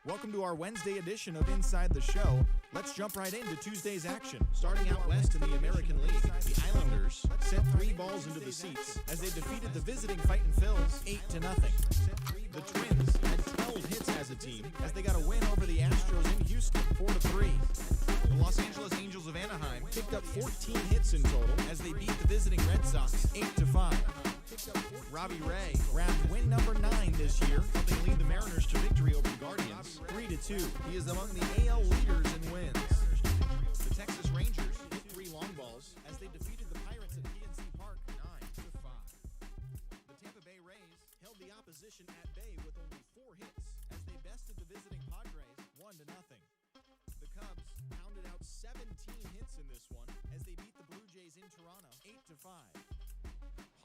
Welcome to our Wednesday edition of Inside the Show. Let's jump right into Tuesday's action. Starting out west in the American League, the Islanders sent 3 balls into the seats as they defeated the visiting Fightin' Phils 8-0. The Twins had 12 hits as a team as they got a win over the Astros in Houston 4-3. The Los Angeles Angels of Anaheim picked up 14 hits in total as they beat the visiting Red Sox 8-5. Robbie Ray grabbed win number 9 this year, helping lead the Mariners to victory over the Guardians 3-2. He is among the AL leaders in wins. The Texas Rangers hit 3 long balls as they defeated the Pirates at PNC Park 9-5. The Tampa Bay Rays held the opposition at bay with only 4 hits as they bested the visiting Padres 1-0. The Cubs pounded out 17 hits in this one as they beat the Blue Jays in Toronto 8-5.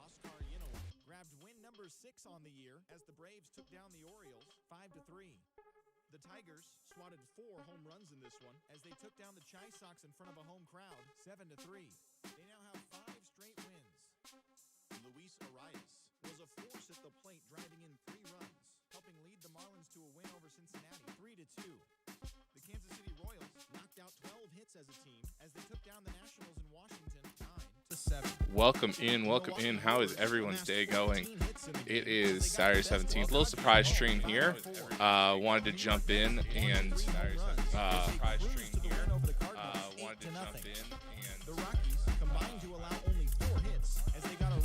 Oscar Yanoa grabbed win number 6 on the year as the Braves took down the Orioles 5-3. The Tigers swatted 4 home runs in this one as they took down the Chi Sox in front of a home crowd 7-3. They now have 5 straight wins. Luis Arias was a force at the plate, driving in 3 runs, helping lead the Marlins to a win over Cincinnati 3-2. The Kansas City Royals knocked out 12 hits as a team as they took down the Nationals in Washington 9-7. Welcome in. How is everyone's day going? It is Saturday 17th. Little surprise stream here. Wanted to jump in and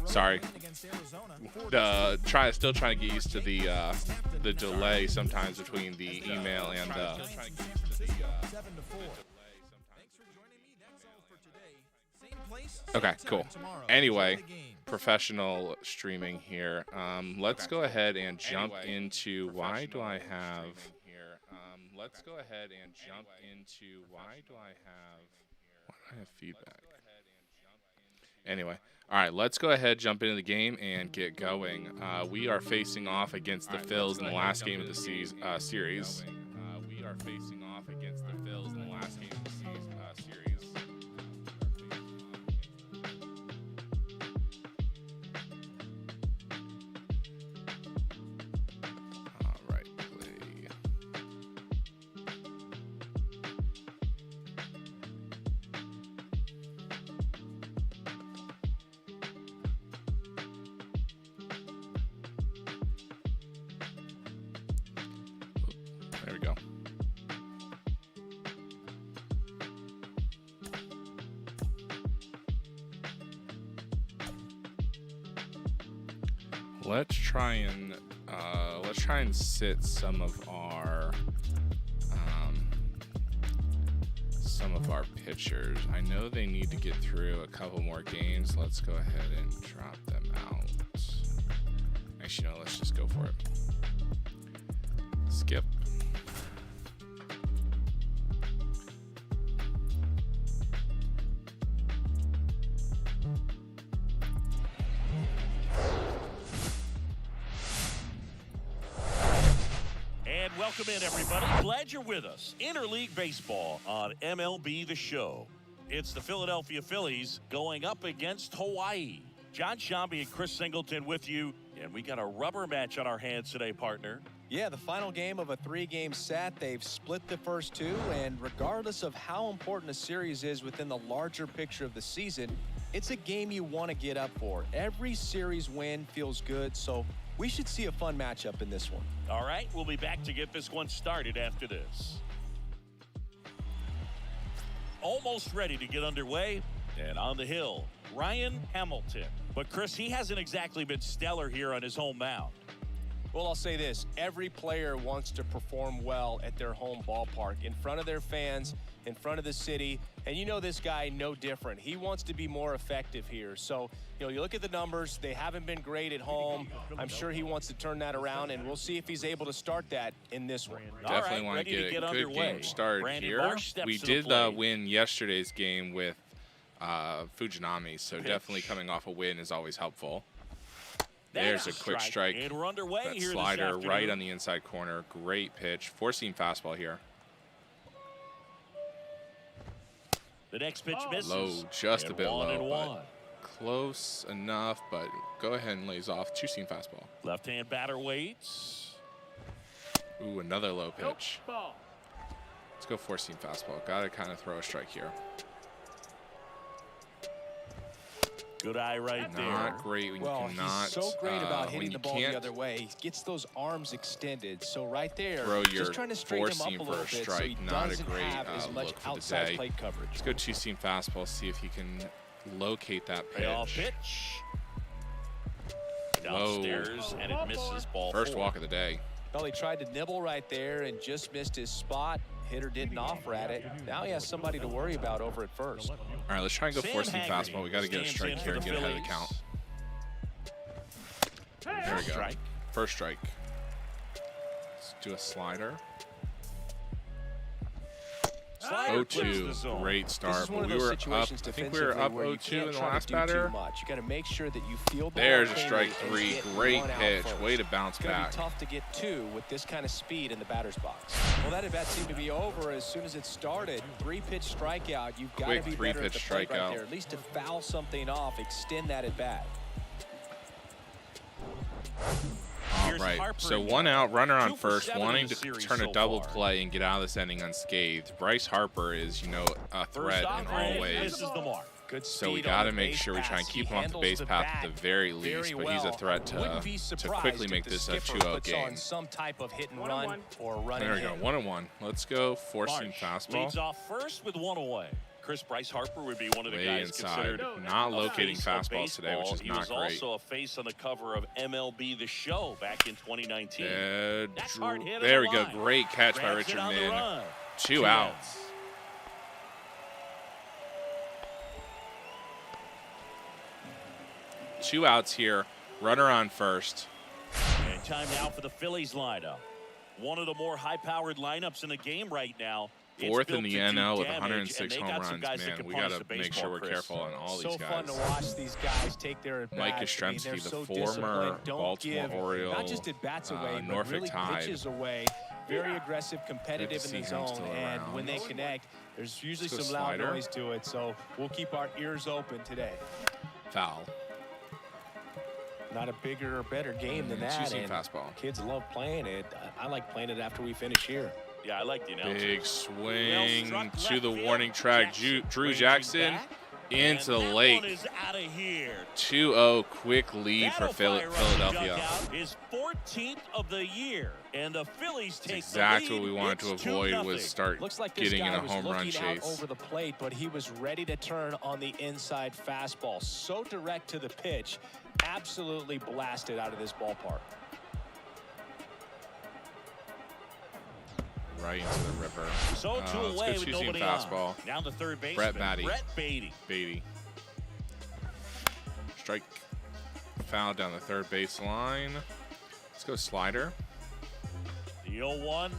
sorry. Still trying to get used to the delay sometimes between the email and Okay, cool. Anyway, professional streaming here. Let's go ahead and jump into why do I have feedback? Anyway, all right, let's go ahead, jump into the game, and get going. We are facing off against the Phils in the last game of the series. There we go. Let's try and sit some of our pitchers. I know they need to get through a couple more games. Let's go ahead and drop them out. Actually, no, let's just go for it. Skip. Welcome in, everybody. Glad you're with us. Interleague Baseball on MLB The Show. It's the Philadelphia Phillies going up against Hawaii. John Shambi and Chris Singleton with you, and we got a rubber match on our hands today, partner. Yeah, the final game of a 3-game set. They've split the first 2, and regardless of how important a series is within the larger picture of the season, it's a game you want to get up for. Every series win feels good, so we should see a fun matchup in this one. All right, we'll be back to get this one started after this. Almost ready to get underway, and on the hill, Ryan Hamilton. But Chris, he hasn't exactly been stellar here on his home mound. Well, I'll say this. Every player wants to perform well at their home ballpark, in front of their fans, in front of the city. And you know this guy no different. He wants to be more effective here. So, you look at the numbers. They haven't been great at home. I'm sure he wants to turn that around, and we'll see if he's able to start that in this one. Definitely want to get a good game started here. We did win yesterday's game with Fujinami, so definitely coming off a win is always helpful. There's a quick strike. And we're underway. That slider right on the inside corner. Great pitch. Four-seam fastball here. The next pitch misses. Low, just a bit low, but close enough. But go ahead and lays off. Two-seam fastball. Left-hand batter waits. Ooh, another low pitch. Let's go 4-seam fastball. Got to kind of throw a strike here. Good eye right there. Not great when you cannot. He's so great about hitting the ball the can't other way. He gets those arms extended. So right there, throw your just trying to straighten him up 4-seam a for little a bit strike. so he Not a doesn't great have as much look for the outside day. plate coverage. Let's go 2-seam fastball. See if he can locate that Payoff pitch. Downstairs, and it misses ball First 4. walk of the day. Well, he tried to nibble right there and just missed his spot. Hitter didn't offer at it. Now he has somebody to worry about over at first. All right, let's try and go 4-seam fastball. We got to get a strike here and get ahead of the count. There we go. Strike. First strike. Let's do a slider. Slider clips the 0-2, zone. great This start. is one But of we those were up. situations I think we were up defensively where you 0-2 can't in the try to last do batter. too much. You got to make sure that you field the There's ball a strike cleanly 3. and get Great one out pitch. first. Way to bounce It's going to back. be tough to get 2 with this kind of speed in the batter's box. Well, that at bat seemed to be over as soon as it started. 3-pitch strikeout. You've got to Quick be better at the 3-pitch plate right strikeout. there. At least to foul something off, extend that at bat. All Here's right, Harper so again. 1 out, runner on 2 for first, 7 wanting in the to series turn a so double far. play and get out of this inning unscathed. Bryce Harper is, you know, a First threat in offering all ways. misses the mark. Good So we speed got on to the make base sure we try and pass. keep He him off the handles base path at bat the very least, very but he's a well. threat Wouldn't be to surprised quickly if make the this a skipper 2-0 puts game. on some type of hit and run or running There we go, hit. 1-1. Let's go 4-seam Marsh fastball. leads off first with 1 away. Bryce Harper would be one of the Way guys inside. considered Not a locating face of fastballs today, which is baseball. not He was great. also a face on the cover of MLB The Show back in 2019. That's hard hit on There the we go. line. Great catch by Grabs it Richard on the Min. run. 2 outs. Two outs here. Runner on first. And time now for the Phillies lineup. One of the more high-powered lineups in the game right now. It's Fourth in built the to do NL with damage, 106 and they home got some runs, guys that man. can We punish got to the make sure we're baseball, careful on all So these fun guys. to watch these guys take their at-bats. Mike I mean, Yastrzemski, they're the so former disciplined. Don't Baltimore give Oriole, not just at bats away, but Norfolk really Tide. pitches away. Very aggressive, competitive in see the him zone, still and around. when they connect, there's usually Let's go some loud slider. noise to it. So we'll keep our ears open today. Foul. Not a bigger or better game than that. 2-seam And fastball. kids love playing it. I like playing it after we finish here. Yeah, I like the announcers. Big swing Well struck to left the field. warning track. Jackson Drew ranging Jackson back, into the and that lake. one is out of here. 2-0 quick lead for That'll fire up the Philadelphia. dugout. His 14th of the year, and the Phillies take Exactly the lead. what we wanted to It's avoid 2-0. was start Looks like this getting in guy a was home run looking out chase. over the plate, but he was ready to turn on the inside fastball. So direct to the pitch, absolutely blasted out of this ballpark. Right into the river. So two let's away go with 2-seam nobody fastball. on. Down to third base. Brett Beatty. Beatty. Strike. Foul down the third base line. Let's go slider. The 0-1.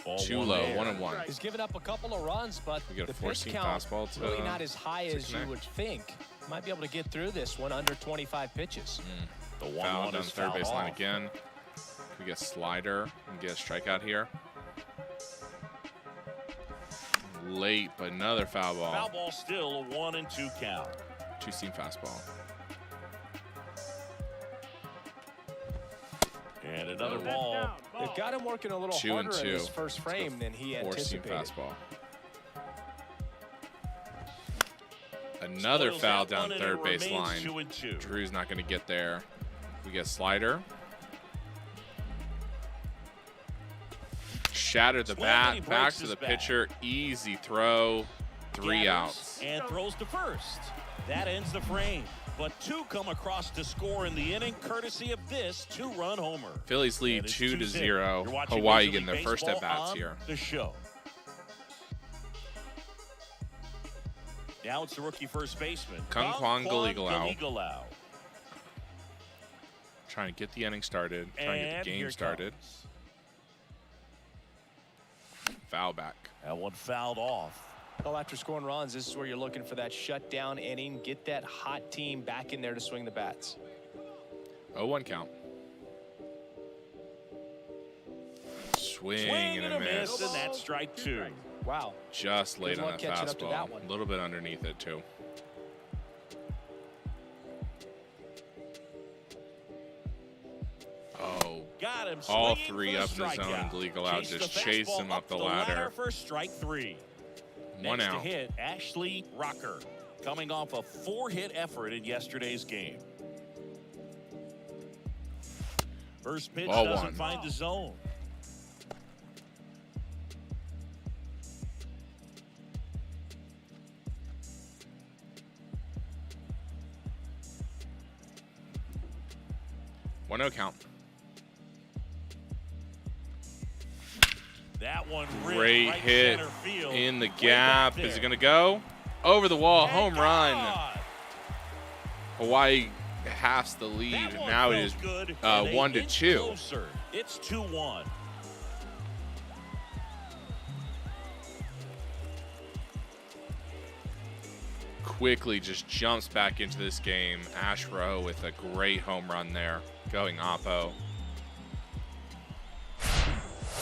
Ball Too one low. there. 1-1. He's given up a couple of runs, but We got a the pitch 4-seam count fastball to, really not as high to as you connect. would think. Might be able to get through this one under 25 pitches. The Foul 1-1 down is the third fouled base line off. again. We get slider and get a strikeout here. Late, but another foul ball. Foul ball still a 1-2 count. 2-seam fastball. And another ball. They've got him working a little 2-2. harder in his first Let's go frame than he 4-seam anticipated. fastball. Another Spoils foul that down one, and third it base remains line. 2-2. Drew's not going to get there. We get slider. Shattered the Swing, and he bat. Back breaks to his the bat. pitcher. Easy throw. 3 Gathers outs. and throws to first. That ends the frame. But 2 come across to score in the inning, courtesy of this 2-run homer. Phillies lead And it's 2-0. 2-0. You're watching Hawaii Major getting their League first Baseball at-bats on here. The show. Now it's the rookie first baseman. Kangkwon Galileo. Galileo. Trying to get the inning started. Trying to get And the here game it started. comes. Foul back. That one fouled off. Well, after scoring runs, this is where you're looking for that shutdown inning. Get that hot team back in there to swing the bats. 0-1 count. Swing and a miss. And that's strike 2. Wow. Just late Good on luck that catching up to that fastball. one. A little bit underneath it, too. Oh, got him. All three up in the zone, and Glee go out, just chase him up the ladder. For strike 3. One Next out. to hit, Ashley Rocker, coming off a 4-hit effort in yesterday's game. First pitch doesn't find the zone. One no count. That one great right hit in the gap. Is it going to go? Over the wall, home run. Hawaii halves the lead. Now it is 1-2. It's 2-1. Quickly just jumps back into this game. Ash Rowe with a great home run there, going oppo.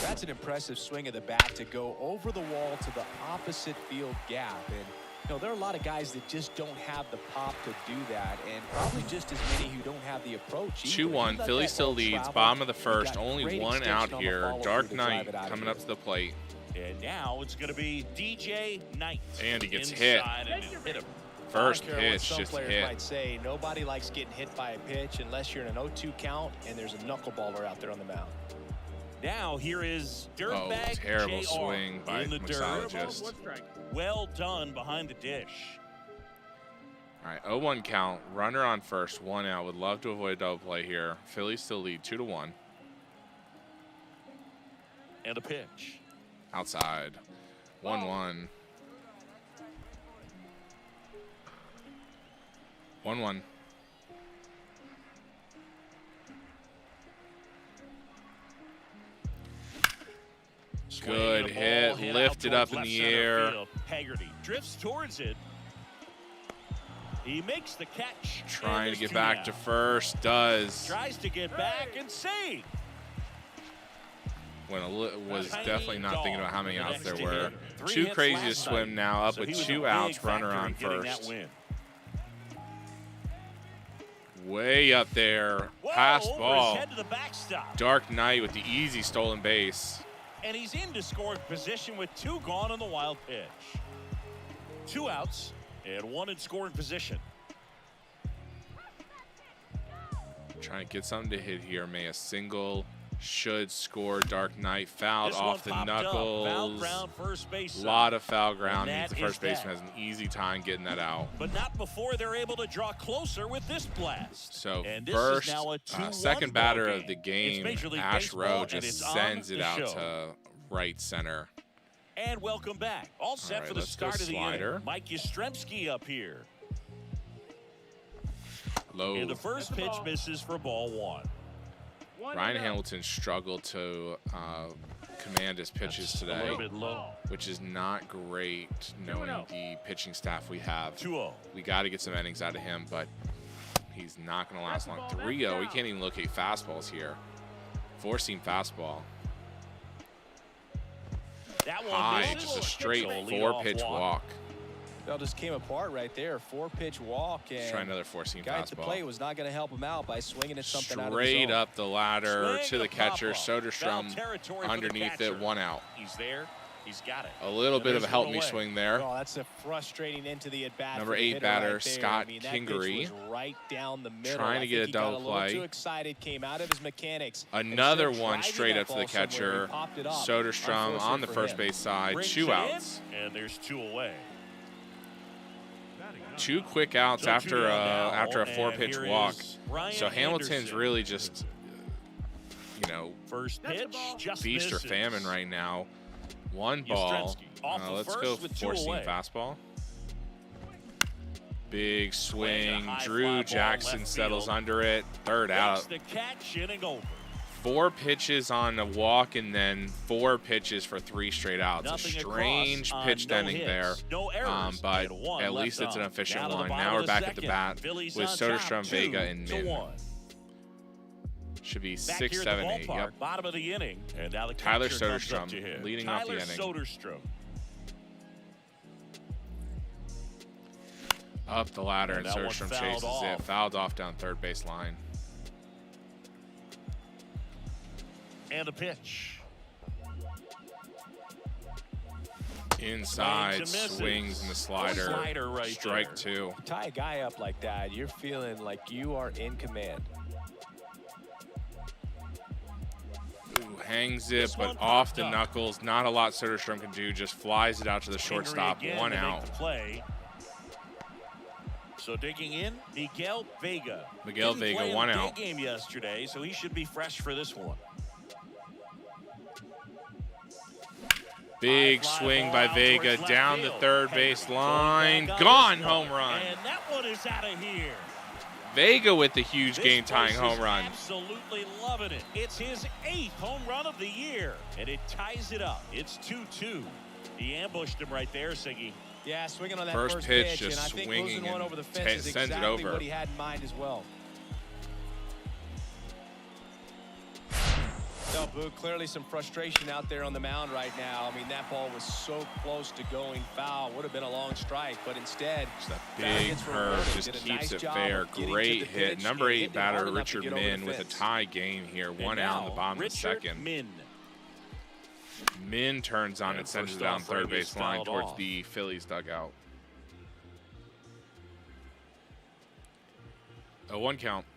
That's an impressive swing of the bat to go over the wall to the opposite field gap. And you know, there are a lot of guys that just don't have the pop to do that, and probably just as many who don't have the approach. 2-1. Philly still leads. Bottom of the first. Only one out here. Dark Knight coming up to the plate. And now it's going to be DJ Knight. And he gets hit. First pitch, just hit. Might say nobody likes getting hit by a pitch unless you're in an 0-2 count and there's a knuckleballer out there on the mound. Now here is Dirtbag terrible JR swing by the mixologist. Well done behind the dish. All right, 0-1 count. Runner on first, 1 out. Would love to avoid a double play here. Phillies still lead 2-1. And a pitch. Outside. 1-1. 1-1. Good hit, lifted up in the air. Haggerty drifts towards it. He makes the catch. Trying to get back to first, does. Tries to get back and save. Was definitely not thinking about how many outs there were. Too crazy to swim now, up with 2 outs, runner on first. Way up there, pass ball. Dark Knight with the easy stolen base. And he's into scoring position with 2 gone on the wild pitch. 2 outs and 1 in scoring position. Trying to get something to hit here. May a single should score. Dark Knight fouled off the knuckles. Foul ground, first base. Lot of foul ground. Means the first baseman has an easy time getting that out. But not before they're able to draw closer with this blast. So and first, second batter of the game, Ash Rowe just sends it out to right center. And welcome back. All set for the start of the inning. Mike Yastrzemski up here. Low. And the first pitch misses for ball 1. Ryan Hamilton struggled to command his pitches today, a little bit low, which is not great knowing the pitching staff we have. 2-0. We got to get some innings out of him, but he's not going to last long. 3-0. We can't even locate fastballs here. 4-seam fastball. That one high, just a straight 4-pitch walk. Well, just came apart right there. 4-pitch walk. And try another 4-seam guy at the fastball. plate was not going to help him out by swinging at something out of the straight zone. up the ladder to the catcher. Soderstrom underneath it, 1 out. He's there. He's got it. A little bit of a help me swing there. Oh, that's a frustrating into the at bat. Number 8 batter, Scott Kingery. Right down the middle. Trying to get a double play. Too excited, came out of his mechanics. Another one straight up to the catcher. Soderstrom on the first base side. 2 outs. And there's 2 away. 2 quick outs after a 4-pitch walk. So Hamilton's really just, you know, first pitch, feast or famine right now. 1 ball. Let's go 4-seam fastball. Big swing. Drew Jackson settles under it. 3rd out. 4 pitches on a walk and then 4 pitches for 3 straight outs. A strange pitched inning there, but at least it's an efficient one. Now we're back at the bat with Soderstrom, Vega, and Min. Should be 6, 7, 8. Yep. Bottom of the inning. And now the Tyler Soderstrom leading off the inning. Soderstrom. Up the ladder, and Soderstrom chases it. Fouled off down 3rd base line. And a pitch. Inside, swings in the slider. Right Strike there. 2. Tie a guy up like that, you're feeling like you are in command. Ooh, hangs it, but off the knuckles. Not a lot Soderstrom can do. Just flies it out to the shortstop. 1 out. Play. So digging in, Miguel Vega. Miguel Didn't Vega, play 1 in the out. big game yesterday, so he should be fresh for this one. Big swing by Vega down the third base line. Gone, home run. And that one is out of here. Vega with the huge game-tying home run. Absolutely loving it. It's his 8th home run of the year, and it ties it up. It's 2-2. He ambushed him right there, Siggy. Yeah, swinging on that First first pitch, pitch, just and I think swinging losing one and over the fence is sends it exactly over. what he had in mind as well. No, Boo, clearly some frustration out there on the mound right now. I mean, that ball was so close to going foul. Would have been a long strike, but instead, just that big curve just keeps it fair. Great hit. Number 8 batter Richard Min with a tie game here. 1 out in the bottom of the second. Min turns on and sends it down third base line towards the Phillies dugout. A 1 count.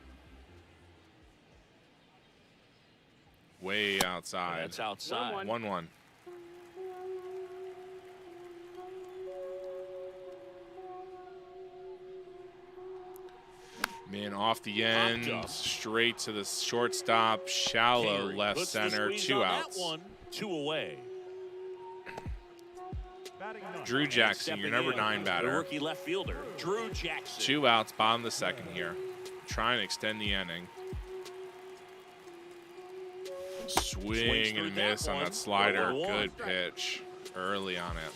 Way outside. That's outside. 1-1. Min off the end, straight to the shortstop, shallow left center, 2 outs. 2 away. Drew Jackson, your number 9 batter. The rookie left fielder, Drew Jackson. 2 outs, bottom of the second here. Trying to extend the inning. Swing and miss on that slider. Good pitch early on it.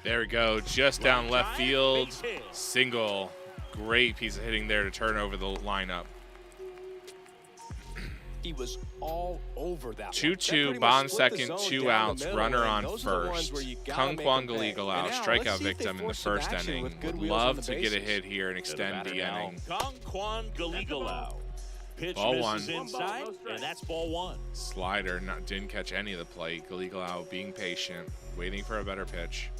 There we go, just down left field. Single. Great piece of hitting there to turn over the lineup. He was all over that 2-2, bottom second, 2 outs, runner on first. Kung Kwang Gallegos, strikeout victim in the first inning. Would love to get a hit here and extend the inning. Kung Kwang Gallegos. Pitch Ball misses 1. inside, and that's ball 1. Slider didn't catch any of the play. Gallegos being patient, waiting for a better pitch.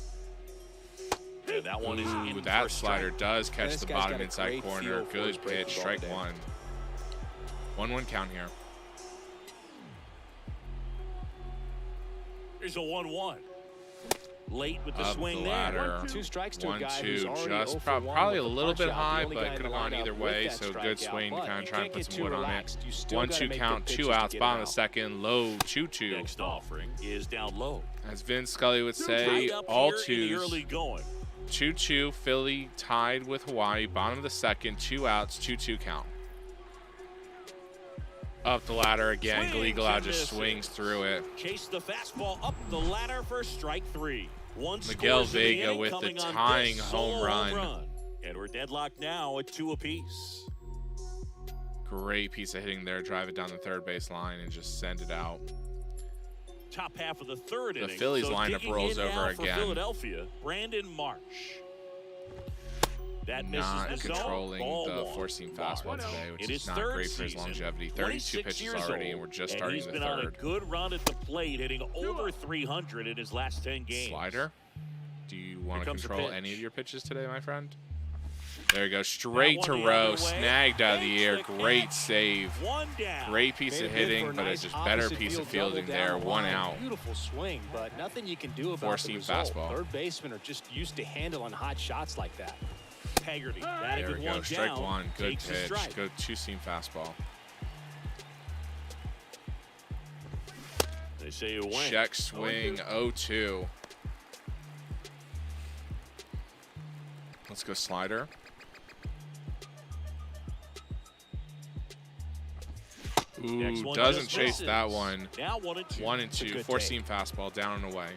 And that one is in that slider does catch the bottom inside corner. Good pitch, strike 1. 1-1 count here. Here's a 1-1. Late with the Up swing the ladder. 2 strikes to a guy who's 1-2, already just 0 for 1 probably a with little bit punch-out. high, The only but guy could have in the gone lineup either with way. that So good strikeout. swing to But kind of you try and can't put get some too wood on it. relaxed. You still gotta 1-2 make count, good 2 pitches to outs, get bottom it of out. second, low 2-2. Next offering is down low. As Vince Scully would say, Tied up all here in the twos. early going. 2-2, Philly tied with Hawaii, bottom of the second, 2 outs, 2-2 count. Up the ladder again, Gallegos just swings through it. Chase the fastball up the ladder for strike 3. Miguel Vega with the tying home run. And we're deadlocked now at 2 apiece. Great piece of hitting there, drive it down the third base line and just send it out. Top half of the third inning. The Phillies lineup rolls over for again. Philadelphia, Brandon Marsh. That Not misses the controlling zone. the Ball 4-seam 1. fastball today, which It is is not third great for his season, longevity. 32 pitches years already, old, and we're just starting he's the been on a third. good run at the plate, hitting over 300 in his last 10 games. Slider? Do you want to comes the control pitch. any of your pitches today, my friend? There you go, straight to one the row, other way. snagged out of the air. Makes the Great catch. save. 1 down. Great piece of hitting, but a just better piece of fielding there. 1 out. Beautiful swing, but nothing you can do about the Four-seam result. fastball. Third basemen are just used to handling hot shots like that. Haggerty. Batting There with we go, 1 strike down, 1. Good takes the pitch. strike. Good 2-seam fastball. They say you win. Check swing 0-2. Let's go slider. Next Ooh, one doesn't just chase misses. that one. Now 1-2. 1-2, good 4-seam fastball down and away.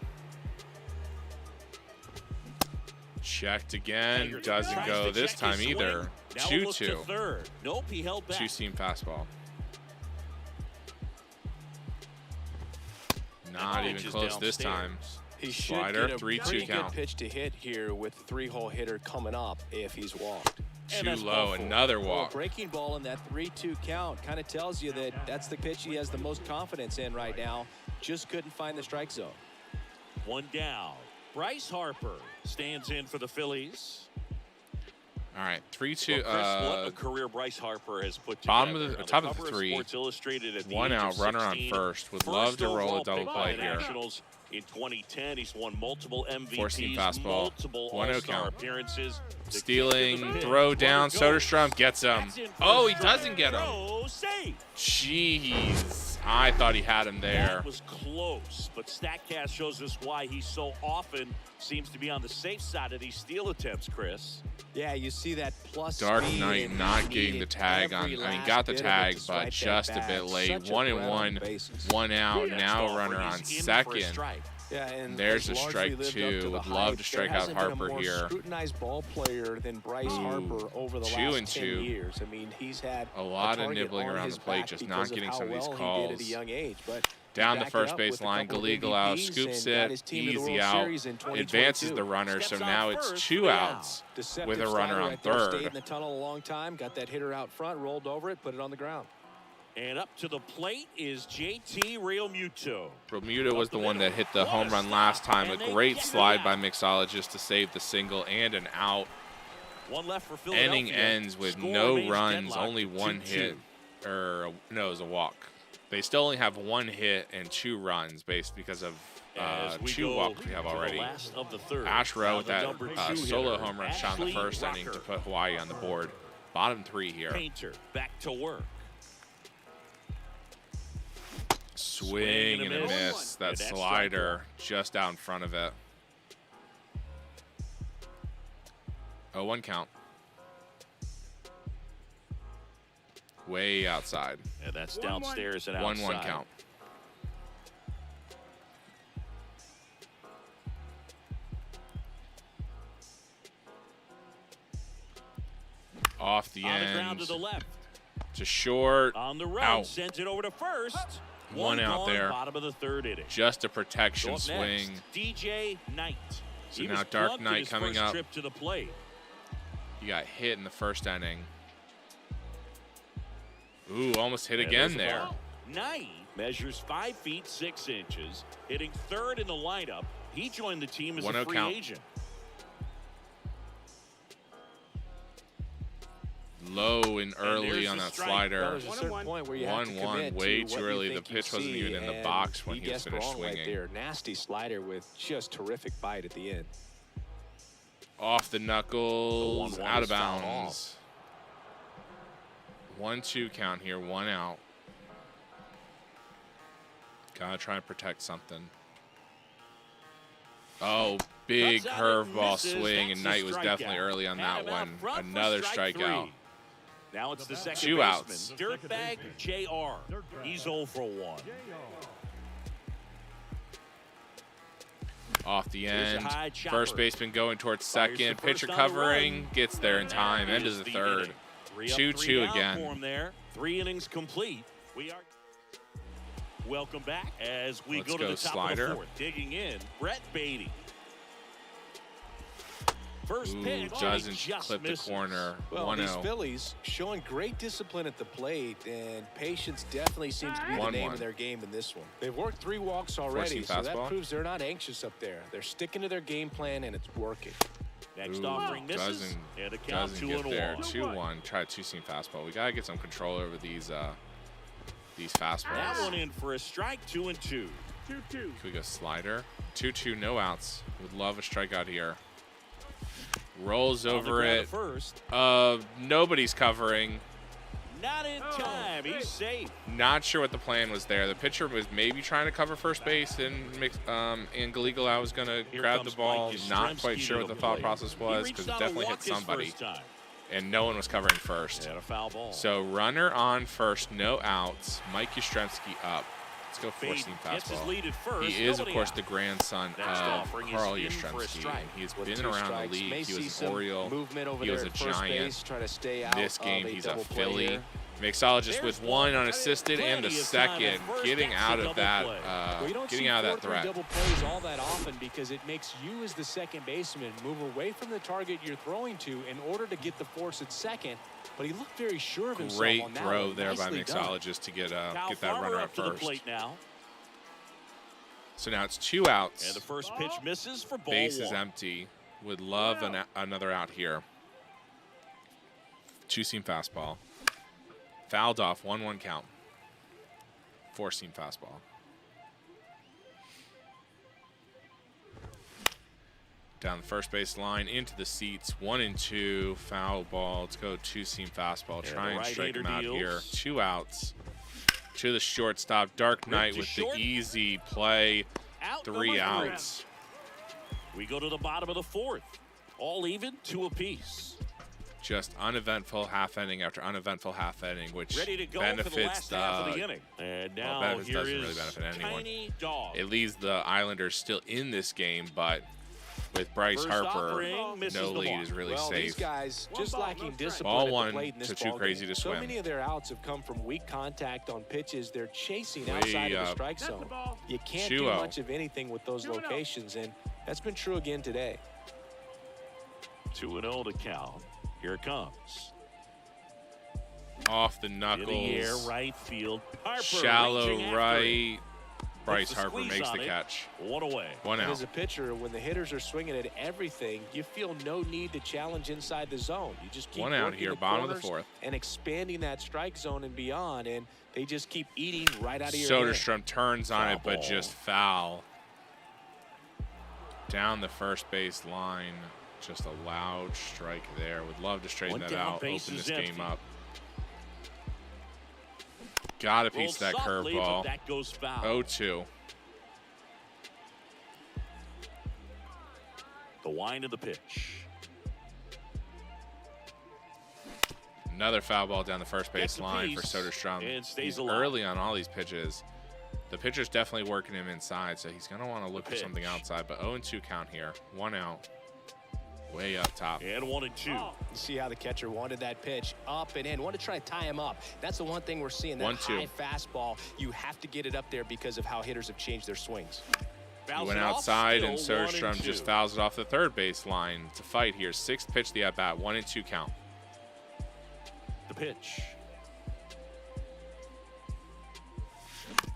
Checked again, Haggerty doesn't tries go to this check time his either. swing. Now look to 2-2, third. Nope, he held back. 2-seam fastball. Not even Pitches close this time. downstairs. He should Slider, get a 3-2 pretty count. good pitch to hit here with the 3-hole hitter coming up if he's walked. Too low, another walk. Breaking ball in that 3-2 count kind of tells you that that's the pitch he has the most confidence in right now. Just couldn't find the strike zone. One down. Bryce Harper stands in for the Phillies. All right, 3-2. Well, what a career Bryce Harper has put together. Bottom of the top of the three. Sports Illustrated at the One age out, of runner on 16. first. Would love to roll a double play here. Nationals in 2010, he's won multiple Four-seam MVPs, fastball. multiple 1-0 All-Star count. appearances. The Stealing, kick to the pitch. throw down. Runner goes. Soderstrom gets him. That's in for Oh, a he strike. doesn't get him. Throw, safe. Jeez. I thought he had him there. That was close, but StatCast shows us why he so often seems to be on the safe side of these steal attempts, Chris. Yeah, you see that plus Dark speed Knight and not he getting the needed tag on. every I mean, last got the bit of it tag, to but swipe just that a bit bat. late. Such a 1 threat and on 1, bases. 1 out. Next Now offer, runner on he's in for a second. strike. Yeah, and There's has a largely strike lived up two. to the Would love hype. to strike There out hasn't been a Harper more here. Scrutinized ball player than Bryce Harper over the 2 last and 10 2. years. I mean, he's had A lot of target nibbling on around his the plate, back just because not of getting how some of these well he calls. did at a young age, but Down the back it first up base with a line, couple of Gallegos MVPs scoops and got it, his team to the easy World out, Series in 2022. advances the runner, so Steps on now it's first, 2 3 outs Deceptive with a runner slider on right there, stayed in third. the tunnel a long time, got that hitter out front, rolled over it, put it on the ground. And up to the plate is JT Realmuto. Bermuda was the one that hit the home run last time. A great slide by Mixologist to save the single and an out. One left for Philadelphia. Inning ends with Score no remains runs, deadlocked only 1 2-2. hit. Or, no, it was a walk. They still only have 1 hit and 2 runs based because of As we 2 go walks we have to the already. last of the third. Ash Rowe Now with the that number 2 solo hitter, home run shot in the Ashley first inning to Rocker. put Hawaii on the board. Bottom 3 here. Painter back to work. Swing and a miss. That And that's slider just out in front of it. 0-1 count. Way outside. And that's downstairs and outside. 1-1 count. Off the On the ground end. to the left. To short. On the run, Out. sends it over to first. One out gone, there. Bottom of the third inning. Just a So protection up swing. next, DJ Knight. So He now was Dark plugged Knight in his coming first up. Trip to the plate. He got hit in the first inning. Ooh, almost hit And again there's a there. ball. Knight measures 5 feet 6 inches, hitting third in the lineup. He joined the team as a 1-0 free count. agent. Low and early there's on the that strike. Well, slider. there's a certain point where you have to 1-1, commit way to too what you early. The think you pitch wasn't see, even in the and box when he guessed finished wrong right swinging. there. Nasty slider with just terrific bite at the end. Off the knuckles, The 1-1 out is of fouled bounds. 1-2 count here, 1 out. Gotta try and protect something. Oh, big Cuts out and curveball misses. swing, That's and a Knight was definitely strikeout. early on Had that him out one. front for Another strike strikeout. 3. Now it's the second 2 baseman, outs. Dirtbag JR. He's 0 for 1. Off the Here's a end. high chopper. First baseman going towards Fires second. to Pitcher first on the covering. run. Gets there in time. That End is of the the third. inning. 3 up, 2-2 3 down again. for him there. 3 innings complete. We are. Welcome back as we Let's go to go the top slider. of the 4th. Digging in, Brett Beatty. First Ooh, pitch, doesn't just clip the misses. corner. Well, these 1-0. Phillies showing great discipline at the plate, and patience definitely seems to be the 1-1. name of their game in this one. They've worked 3 walks already, Four-seam so that fastball. proves they're not anxious up there. They're sticking to their game plan, and it's working. Next Ooh, offering misses, doesn't and a count get there. 2-1. 2-1. Try a 2-seam fastball. We gotta get some control over these fastballs. That one in for a strike, 2-2. Can we go slider? 2-2, no outs. Would love a strikeout here. Rolls On the over ground it. at first. Nobody's covering. Not in time. He's safe. Not sure what the plan was there. The pitcher was maybe trying to cover first base, and Gallegos was going to Here grab the comes ball. Mike Not Yastrzemski quite sure to what the the thought plate. process He was reached because it out to definitely hit walk his somebody, first time. and no one was covering first. And a foul ball. So runner on first, no outs. Mike Yastrzemski up. Let's go Beatty four-seam gets his fastball. lead at first. He is, of Nobody course, out. the grandson Next of offering is Carl in for a Yastrzemski. strike. He's With been 2 around strikes, the may league. He see was an some Oriole. movement over He there was a at first giant. base, try to stay out This game, of a he's a double play Philly. here. Mixologist with one unassisted and the second, getting out of that, getting out of that threat. Double plays all that often because it makes you as the second baseman move away from the target you're throwing to in order to get the force at second. But he looked very sure of himself. Great on that throw one. there by Nicely Mixologist to get that runner up to the first. plate now. So now it's 2 outs. And the first pitch misses for ball Base is one. empty. Would love another out here. 2-seam fastball. Fouled off, 1-1 count. 4-seam fastball. Down the first base line, into the seats, 1-2, foul ball. Let's go 2-seam fastball. Try and strike him out here. 2 outs. To the shortstop. Dark Knight with the easy play. 3 outs. We go to the bottom of the 4th. All even, 2 apiece. Just uneventful half inning after uneventful half inning, which benefits the half of the inning. And now benefits here doesn't is really benefit anyone. Tiny Dog. It leaves the Islanders still in this game, but with Bryce Harper, no lead is really safe. These guys just lacking discipline Ball at the one plate in this to too ball crazy game. to So swim. many of their outs have come from weak contact on pitches they're chasing outside of the strike zone. You can't do much of anything with those locations, and that's been true again today. 2-0 to count. Here it comes. Off the knuckles. In the air, right field. Harper shallow right. Bryce Harper makes the catch. 1 away. 1 out. As a pitcher, when the hitters are swinging at everything, you feel no need to challenge inside the zone. You just keep 1 out working here, the bottom of the corners 4th. and expanding that strike zone and beyond, and they just keep eating right out of your hand. Soderstrom turns on Foul it, but ball. just foul. Down the first base line. Just a loud strike there. Would love to straighten that out, open this game up. Got a piece of that curveball. That goes foul. 0-2. The wind of the pitch. Another foul ball down the first base Gets a line for piece Soderstrom. and stays He's alive. early on all these pitches. The pitcher's definitely working him inside, so he's going to want to look for something outside. But 0-2 count here. 1 out. Way up top. And 1-2. You see how the catcher wanted that pitch up and in. Want to try to tie him up. That's the one thing we're seeing. That 1-2. high fastball, you have to get it up there because of how hitters have changed their swings. He went outside, and Soderstrom just fouls it off the third base line to fight here. 6th pitch of the at-bat. 1-2 count. The pitch.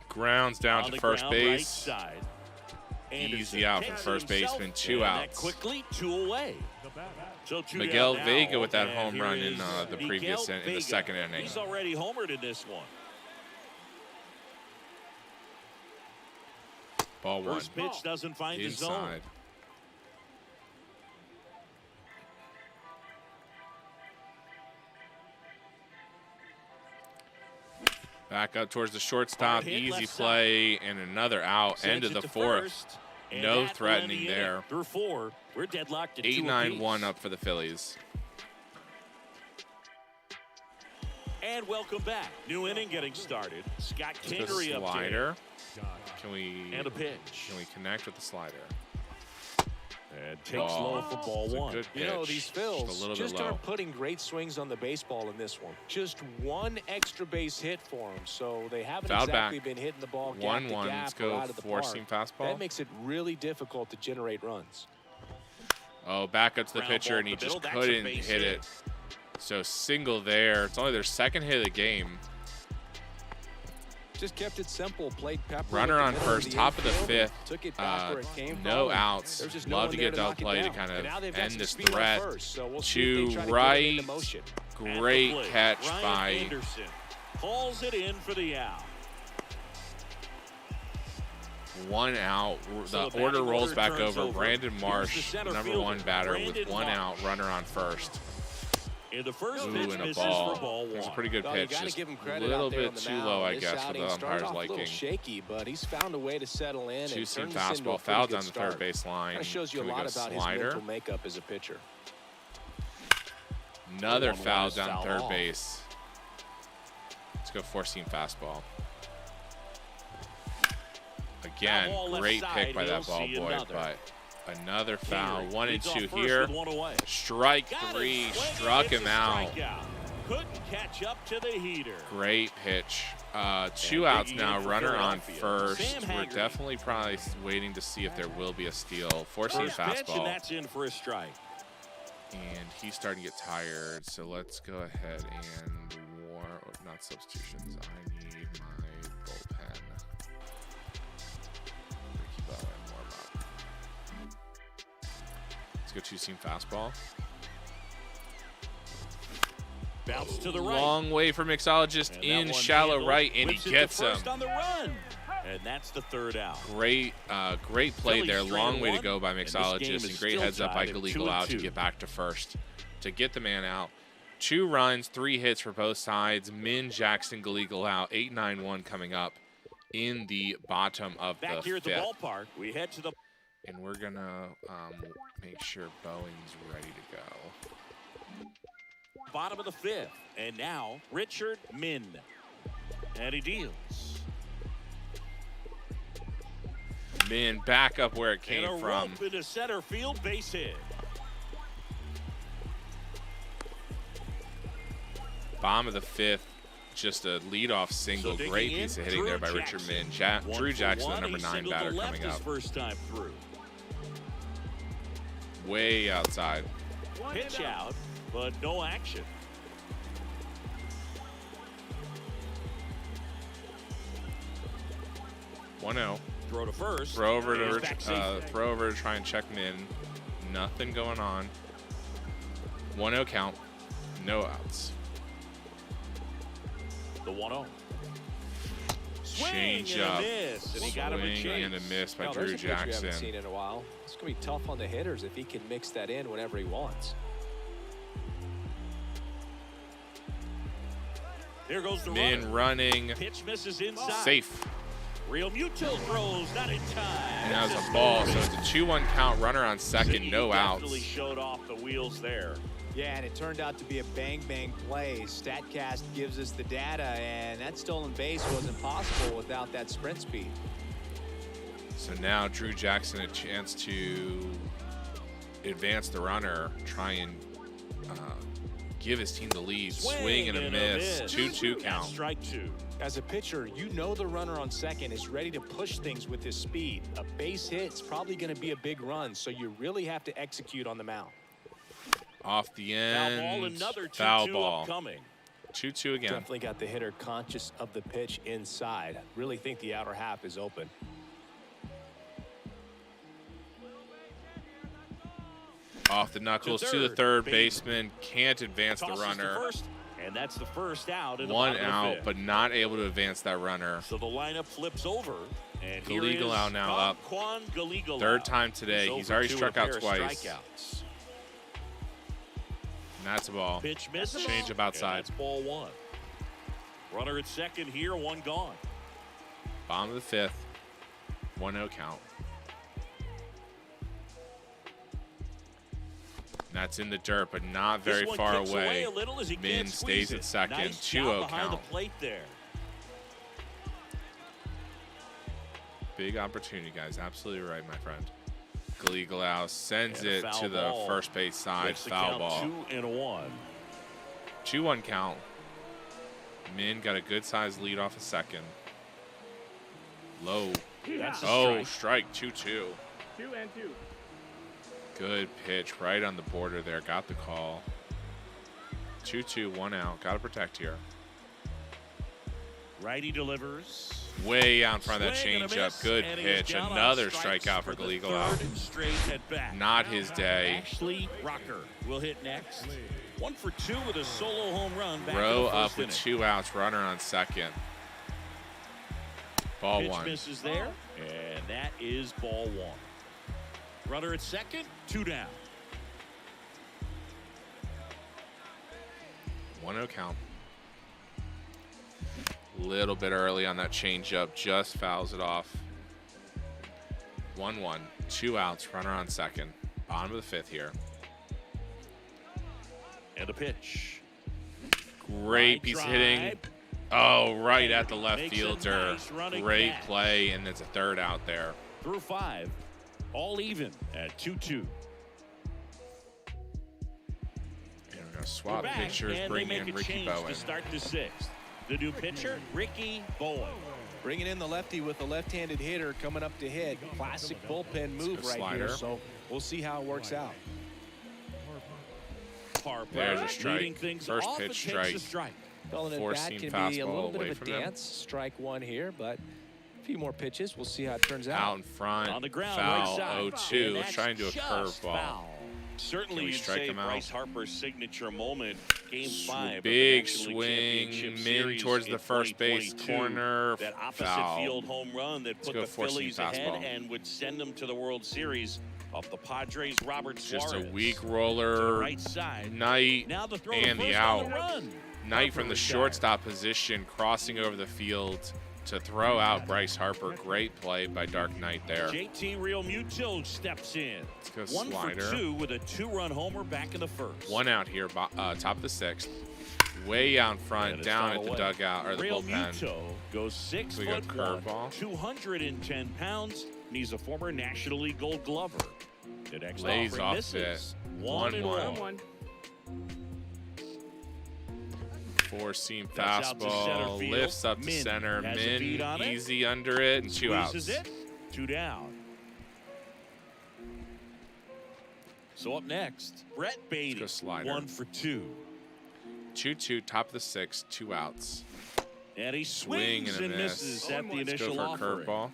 Grounds down to first base. Right side. Easy out from first baseman. 2 outs. Quickly, 2 away. So 2 Miguel down Vega now, with that and home here run in is the Miguel previous in the Vega. second inning. He's already homered in this one. Ball 1. First pitch doesn't find the zone. Inside. Back up towards the shortstop. Hard hit, Easy left play and another out. Sends End of it the to 4th. first, and No that will end threatening the there. inning. Through 4, we're deadlocked at 8-9-1 up for the Phillies. And welcome back. New inning getting started. Scott The Kingery up slider. there. Can we connect with the slider? And takes low for ball It's a 1. good You know, pitch. these Phils just aren't putting great swings on the baseball in this one. Just one extra base hit for them, so they haven't Fouled exactly back. been hitting the ball gap 1-1. to Let's gap or go out of the park. 4-seam fastball. That makes it really difficult to generate runs. Oh, back up to the Ground pitcher, ball and he up the just middle. That's a couldn't base hit it. So single there. It's only their second hit of the game. Just kept it simple. Played Pepper. Runner at the on middle first, the top of the infield, 5th. Took it back where it came No from, and outs. there's just no Love one to there get double knock it play to down. kind And now of they've got end some this speed on threat. first, so we'll see if they To try to get it right. into motion. Great At the plate, catch Ryan by Anderson pulls it in for the out. 1 out. So The the order batting rolls order back turns over. over. Brandon Here's the Marsh, center number fielder, 1 batter with Brandon 1 Marsh. out. Runner on first. In the first Ooh, pitch and a misses ball. for ball 1. It's a pretty good Well, you pitch. gotta Just give him a credit little out there bit on the too mound. low, I This guess, for outing the started umpire's off a little liking. shaky, but he's found a way to settle in and 2-seam turn this into a fastball pretty fouled good down the start. third base line. Kind of shows you a Can we lot go about his slider? mental makeup as a pitcher. Another 1-1 foul is down foul third off. base. Let's go 4-seam fastball. Again, Foul ball left great side, pick by he'll that ball see boy, another. but another foul. Kingery 1 and leads off 2 first here. with 1 away. Strike Got it 3, swinging, struck it's him a out. strikeout. couldn't catch up to the heater. Great pitch. 2 outs now. Runner on first. We're definitely probably waiting to see if there will be a steal. Forcing a fastball. And that's in for a strike. And he's starting to get tired. So let's go ahead and not substitutions. I need my bullpen. Ricky Bowen, warm up. Let's go 2-seam fastball. Bounce to the right. Long way for Mixologist in shallow right, and he gets him. On the run. And that's the 3rd out. Great play there. Long way to go by Mixologist, and great heads up by Galigolau to get back to first to get the man out. 2 runs, 3 hits for both sides. Min, Jackson, Galigolau, 8-9-1 coming up in the bottom of the 5th. Back here at the ballpark, we head to the. And we're gonna make sure Bowen's ready to go. Bottom of the 5th, and now Richard Min, and he deals. Min back up where it came and a from. Rope into center field, base hit. Bottom of the 5th, just a leadoff single. So great piece of hitting there by Richard Min. Drew Jackson, the number 9 batter, coming up. First time through. Way outside. Pitch out. But no action. One-0. Throw to first. Throw over to try and check Min. Nothing going on. 1-0 count. No outs. The 1-0. Change up. And he got him a chase. And a miss by Drew Jackson. We haven't seen in a while. It's going to be tough on the hitters if he can mix that in whenever he wants. Here goes the Min running. Pitch misses inside. Safe. Real Muto throws, not in time. And that was a ball, so it's a 2-1 count. Runner on second, no outs. Definitely showed off the wheels there. Yeah, and it turned out to be a bang-bang play. StatCast gives us the data, and that stolen base wasn't possible without that sprint speed. So now Drew Jackson a chance to advance the runner, try and give his team the lead. Swing and a miss. 2-2 count. Strike 2. As a pitcher, you know the runner on second is ready to push things with his speed. A base hit is probably going to be a big run, so you really have to execute on the mound. Off the end. Foul ball, another 2-2 foul ball. Upcoming. 2-2 again. Definitely got the hitter conscious of the pitch inside. Really think the outer half is open. Off the knuckles to the third baseman. Can't advance the runner. And that's the first out. In the 1 out, but not able to advance that runner. So the lineup flips over. And Galigolau now up. Quan Galigolau. 3rd time today. He's already struck out twice. Strikeouts. And that's a ball. Pitch misses. Change up outside. That's ball 1. Runner at second here, 1 gone. Bottom of the 5th. 1-0 count. That's in the dirt, but not very far away. Min stays at second. Nice 2-0 count. The plate there. Big opportunity, guys. Absolutely right, my friend. Galigolau sends it to the first base side. Foul ball. 2-1. 2-1 count. Min got a good sized lead off a second. Low. That's a strike. 2-2. 2-2. Good pitch right on the border there. Got the call. 2-2, 1 out. Got to protect here. Righty delivers. Way out in front of that changeup. Good pitch. Another strikeout for Galigolau. Not his day. Ashley Rocker will hit next. 1 for 2 with a solo home run. Row up with 2 outs. Runner on second. Ball Pitch 1. misses there, and that is ball 1. Runner at second, 2 down. 1-0 count. Little bit early on that changeup, just fouls it off. 1-1, 2 outs, runner on second. Bottom of the 5th here. And a pitch. Great piece of hitting. Oh, right at the left fielder. Great play, and it's a 3rd out there. Through 5, all even at 2-2. And we're Swap pitchers, bring in Ricky Bowen. To start the sixth. The new pitcher, Ricky Bowen. Bringing in the lefty with a left-handed hitter coming up to hit. Classic bullpen move right here. So we'll see how it works out. Harper. There's a strike. First pitch strike. Well, and Four-seam that can be a little fastball bit away of a from them. dance. Strike one here, but a few more pitches. We'll see how it turns out. Out in front. On the ground, Foul. right 0-2. Let's try and do a curveball. Certainly, you'd say Bryce Harper's signature moment, Game 5. Big swing, Min towards the first base corner. That opposite Foul. field home run that put the Phillies ahead and would send them to the World Series. Off the Padres, Robert Suarez. Just a weak roller. Right side. Knight now the throw and the on out. run. Knight from the shortstop position, crossing over the field to throw out Bryce Harper. Great play by Dark Knight there. JT Realmuto steps in. Let's go 1 slider. for 2 with a 2-run homer back in the first. One out here, top of the sixth. Way out in front, down at the dugout or the bullpen. Realmuto goes 6 We foot got 1, 210 pounds, and he's a former National League Gold Glover. The next Lays offering off misses. it. 1-1. Four-seam That's out to center fastball, field. lifts up to Min center. has a beat on Min it. easy under it, and 2 outs. Squeezes it. 2 down. So up next, Brett Beatty. Let's go slider. 1 for 2. 2-2, top of the sixth, 2 outs. And he Swing swings and a and miss. misses at the Let's initial go for a offering. curveball.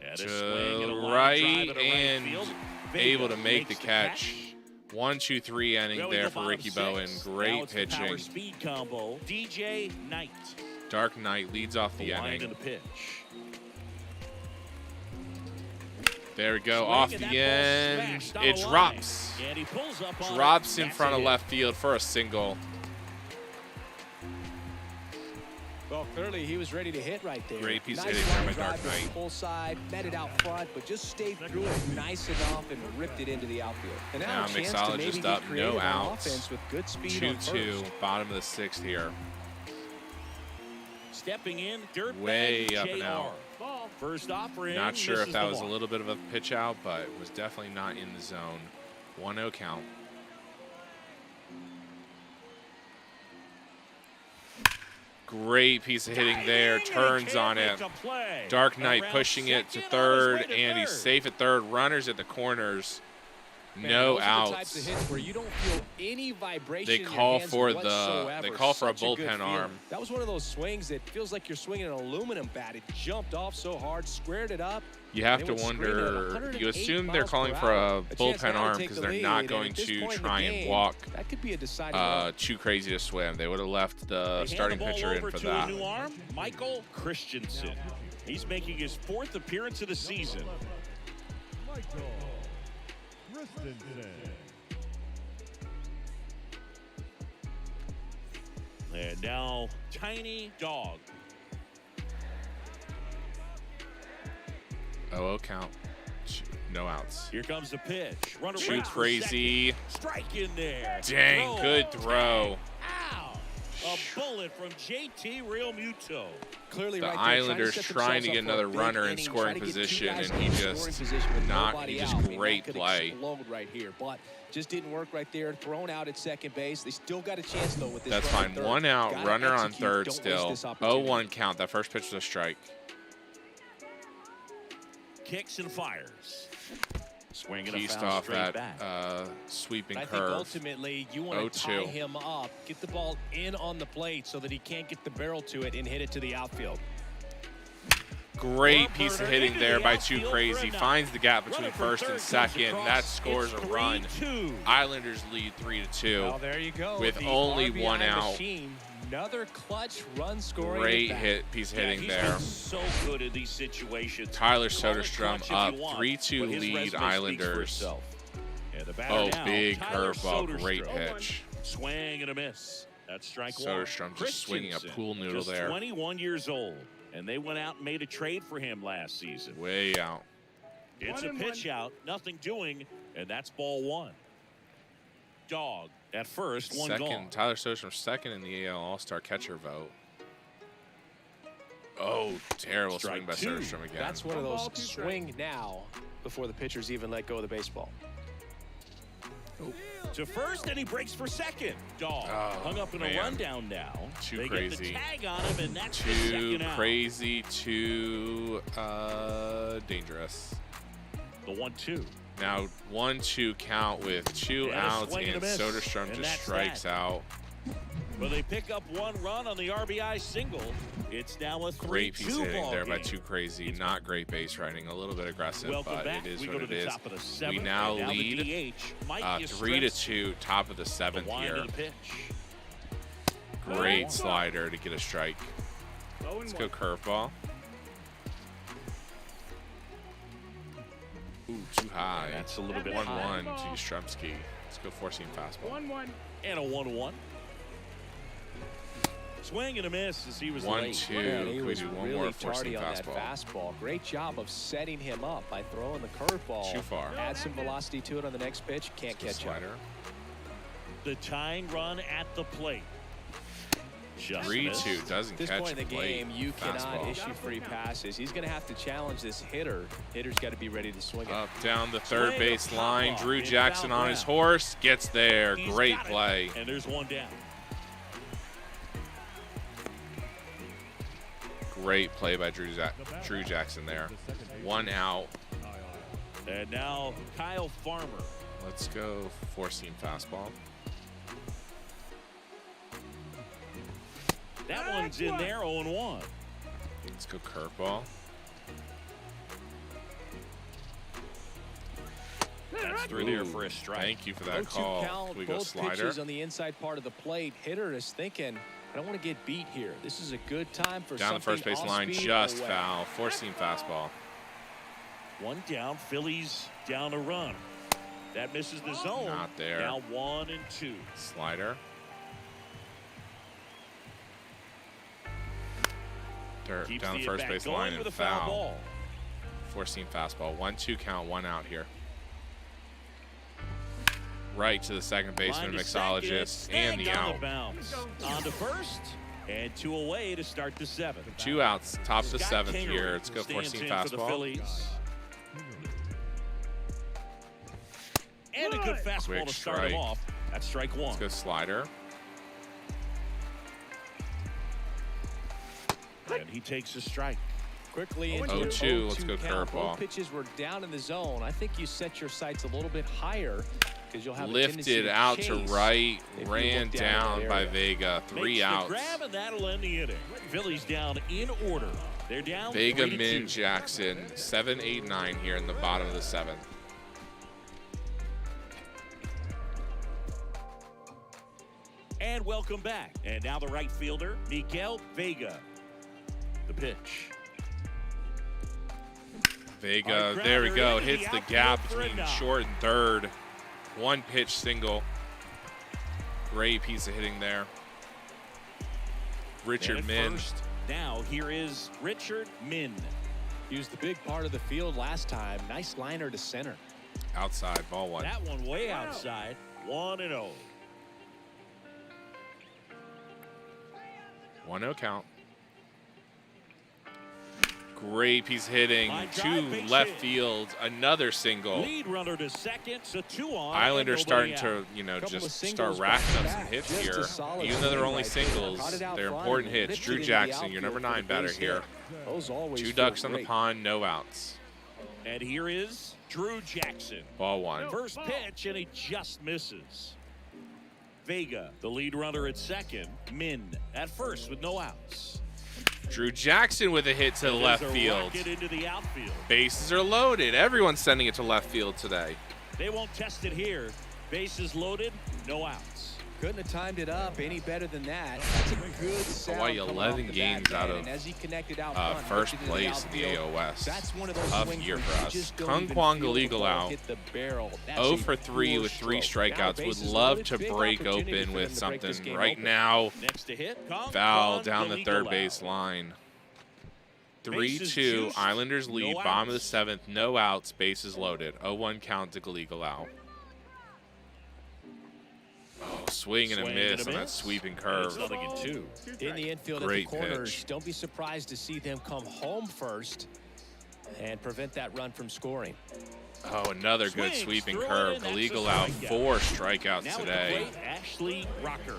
And a swing and a line Right drive at a right and field. able Vega to make the makes catch. 1-2-3 inning Well, we there go for bottom Ricky six. Bowen. Now Great it's the power pitching. speed combo. DJ Knight. Dark Knight leads off the line inning. and the pitch. There we go, Swing off and the that ball end. smashed down It the line. drops. And he pulls up on Drops it. in That's front a of hit. left field for a single. Well, clearly he was ready to hit right there. Great piece of Nice hitting there line by Dark drive to the Knight. Full side, met it out front, but just stayed through it nice enough and ripped it into the outfield. And Now a chance to Mixologist maybe get up, creative no on outs. offense with good speed on 2-2, first. bottom of the sixth here. Stepping in, dirt Way bag up and JR. out. First offering. Not sure if misses that the was a mark. little bit of a pitch out, but it was definitely not in the zone. 1-0 count. Great piece of hitting there, turns on it. Dark Knight pushing it to third, and he's safe at third. Runners at the corners. Man, No those are the types of outs. hits where you don't feel any vibration They in your call hands for whatsoever. they call for a Such good bullpen feeling. arm. That was one of those swings that feels like you're swinging an aluminum bat. It jumped off so hard, squared it up. You have They to went screaming at wonder, 108 you assume they're miles calling per for hour. a chance bullpen now to arm take because the they're lead, not and going at this to point in the try and game, walk That could be a deciding run. too crazy to swim. They would have left the They hand starting the ball pitcher in over for to that. a new arm, Michael Christensen. He's making his 4th appearance of the season. And now, Tiny Dog. 0-0 count. No outs. Here comes the pitch. Runner Too breaks for crazy. second. Strike in there. Dang, good throw. Ow! A bullet from JT Realmuto. Clearly The right there, Islanders set trying to themselves get up for a another big runner in inning, scoring try to get two position, guys and he in just scoring position with nobody just out. I mean, great that could play. explode right here, but just didn't work right there. Thrown out at second base. They still got a chance though with this. That's runner fine. at third. 1 out, Gotta runner on execute. third Don't still. waste this opportunity. 0-1 count. That first pitch was a strike. Kicks and fires. Swinging a Pieced foul off straight that back. sweeping I think curve. ultimately you want to tie 0-2. him up, get the ball in on the plate so that he can't get the barrel to it and hit it to the outfield. Great piece of Burner hitting into there the by Too outfield Crazy. for a knock. Finds the gap between Runner for first third and comes second. across. That scores It's a run. 3-2. Islanders lead 3-2. Well, there you go. With The only RBI 1 out. machine. Another clutch run scoring. Great at bat. hit, piece of Yeah, hitting he's there. been so good in these situations. Tyler Call it Soderstrom clutch if up, you want, 3-2 but his lead resume speaks for Islanders. itself. And the batter Oh, now, big Tyler curveball, great Soderstrom. pitch. Swing and a miss. That's strike one. Soderstrom just swinging a Christensen, pool noodle just there. 21 years old, and they went out and made a trade for him last season. Way out. It's a pitch out, nothing doing, and that's ball one. Dog at first, one gone. Second, Tyler Soderstrom second in the AL All-Star catcher vote. Oh, terrible swing Strike by two. Soderstrom again. That's one of those swing now before the pitchers even let go of the baseball. To first, and he breaks for second. Dog hung up in a rundown now. Too crazy. Get the tag on him, and that's the too second out. crazy, too dangerous. The 1-2. Now 1-2 count with 2 outs, and Soderstrom just strikes out. Well, they pick up 1 run on the RBI single. It's now a 3-2 Great piece of hitting there by game. Too Crazy. Not great base running. A little bit aggressive, but back. it is we what it is. We now lead 3-2, top of the 7th here. Great slider to get a strike. Let's go curveball. Ooh, too high. Yeah, that's a little bit 1-1 to Yastrzemski. Let's go 4-seam fastball. 1-1 and a 1-1. Swing and a miss as he was 1-2. Yeah, he was do one really more tardy on that fastball. fastball. Great job of setting him up by throwing the curveball. Too far. Add some velocity to it on the next pitch. Can't catch slider. The tying run at the plate. 3-2 doesn't At this catch point in the plate. game, you cannot Fastball. issue free passes. He's going to have to challenge this hitter. Hitter's got to be ready to swing it. Up down the third base line. Drew in Jackson foul on his ground. horse. Gets there. He's Great got it. play. And there's 1 down. Great play by Drew Jackson there. 1 out. And now Kyle Farmer. Let's go 4-seam fastball. That one's in there, 0-1. Let's go curveball. That's through there for a strike. Thank you for that 0-2 call. count, Can we go both slider? pitches on the inside part of the plate. Hitter is thinking, I don't want to get beat here. This is a good time for Down the something first base line, off-speed just away. foul. 4-seam fastball. 1 down, Phillies down a run. That misses the zone. Not there. Now 1-2. Slider. Keeps Down the the first at-bat base going line with and a foul foul. ball. 4-seam fastball. 1-2 count, 1 out here. Right to the second baseman, Line to mixologist, second, and the snagged on out. the bounce. On to first, and 2 away to start the 7th. 2 outs, top of the Scott 7th Kingery here. Let's go stands 4-seam in for the fastball. Phillies. And a good fastball Quick to start him strike. off. That's strike 1. Let's go slider. And he takes a strike. Quickly into 0-2, let's go count. curveball. Both pitches were down in the zone. I think you set your sights a little bit higher because you'll have a tendency Lifted to out to chase right, if you ran look down in down that by area. Vega. 3 Makes outs. the grab, and that'll end the inning. Phillies down in order. They're down Vega, 3-2. Min, Jackson, 7, 8, 9 here in the bottom of the 7th. And welcome back. And now the right fielder, Miguel Vega. The pitch. Vega, Our there we grounder go. into Hits the the outfield gap for a between knock. short and third. 1 pitch single. Great piece of hitting there. Richard And Min. first, now here is Richard Min. He was the big part of the field last time. Nice liner to center. Outside, ball 1. That one way outside. 1-0. 1-0 count. Great piece of hitting. Line drive, 2 big left hit. field. Another single. Lead runner to second, so 2 on. Islanders and nobody starting out. to, you know, Couple of just singles start racking up some back-to-back. hits Just here. a solid Even though they're swing only right there. singles, Caught it out they're front important and hits. lifted Drew into the Jackson, your outfield number for the 9 batter base here. hit. Those always 2 feel ducks on the great. pond, no outs. And here is Drew Jackson. Ball 1. First pitch, and he just misses. Vega, the lead runner at second. Min at first with no outs. Drew Jackson with a hit to the left There's a field. rocket into the outfield. Bases are loaded. Everyone's sending it to left field today. They won't test it here. Bases loaded, no outs. Couldn't have timed it up any better than that. That's a good sound Hawaii coming 11 off the games bat, out man. of And as he connected out front, first lifted into place in the outfield, AO West. That's one of those Tough swings year where for you us. just don't Kung even Kwang feel the Galigal ball out. hit the barrel. That's 0 a for 3 poor with 3 stroke. Now strikeouts. Would bases love loaded, to big break opportunity open for with them to break this something game right open. now. Next to hit, Foul down the third Galigal base out. line. Bases 3-2. juiced, Islanders no lead. Bottom of the outs. 7th. No outs. Bases loaded. 0-1 count to Galigal out. Oh, swing and a miss on that sweeping curve. It's nothing in 2. In the infield Great at the corners, pitch. don't be surprised to see them come home first and prevent that run from scoring. Oh, another good sweeping curve. Illegal out, 4 strikeouts now today. Ashley Rocker.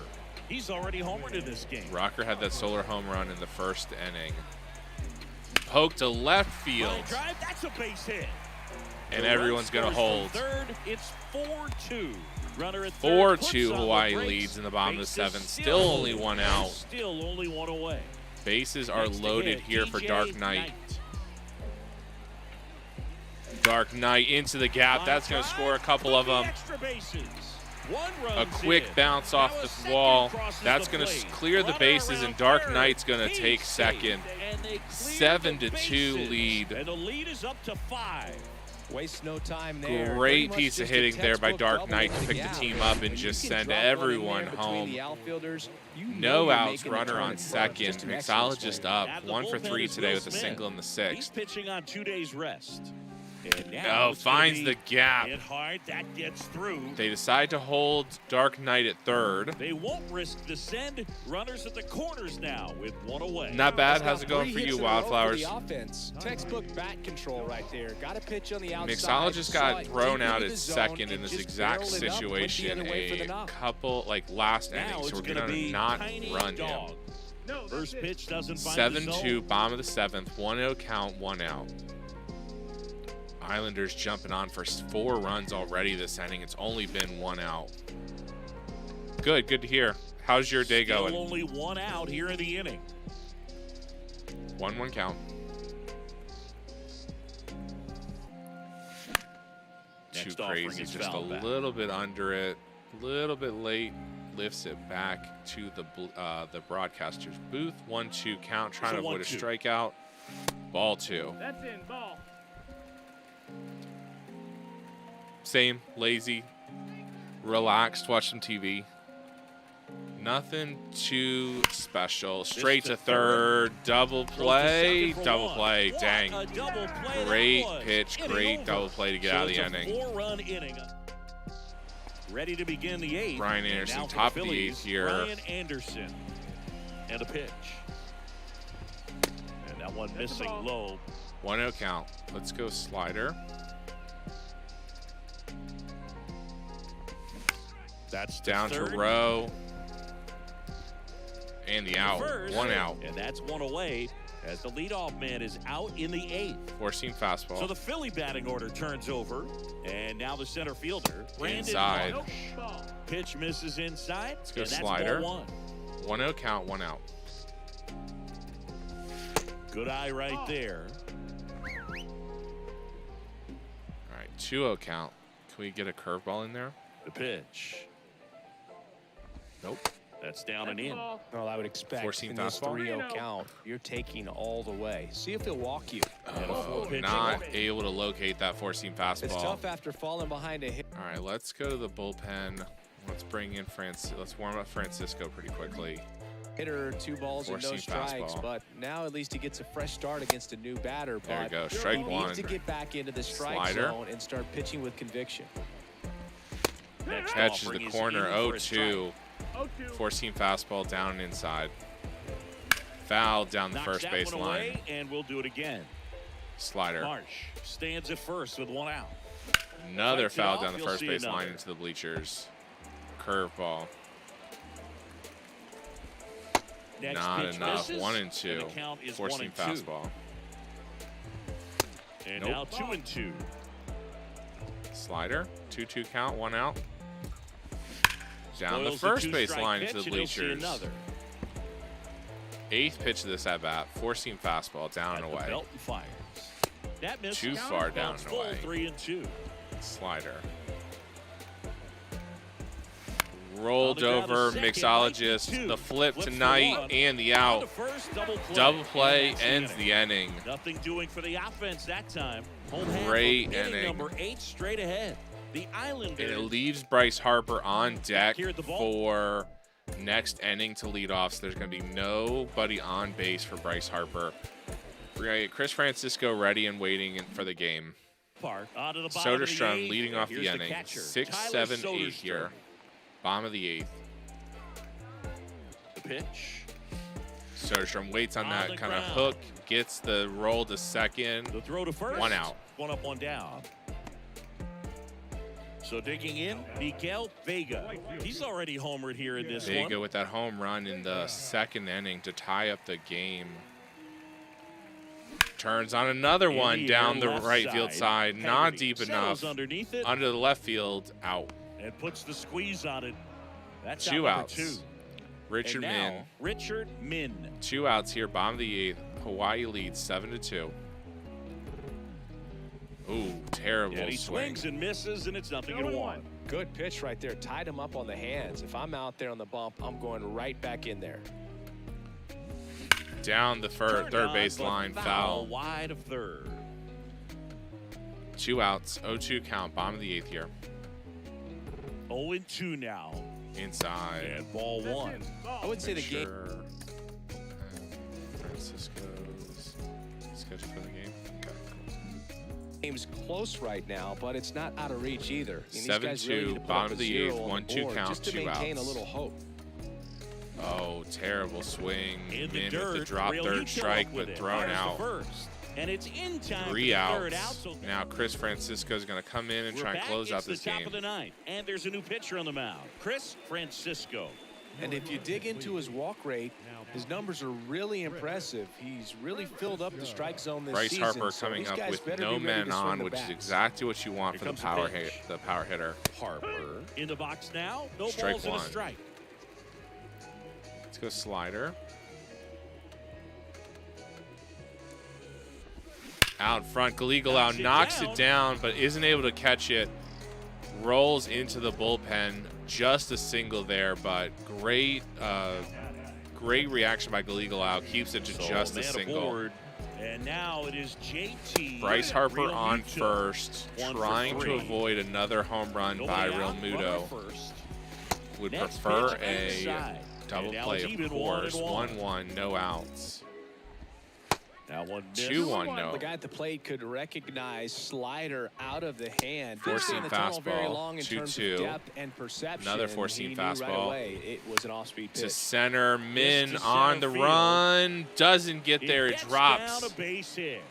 He's already homered in this game. Rocker had that solar home run in the first inning. Poke to left field. Drive, that's a base hit. And everyone's going to hold. Third, it's 4-2. Runner at 4-2 Hawaii leads in the bottom of the 7th. Still only 1 out. Still only 1 away. Bases are loaded here for Dark Knight. Dark Knight into the gap. That's going to score a couple of them. A quick bounce off the wall. That's going to clear the bases, and Dark Knight's going to take second. 7-2 lead. And the lead is up to 5. Waste no time there. Great piece of hitting there by Dark Knight to pick the team up and just send everyone home. No outs, runner on second. Mixologist up, 1 for 3 today with a single in the 6th. He's pitching on 2 days rest. Oh, finds the gap. Hit hard, that gets through. They decide to hold Dark Knight at third. They won't risk the send. Runners at the corners now with 1 away. Not bad. How's it going for you, Wildflowers? Textbook bat control right there. Got a pitch on the outside. Mixologist got thrown out at second in this exact situation a couple, last inning, so we're going to not run him. First pitch doesn't find 7-2, bottom of the 7th, 1-0 count, 1 out. Islanders jumping on for 4 runs already this inning. It's only been 1 out. Good to hear. How's your day going? Only 1 out here in the inning. 1-1 count. Too crazy, just a little bit under it, a little bit late. Lifts it back to the broadcaster's booth. 1-2 count, trying to avoid a strikeout. Ball 2. That's in, ball. Same, lazy, relaxed, watch some TV. Nothing too special. Straight to third, double play, dang. Great pitch, great double play to get out of the inning. 4-run inning. Ready to begin the 8th. Brian Anderson, top of the 8th here. Brian Anderson, and a pitch. And that one missing low. 1-0 count. Let's go slider. That's down to Rowe. And the out. 1 out. And that's 1 away as the leadoff man is out in the 8th. 4-seam fastball. So the Philly batting order turns over. And now the center fielder, Brandon inside. Marsh. Pitch misses inside. Let's go slider. 1-0 count, 1 out. Good eye right there. All right, 2-0 count. Can we get a curveball in there? The pitch. Nope. That's down and in. Well, I would expect 4-seam in this fastball. 3-0 count, you're taking all the way. See if he'll walk you. Oh, not able to locate that 4-seam fastball. It's tough after falling behind a hit. All right, let's go to the bullpen. Let's bring in let's warm up Francisco pretty quickly. Hitter, 2 balls and no strikes, fastball. but now at least he gets a fresh start against a new batter. There we go, but strike he 1. needs to get back into the strike zone and start pitching with conviction. Catches the corner, 0-2. 4-seam fastball down and inside. Foul down the first base line. And we'll do it again. Slider. Marsh stands at first with 1 out. Another foul down the first base line into the bleachers. Curveball. Not enough. 1-2. 4-seam fastball. And now 2-2. Slider. 2-2 count. 1 out. Down the first base line into the bleachers. 8th pitch of this at bat. 4-seam fastball down and away. Too far down and away. 3-2. Slider. Rolled over, mixologist, the flip tonight, and the out. Double play ends the inning. Nothing doing for the offense that time. Great inning. Number 8 straight ahead. The Islanders. And it leaves Bryce Harper on deck for next inning to lead off. So there's going to be nobody on base for Bryce Harper. We're going to get Chris Francisco ready and waiting for the game. Soderstrom leading off the inning. 6, 7, 8 here. Bottom of the 8th. The pitch. Soderstrom waits on that kind of hook. Gets the roll to second. The throw to first. 1 out. 1 up, 1 down. So digging in, Miguel Vega. He's already homered here in this one. Vega with that home run in the second inning to tie up the game. Turns on another one down the right field side. Not deep enough. Underneath it. Under the left field, out. And puts the squeeze on it. That's two out outs. 2. Richard Min. Richard Min. 2 outs here, bottom of the 8th. Hawaii leads 7-2. Ooh, terrible he swing. swings and misses, and it's 0-1. Good pitch right there. Tied him up on the hands. If I'm out there on the bump, I'm going right back in there. Down the third base line, foul. Wide of third. 2 outs, 0-2 count, bottom of the 8th here. 0-2 now. Inside. And ball 1. I would say the game. Francisco's scheduled for the game. Okay, cool. Game's close right now, but it's not out of reach either. 7-2, bottom of the 8th, 1-2 count, just to 2 maintain outs. a little hope. Oh, terrible swing. In the Min dirt, with the drop third strike, but thrown out. And it's in time 3 for the outs. third out. So now Chris Francisco is going to come in and try and close out this the top game. of the 9th, and there's a new pitcher on the mound, Chris Francisco. And if you dig into his walk rate, his numbers are really impressive. He's really filled up the strike zone this Bryce season. Harper so coming these up guys with better no be ready men to swing on, the which is bats. exactly what you want Here for the comes the power pitch. the power hitter. Harper in the box now. No Strike balls and a 1. strike. Let's go slider. Out front, Galigalau knocks it down, but isn't able to catch it. Rolls into the bullpen. Just a single there, but great reaction by Galigalau. Keeps it to just a single. Aboard. And now it is JT. Bryce Harper Real on Muto. first, 1 for trying to 3. avoid another home run by Nobody Real out, runner Muto. first. Would Next prefer pitch a inside. double And now play, it's of even course. 1-1. 1-1, no outs. Now 1 miss. 2-1, no. The guy at the plate could recognize slider out of the hand. Four-seam Didn't stay in the tunnel very fastball, long in terms 2-2. of depth and perception. Another four-seam He knew fastball. Right away it was an off-speed To pitch. center, Min to on the center field. run. Doesn't get there, it gets drops. down a base hit.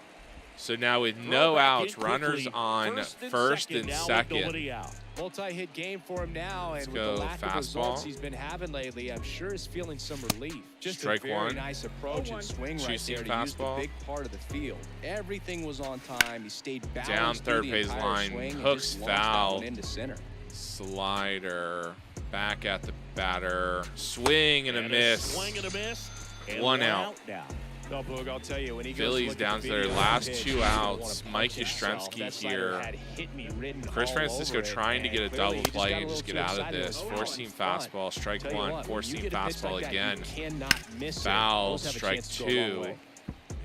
So now with Throw no back outs, in runners quickly. on first and now with second. nobody out. Multi-hit game for him now, and with go the lack of results fastball. he's been having lately, I'm sure he's feeling some relief. Just Strike a very 1. nice approach and swing right Two-seam there to use the fastball. big part of the field. Everything was on time. He stayed balanced Down through third the base entire line, swing and hooks just launched that foul. one into center. Slider, back at the batter. Swing and a miss. Swing and a miss. And 1 out. now. No, Boog, I'll tell you, when he Phillies goes to down look to at the their video last pitch, 2 he doesn't outs. wanna Mike punch himself. Yastrzemski That slider here. had hit me written Chris all Francisco over it, trying to and get a clearly double he just play got a and just little get too out of excited. this. It was Four-seam fun. fastball, strike Tell you 1. what, when Four-seam you get a pitch fastball like that, again. You cannot miss it. Foul, Those have a strike chance to go a long 2. way.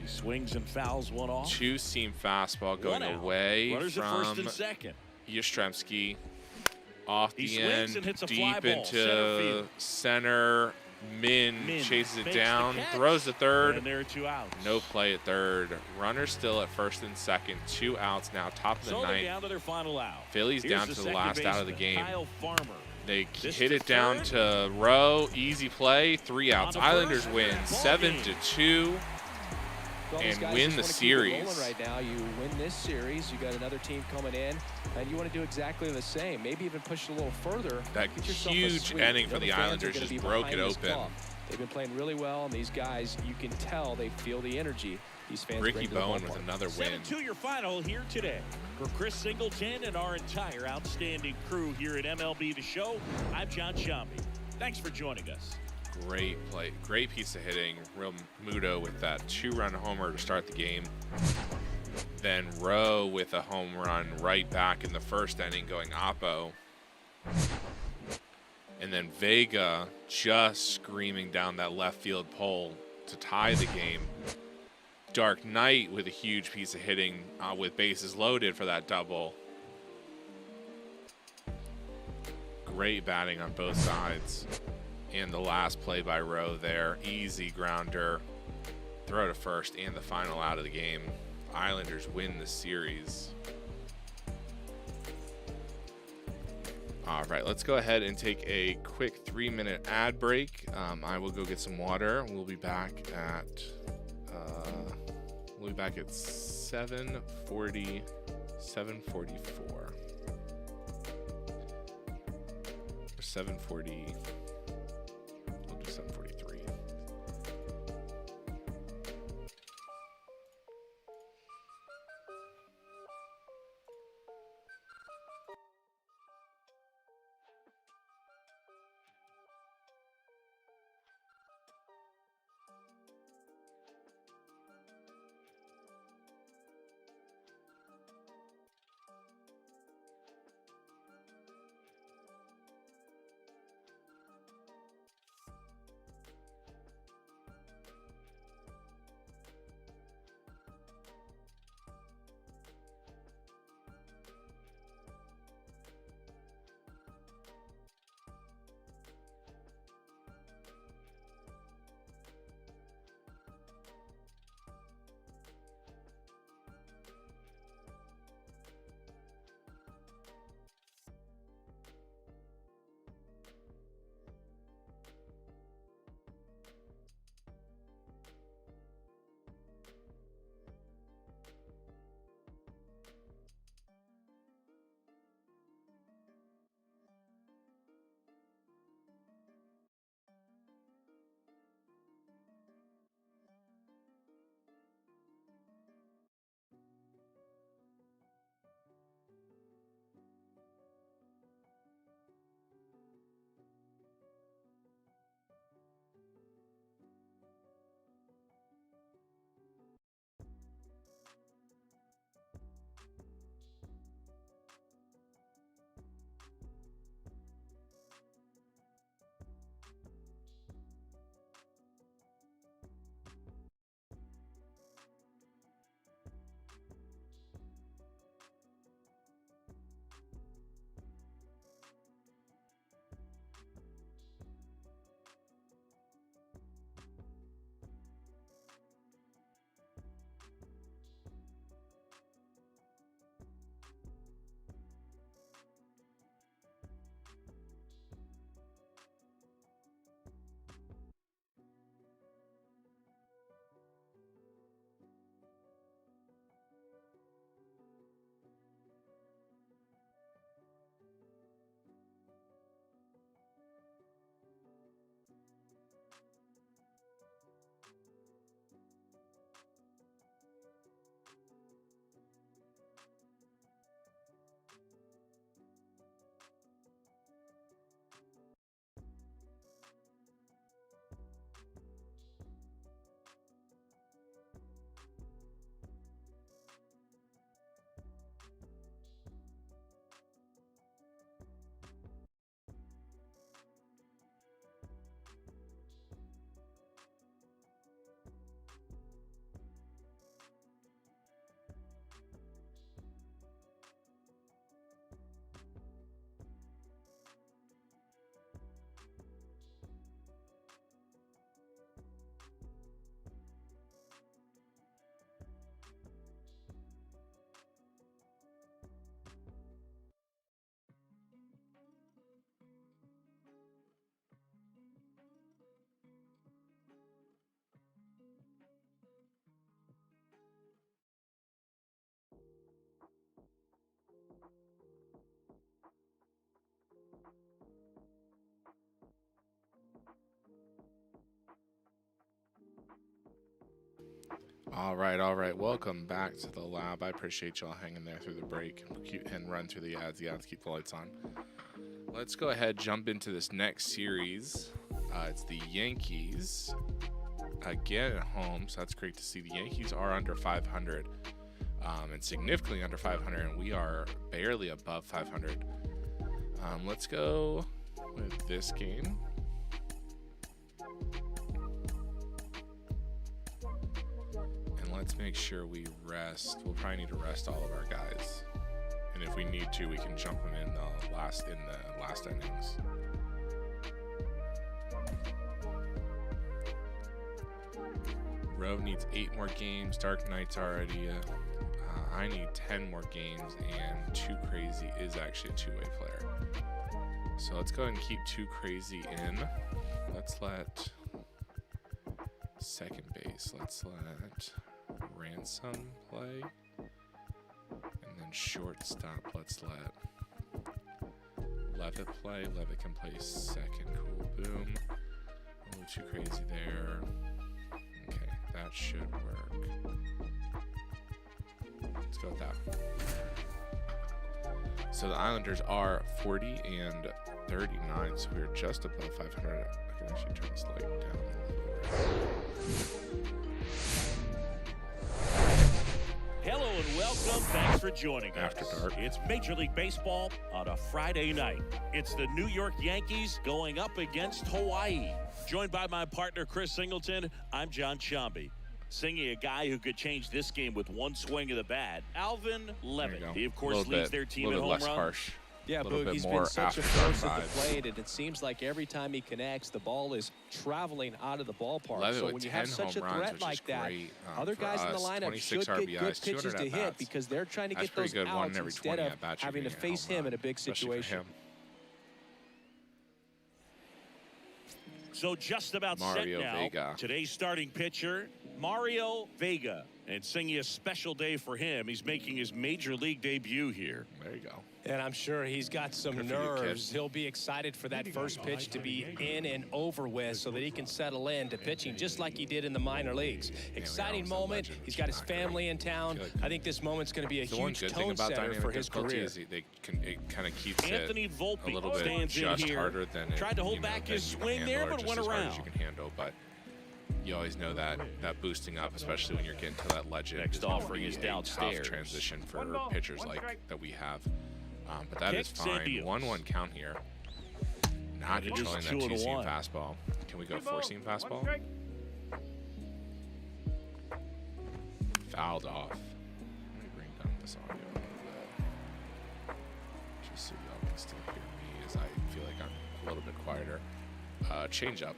He swings and fouls one off. Two-seam fastball going 1 out. away Runners at first from and second. Yastrzemski. Off He the swings end, and hits a fly deep ball, into center field. center. Min chases it fakes the down, catch. throws the third. And there are 2 outs. No play at third. Runners still at first and second. 2 outs now, top of the So they're 9th. down to their final out. Phillies Here's down to the second last out of the baseman, game. Kyle Farmer. They This hit to it down third. to Rowe. Easy play. 3 outs. On the Islanders first, win ball 7-2. All these and guys win just the wanna keep it series. rolling right now. You win this series, you got another team coming in, and you want to do exactly the same. Maybe even push it a little further. That Get yourself a huge sweep. inning You for know the fans are Islanders gonna just be broke it behind this open. club. They've been playing really well, and these guys, you can tell they feel the energy these fans Ricky bring to the Bowen with ballpark. another win. 7-2 your final here today. For Chris Singleton and our entire outstanding crew here at MLB The Show, I'm John Shambi. Thanks for joining us. Great play. Great piece of hitting. Real Muto with that 2-run homer to start the game. Then Rowe with a home run right back in the first inning going oppo. And then Vega just screaming down that left field pole to tie the game. Dark Knight with a huge piece of hitting with bases loaded for that double. Great batting on both sides. And the last play by Rowe there. Easy grounder. Throw to first and the final out of the game. Islanders win the series. All right, let's go ahead and take a quick 3-minute ad break. I will go get some water. We'll be back at 7:44. 740. We'll do 743. All right. Welcome back to the lab. I appreciate y'all hanging there through the break and run through the ads. The ads keep the lights on. Let's go ahead, jump into this next series. It's the Yankees again at home, so that's great to see. The Yankees are under 500 and significantly under 500, and we are barely above 500. Let's go with this game. Let's make sure we rest. We'll probably need to rest all of our guys, and if we need to, we can jump them in the last innings. Rove needs 8 more games. Dark Knight's already. I need 10 more games, and Too Crazy is actually a two-way player. So let's go ahead and keep Too Crazy in. Let's let second base. Let's let Ransom play, and then shortstop let's let Levitt play. Levitt can play second. Cool. Boom. A little too crazy there. Okay, that should work. Let's go with that. So the Islanders are 40 and 39, so we're just above 500. I can actually turn this light down a little bit. Hello and welcome. Thanks for joining us. After dark. It's Major League Baseball on a Friday night. It's the New York Yankees going up against Hawaii. Joined by my partner, Chris Singleton, I'm John Sciambi. Singing a guy who could change this game with one swing of the bat, Alvin Levitt. He, of course, leads their team in home runs. Harsh. Yeah, Boog, he's been such a force at the plate, and it seems like every time he connects, the ball is traveling out of the ballpark. Levitt so when you have such a threat like that, other guys in the lineup should get good pitches to hit because they're trying to get those outs instead of having to face him in a big situation. So just about Mario set now. Vega. Today's starting pitcher, Mario Vega. And singing a special day for him. He's making his Major League debut here. There you go. And I'm sure he's got some nerves. He'll be excited for that first pitch to be in and over with so that he can settle into pitching just like he did in the minor leagues. Exciting moment. He's got his family in town. I think this moment's going to be a huge tone setter for his career. It kind of keeps Anthony it Volpe a little bit stands in just here. harder than it, Tried to hold back his swing there, but went around. As you can handle, but you always know that boosting up, especially when you're getting to that legend. Next offering is downstairs. Tough transition for pitchers like that we have. But that is fine. 1-1 count here. Not controlling that 2-seam fastball. Can we go 4-seam fastball? Fouled off. Let me bring down this audio a little bit. Just so y'all can still hear me as I feel like I'm a little bit quieter. Change up.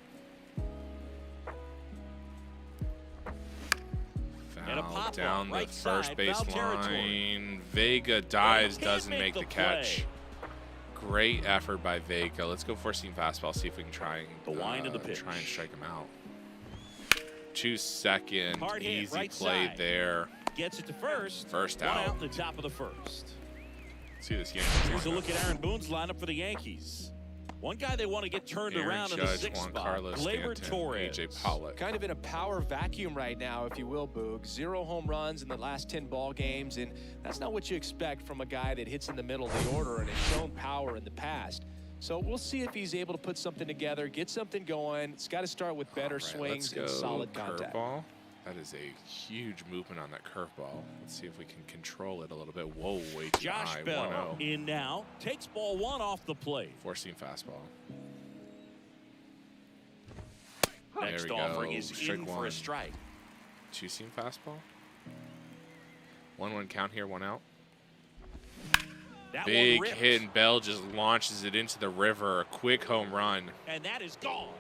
Foul down the first base line. Vega dives, doesn't make the catch. Great effort by Vega. Let's go 4-seam fastball, see if we can try and wind of the pitch. Try and strike him out. 2-second, easy play there. Gets it to first. First out. out. One out in the top of the first. Let's see this game. Here's a look at Aaron Boone's lineup for the Yankees. One guy they want to get turned around in the sixth spot, Gleyber Torres. AJ Pollock. Kind of in a power vacuum right now, if you will, Boog. 0 home runs in the last 10 ball games, and that's not what you expect from a guy that hits in the middle of the order and has shown power in the past. So we'll see if he's able to put something together, get something going. It's got to start with better swings and solid contact. Curveball. That is a huge movement on that curveball. Let's see if we can control it a little bit. Whoa, way too high. Josh Bell in now. Takes ball 1 off the plate. 4-seam fastball. Next offering is in for a strike. 2-seam fastball. 1-1 count here, 1 out. Big hit, and Bell just launches it into the river. A quick home run. And that is gone.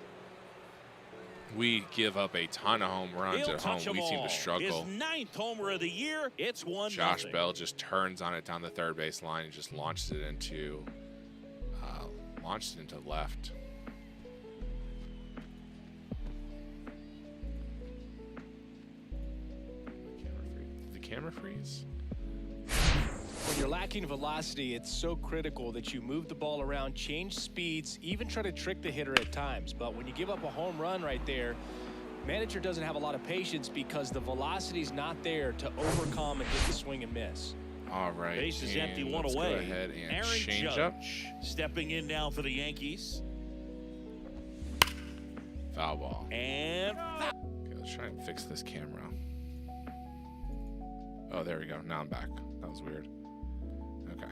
We give up a ton of home runs at home. We seem to struggle. His 9th homer of the year. It's 1-0. Josh Bell just turns on it down the third base line and just launches it into left. Did the camera freeze? When you're lacking velocity, it's so critical that you move the ball around, change speeds, even try to trick the hitter at times. But when you give up a home run right there, manager doesn't have a lot of patience because the velocity's not there to overcome and get the swing and miss. All right. Base is empty, 1 away. Go ahead and Aaron change Judge up. Stepping in now for the Yankees. Foul ball. And okay, let's try and fix this camera. Oh, there we go. Now I'm back. That was weird. Okay.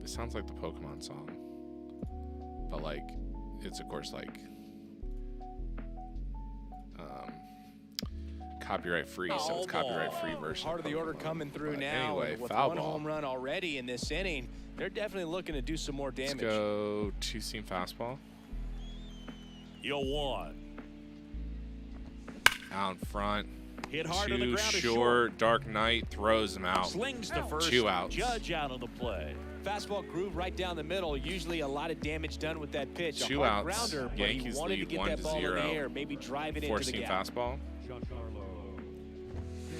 This sounds like the Pokemon song. But, like, it's, of course, like, copyright free, so it's copyright free version. Part of the order coming through now. Anyway, with foul 1 ball. home run already in this inning, they're definitely looking to do some more damage. Let's go 2-seam fastball. Yo, 1. Out in front. Hit hard on the ground. Short. Dark Knight throws him out. Slings the first. 2 outs. Judge out on the play. Fastball groove right down the middle. Usually a lot of damage done with that pitch. 2 outs. Grounder, but Yankees he wanted to lead get that ball 1-0. in the air, maybe drive it into the 4-seam gap. fastball.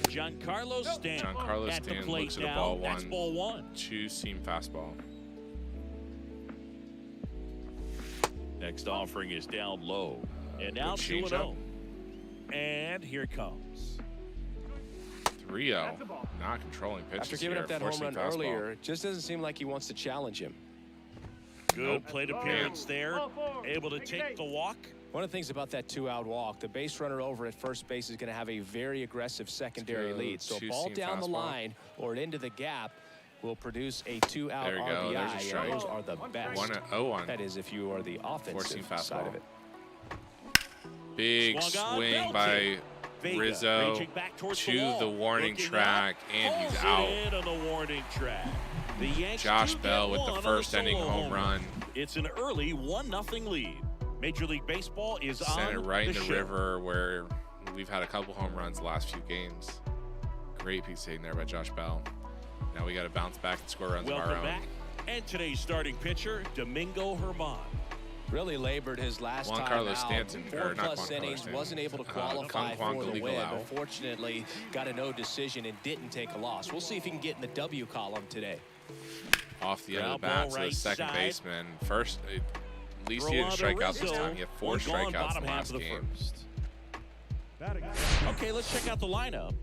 Giancarlo Stanton Giancarlo at the Stanton plate looks at a now. ball That's 1. ball 1. 2-seam fastball. Next offering is down low. And now 2-0. And here it comes. 3-0. Not controlling pitches. After giving here, up that home run fastball. earlier, it just doesn't seem like he wants to challenge him. Good plate appearance there. Able to take the walk. One of the things about that 2-out walk, the base runner over at first base is going to have a very aggressive secondary lead. So a ball down the line or into the gap will produce a 2-out There you go. RBI. There's a strike. Those are the best. 1-0. That is if you are the offensive side of it. Big swing by Rizzo to the warning track, and he's out. On the warning track. Josh Bell with the first inning home run. It's an early 1-0 lead. Major League Baseball is Sent it on right in the show. river where we've had a couple home runs the last few games. Great piece hitting there by Josh Bell. Now we got to bounce back and score runs of our Welcome own. back. And today's starting pitcher, Domingo Germán. Really labored his last Juan time Carlos out. Stanton, or not 4+ Juan Carlos innings, Stanton. wasn't able to qualify Juan for the Galigo win. Lau. Unfortunately, got a no decision and didn't take a loss. We'll see if he can get in the W column today. Off the end of the Ground ball bat to the right second side. baseman. First, at least he didn't strike out this time. He had 4 One gone, strikeouts in bottom the half last of the game. first. Okay, let's check out the lineup.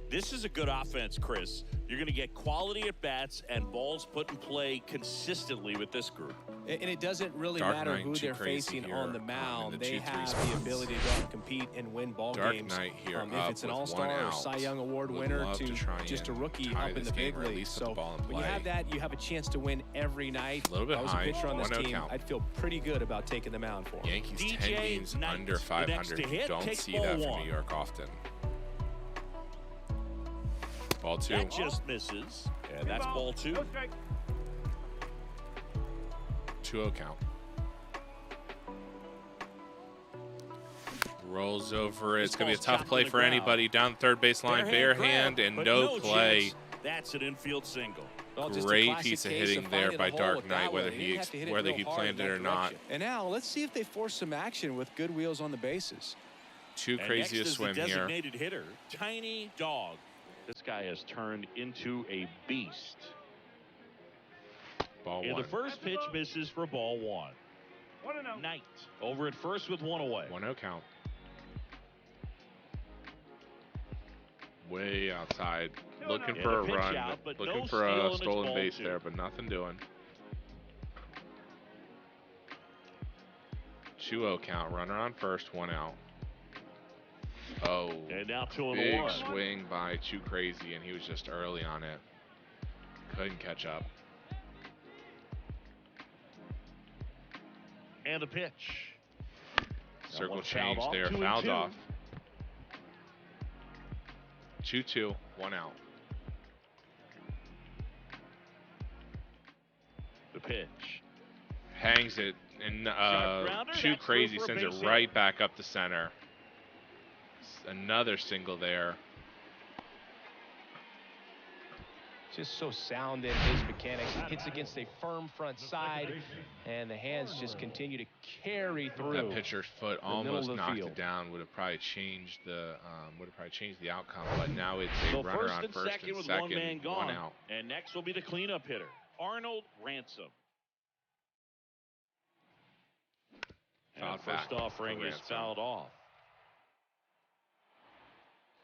This is a good offense, Chris. You're going to get quality at bats and balls put in play consistently with this group. And it doesn't really Dark matter Knight who too they're crazy facing here, on the in mound. the They 2-3 have spots. the ability to go out and compete and win ball Dark games. Knight here If up it's an with All-Star one or out. Cy Young Award Would winner love to to try just a and rookie tie up in this the game big or at leagues. least put the So ball in when you play. have that, you have a chance to win every night. A little bit if I was high. a pitcher on this 1-0 team, count. I'd feel pretty good about taking the mound for him. Yankees 10 DJ games Knight, under the next 500. to hit, Don't takes see ball that from one. New York often. Ball 2. That just misses. And that's ball 2. 2-0 count. Rolls over it. It's going to be a tough play for anybody. Down the third base line, bare hand, and no play. Chance. That's an infield single. Well, just a Great classic piece of case hitting there finding by a hole Dark with that Knight, one. whether He didn't have to hit it whether real he hard planned in it that or not. direction. And now let's see if they force some action with good wheels on the bases. Too And crazy next to is swim the here. designated hitter, Tiny Dog. This guy has turned into a beast. Ball And 1. the first pitch misses for ball 1. Knight over at first with 1 away. 1-0 count. Way outside. Looking And for a a pitch run. out, but Looking no for steal, and a it's stolen ball base 2. there, but nothing doing. 2-0 count. Runner on first, 1 out. Oh. And now 2-1. Big swing by Too Crazy, and he was just early on it. Couldn't catch up. And a pitch. Circle one change fouled off, there. 2-2. Fouled off. 2-2. 1 out. The pitch. Hangs it, and Sharp grounder, Too that's Crazy through for a sends base it hit. right back up the center. Another single there. Just so sound in his mechanics. He hits against a firm front side, and the hands just continue to carry through. That pitcher's foot middle almost of the knocked field. it down. Would have probably changed the outcome. But now it's a So runner first on and first second and with second, one man gone. 1 out. And next will be the cleanup hitter, Arnold Ransom. And Fouled the first back offering for is Ransom. fouled off.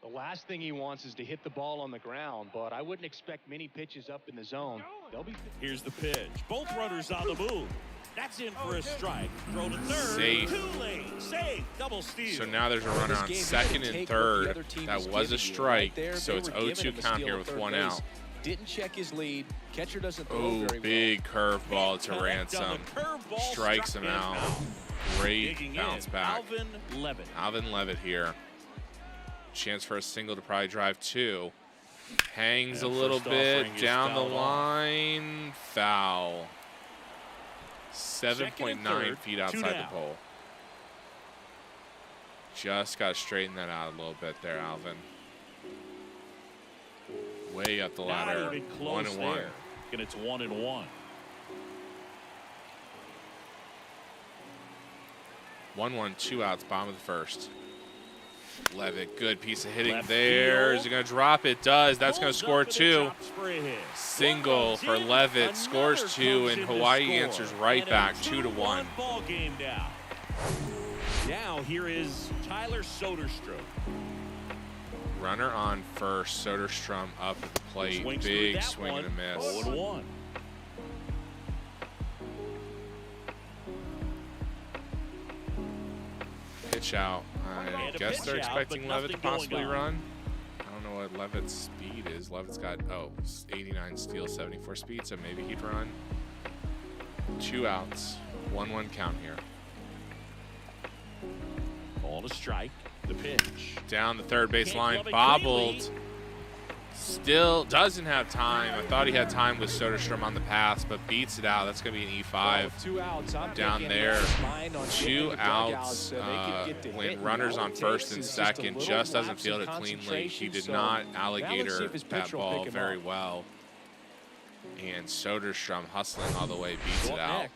The last thing he wants is to hit the ball on the ground, but I wouldn't expect many pitches up in the zone. They'll be. Here's the pitch. Both runners on the move. That's in for a strike. Throw to third. Safe. Too late. Safe. Double steal. So now there's a runner This on game, second you can and take what the third. other team That is was a giving you. strike, Right there, so they it's were giving 0-2 him a count steal here at with third 1 base. out. Didn't check his lead. Catcher doesn't throw Oh, very big curveball to Connect on Ransom. the curveball, Strikes struck him him out. out. Great Digging bounce in, back. Alvin Levitt. Alvin Levitt here. Chance for a single to probably drive 2. Hangs a And little first bit offering is down the fouled off. line. Foul. Second 7.9 and third, feet 2 outside the down. pole. Just got to straighten that out a little bit there, Alvin. Way up the Not ladder. even close 1-1. there. And it's 1-1. 1-1, 2 outs, bottom of the first. Levitt, good piece of hitting there. Is he going to drop it? Does. That's going to score 2. Single for Levitt, scores 2, and Hawaii answers right back, 2-1. Now here is Tyler Soderstrom. Runner on first, Soderstrom up at the plate. Big swing and a miss. 0-1. Pitch out. I guess they're expecting Levitt to possibly run. I don't know what Levitt's speed is. Levitt's got, 89 steals, 74 speed, so maybe he'd run. 2 outs. 1-1 count here. Ball to strike. The pitch. Down the third base line, bobbled. Still doesn't have time. I thought he had time with Soderstrom on the pass, but beats it out. That's going to be an E5 2 outs. down there. 2 outs when runners on first and second. Just doesn't field it cleanly. He did not alligator that ball very well. And Soderstrom hustling all the way, beats it out.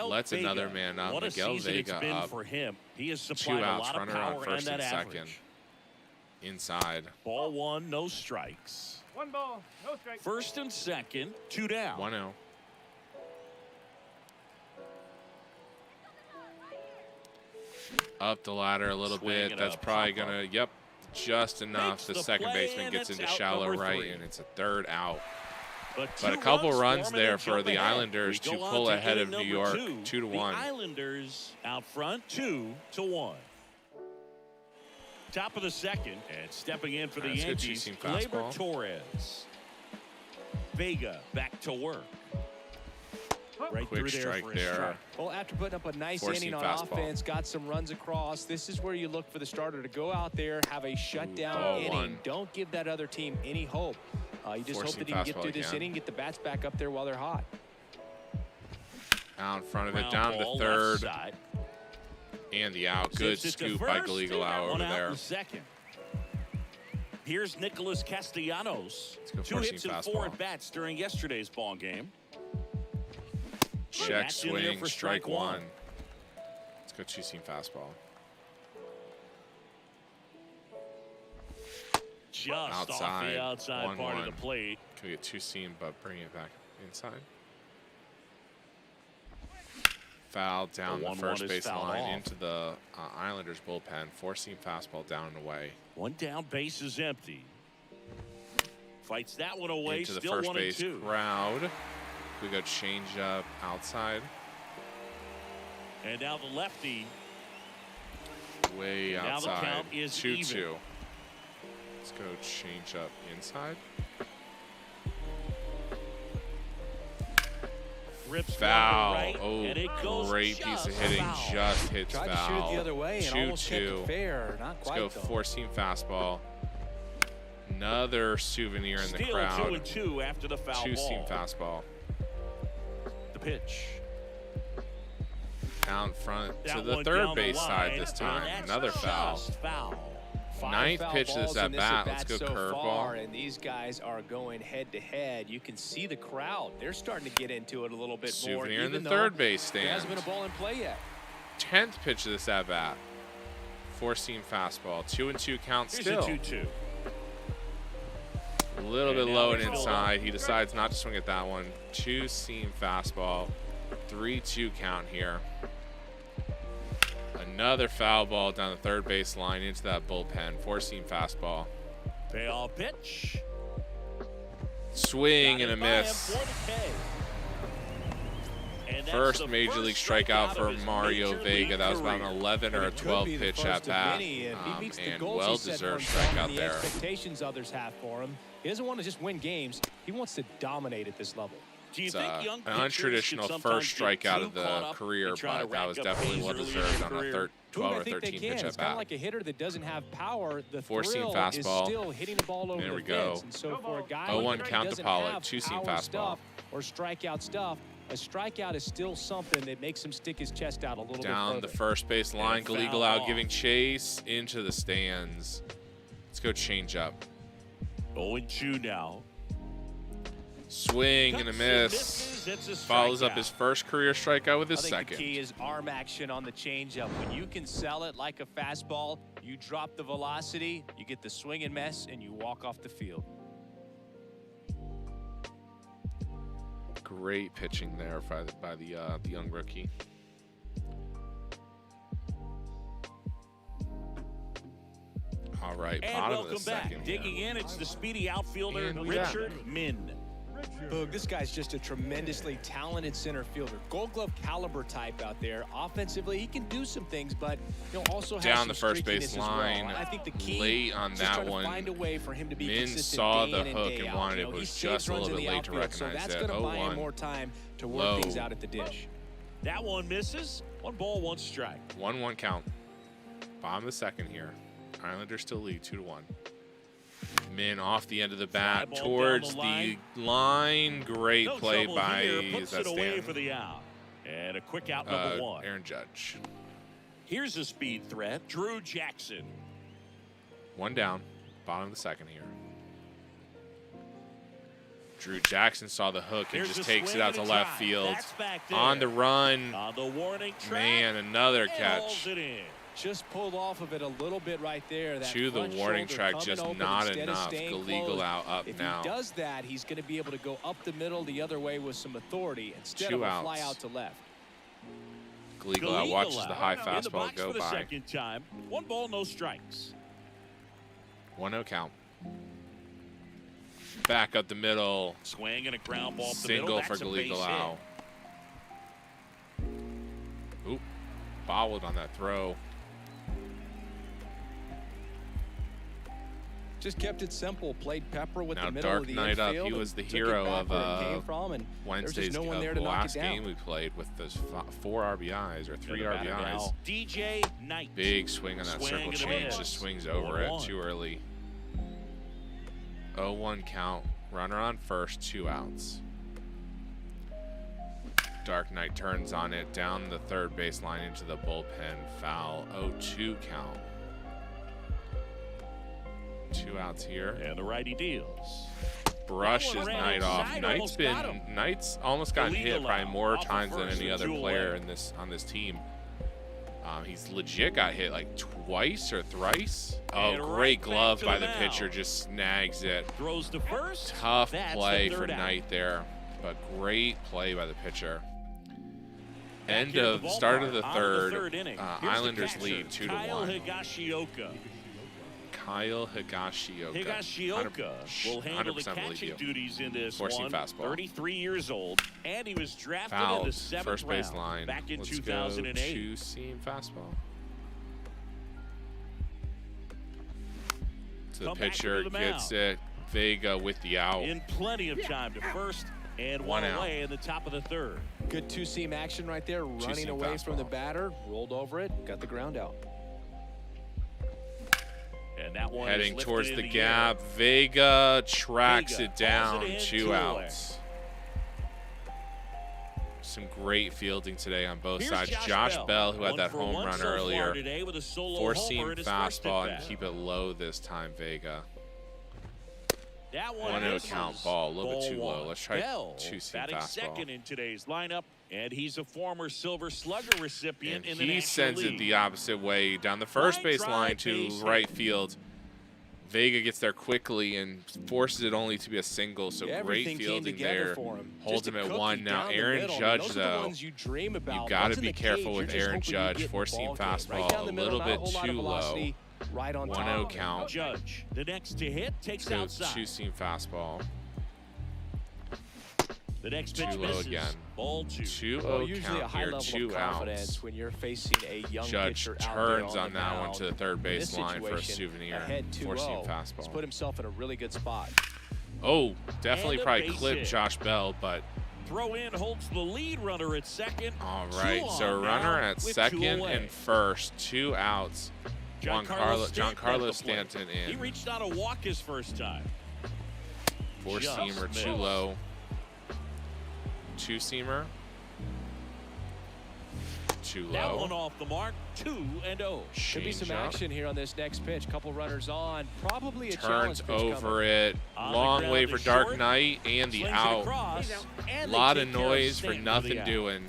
Lets another man up. Miguel Vega up. He has 2 outs, runner on first and second. Inside. Ball 1, no strikes. 1 ball, no strikes. First and second, 2 down. 1-0. Up the ladder a little bit. That's probably going to, just enough. The second baseman gets into shallow right, and it's a 3rd out. But a couple runs there for the Islanders to pull ahead of New York, 2-1. The Islanders out front, 2-1. Top of the second, and stepping in for the Yankees, Gleyber Torres. Vega back to work. Right Quick through there strike for a there. strike. Well, after putting up a nice Forcing inning on offense, got some runs across, this is where you look for the starter to go out there, have a shutdown inning. Don't give that other team any hope. You just hope that he can get through this inning, get the bats back up there while they're hot. Out in front of it, down to third. And the out. Good scoop by Galigalao over there. Here's Nicholas Castellanos. 2 hits and 4 at-bats during yesterday's ball game. Check swing, strike 1. Let's go 2-seam fastball. Just off the outside part of the plate. Can we get 2-seam, but bring it back inside? Foul down the first base line into the Islanders bullpen. 4-seam fastball down and away. 1 down, base is empty. Fights that one away. Into the still first 1 base and 2. crowd. We go change up outside. And now the lefty. Way outside. Now the count is 2-2. Let's go change up inside. Rips foul. Right, great piece of hitting. Foul. Just hits Tried foul. to shoot it the other way and almost kept it fair. Not quite, Let's go 4-seam fastball. Another souvenir in the crowd. 2-2 after the foul 2-seam ball. fastball. The pitch. Down front to the third base side this time. Another foul. 9th pitch of this at bat. Let's go curveball. And these guys are going head to head. You can see the crowd. They're starting to get into it a little bit more. Souvenir in the third base stand. There hasn't been a ball in play yet. 10th pitch of this at bat. 4-seam fastball. 2-2 count still. Here's a 2-2. A little bit low and inside. He decides not to swing at that one. 2-seam fastball. 3-2 count here. Another foul ball down the third base line into that bullpen. 4-seam fastball. Payoff pitch. Swing and a miss. First major league strikeout for Mario Vega. That was about an 11 or a 12 pitch at bat, and well-deserved strikeout there. Expectations others have for him. He doesn't want to just win games. He wants to dominate at this level. It's an untraditional first strikeout of the career, but that was definitely well-deserved on a 12 or 13 pitch at It's kind of like a hitter that doesn't have power. The 4-seam thrill fastball. is still hitting the ball over There the we go. fence. And so for a guy 0-1 who count to doesn't Pollock. have 2-seam power fastball. stuff or strikeout stuff, a strikeout is still something that makes him stick his chest out a little bit Down further. the first base line. Galigalao giving chase into the stands. Let's go change up. 0-2 now. Swing and a miss. Follows up his first career strikeout with his second. The key is arm action on the changeup. When you can sell it like a fastball, you drop the velocity, you get the swing and miss, and you walk off the field. Great pitching there by the young rookie. All right, and bottom welcome of the back. second. Digging in, it's the speedy outfielder, And Richard Min. Boog, this guy's just a tremendously talented center fielder. Gold Glove caliber type out there. Offensively, he can do some things, but he'll also have Down some the first base streakiness as well. line. I think the key Late on is just that trying one. to find a way for him to be Min consistent saw day the in and hook day and out. wanted You it, know, but he was saves just a runs little in bit the late to outfield, so recognize that's it. going to buy him 0-1. more time to work Low. things out at the dish. That one misses. 1 ball, 1 strike. 1-1 count. Bottom of the second here. Islanders still lead 2-1. Min off the end of the bat Fly ball towards down the line. Great No play trouble by here. Puts it away Stan? for the out. And a quick out, number 1. Aaron Judge. Here's a speed threat, Drew Jackson. 1 down. Bottom of the second here. Drew Jackson saw the hook and Here's just a takes it swing out to and a left drive. field. That's back there. On the run. On the warning track. Man, another and catch. hauls it in. Just pulled off of it a little bit right there. That To the front warning shoulder track, coming just open not instead of enough. staying Galigal closed. out up if now. he does that, he's going to be able to go up the middle the other way with some authority instead 2 of a outs. fly out to left. Galigal out watches the high in the fastball box go for the by. second time. 1 ball, no strikes. 1-0 count. Back up the middle. Swing and a ground ball up the middle. Single for That's a base Galigal hit. out. Oop. Bobbled on that throw. Just kept it simple. Played Pepper with Now the middle Dark of the Knight up. infield. He and was the took hero it back of where it came from, and Wednesday's there's just no one there to knock last it down. game we played with those 4 RBIs or 3 And the batter RBIs. now, DJ Knight. Big swing on that Swing circle and a change. miss. Just swings over it 0-1. too early. 0-1 count. Runner on first, 2 outs. Dark Knight turns on it down the third baseline into the bullpen. Foul. 0-2 count. 2 outs here. And the righty deals. Brushes That one ran Knight off. inside, Knight's almost gotten hit Galigal probably more off the times than first any with other 2 player away. on this team. He's legit got hit like twice or thrice. Oh, And great right back glove to by the the mound. pitcher, just snags it. Throws to first. Tough That's the play for third out. Knight there, but great play by the pitcher. Back End here at of the start of ballpark, the on third. inning. Here's the Islanders catcher, lead 2-1. Kyle Higashioka. Kyle Higashioka. Higashioka will handle the 100% believe catching you. duties in this Four-seam one. fastball. 33 years old, and he was drafted in Fouled. the 7th First base round line. back in Let's 2008. go 2-seam fastball. So the Come back pitcher to the gets mound. it. Vega with the out. In plenty of time to first and 1 1 out. away in the top of the third. Good 2-seam action right there, running Two-seam away from the fastball. batter, rolled over it, got the ground out. And that one Heading is towards lifted the in gap. air. Vega tracks Vega it down. hauls it in, 2 2 away. outs. Some great fielding today on both Here's sides. Josh Bell, who had 1 that for home 1 run so far earlier. today with a solo homer 4-seam in his first fastball at-bat. and keep it low this time, Vega. That one 1-0 misses. count ball, a little bit too low. 1. Let's try Bell 2-seam batting fastball. second in today's lineup, and he's a former Silver Slugger recipient And in the he National sends League. it the opposite way down the first Line base drive, line to base hit. right field. Vega gets there quickly and forces it only to be a single, so Everything great came fielding together there. for him. Holds Just him a at cookie 1 now. down the Aaron middle. Judge, Those are the though, ones you dream about. you got Once to in be the careful cage, with you're just Aaron hoping you Judge. get in the 4-seam ball game. fastball, Right down the a middle, little not bit whole lot of too low. velocity, right on 1-0 top. count. Judge, the next to hit, takes outside. 2-seam fastball. The next Too pitch low misses. again. Ball 2. 2-0 Well, usually a count high here, level 2 of confidence outs. when you're facing a young Judge pitcher out turns there on the that one mound. to the third In base this line for a situation, souvenir. ahead 4-seam 2-0. fastball. He's put himself in a really good spot. Oh, definitely And a probably base clipped hit. Josh Bell, but Throw in holds the lead runner at second. all 2 right. on So runner now at with 2 second away. and first, 2 outs. Giancarlo at the plate. Stanton He in. reached on a walk his first time. 4-seamer, Just too missed. low. 2-seamer. Too That one low. off the mark. 2-0. Should be some action here on this next pitch. Couple runners on. Probably a Turns challenge pitch over coming. it. Long way for Dark Knight and the out. A lot of noise for nothing doing.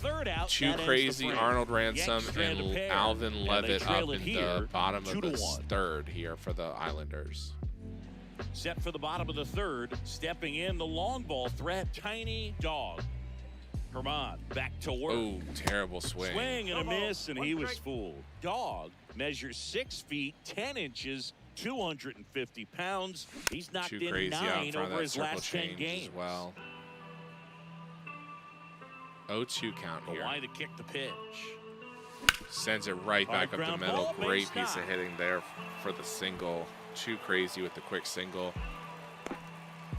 Too Crazy, Arnold Ransom, and Alvin Levitt up in the bottom of the third here for the Islanders. Set for the bottom of the third. Stepping in, the long ball threat, Tiny Dog. Herman back to work. Oh, terrible swing. Swing and a miss, and he was fooled. Dog measures 6 feet 10 inches, 250 pounds. He's knocked Too in Crazy 9 out over his circle last 10 change games. as well. 0-2 count here. Hawaii to kick the pitch. Sends it right back up the middle. Ball, Great piece of hitting there for the single. Too Crazy with the quick single.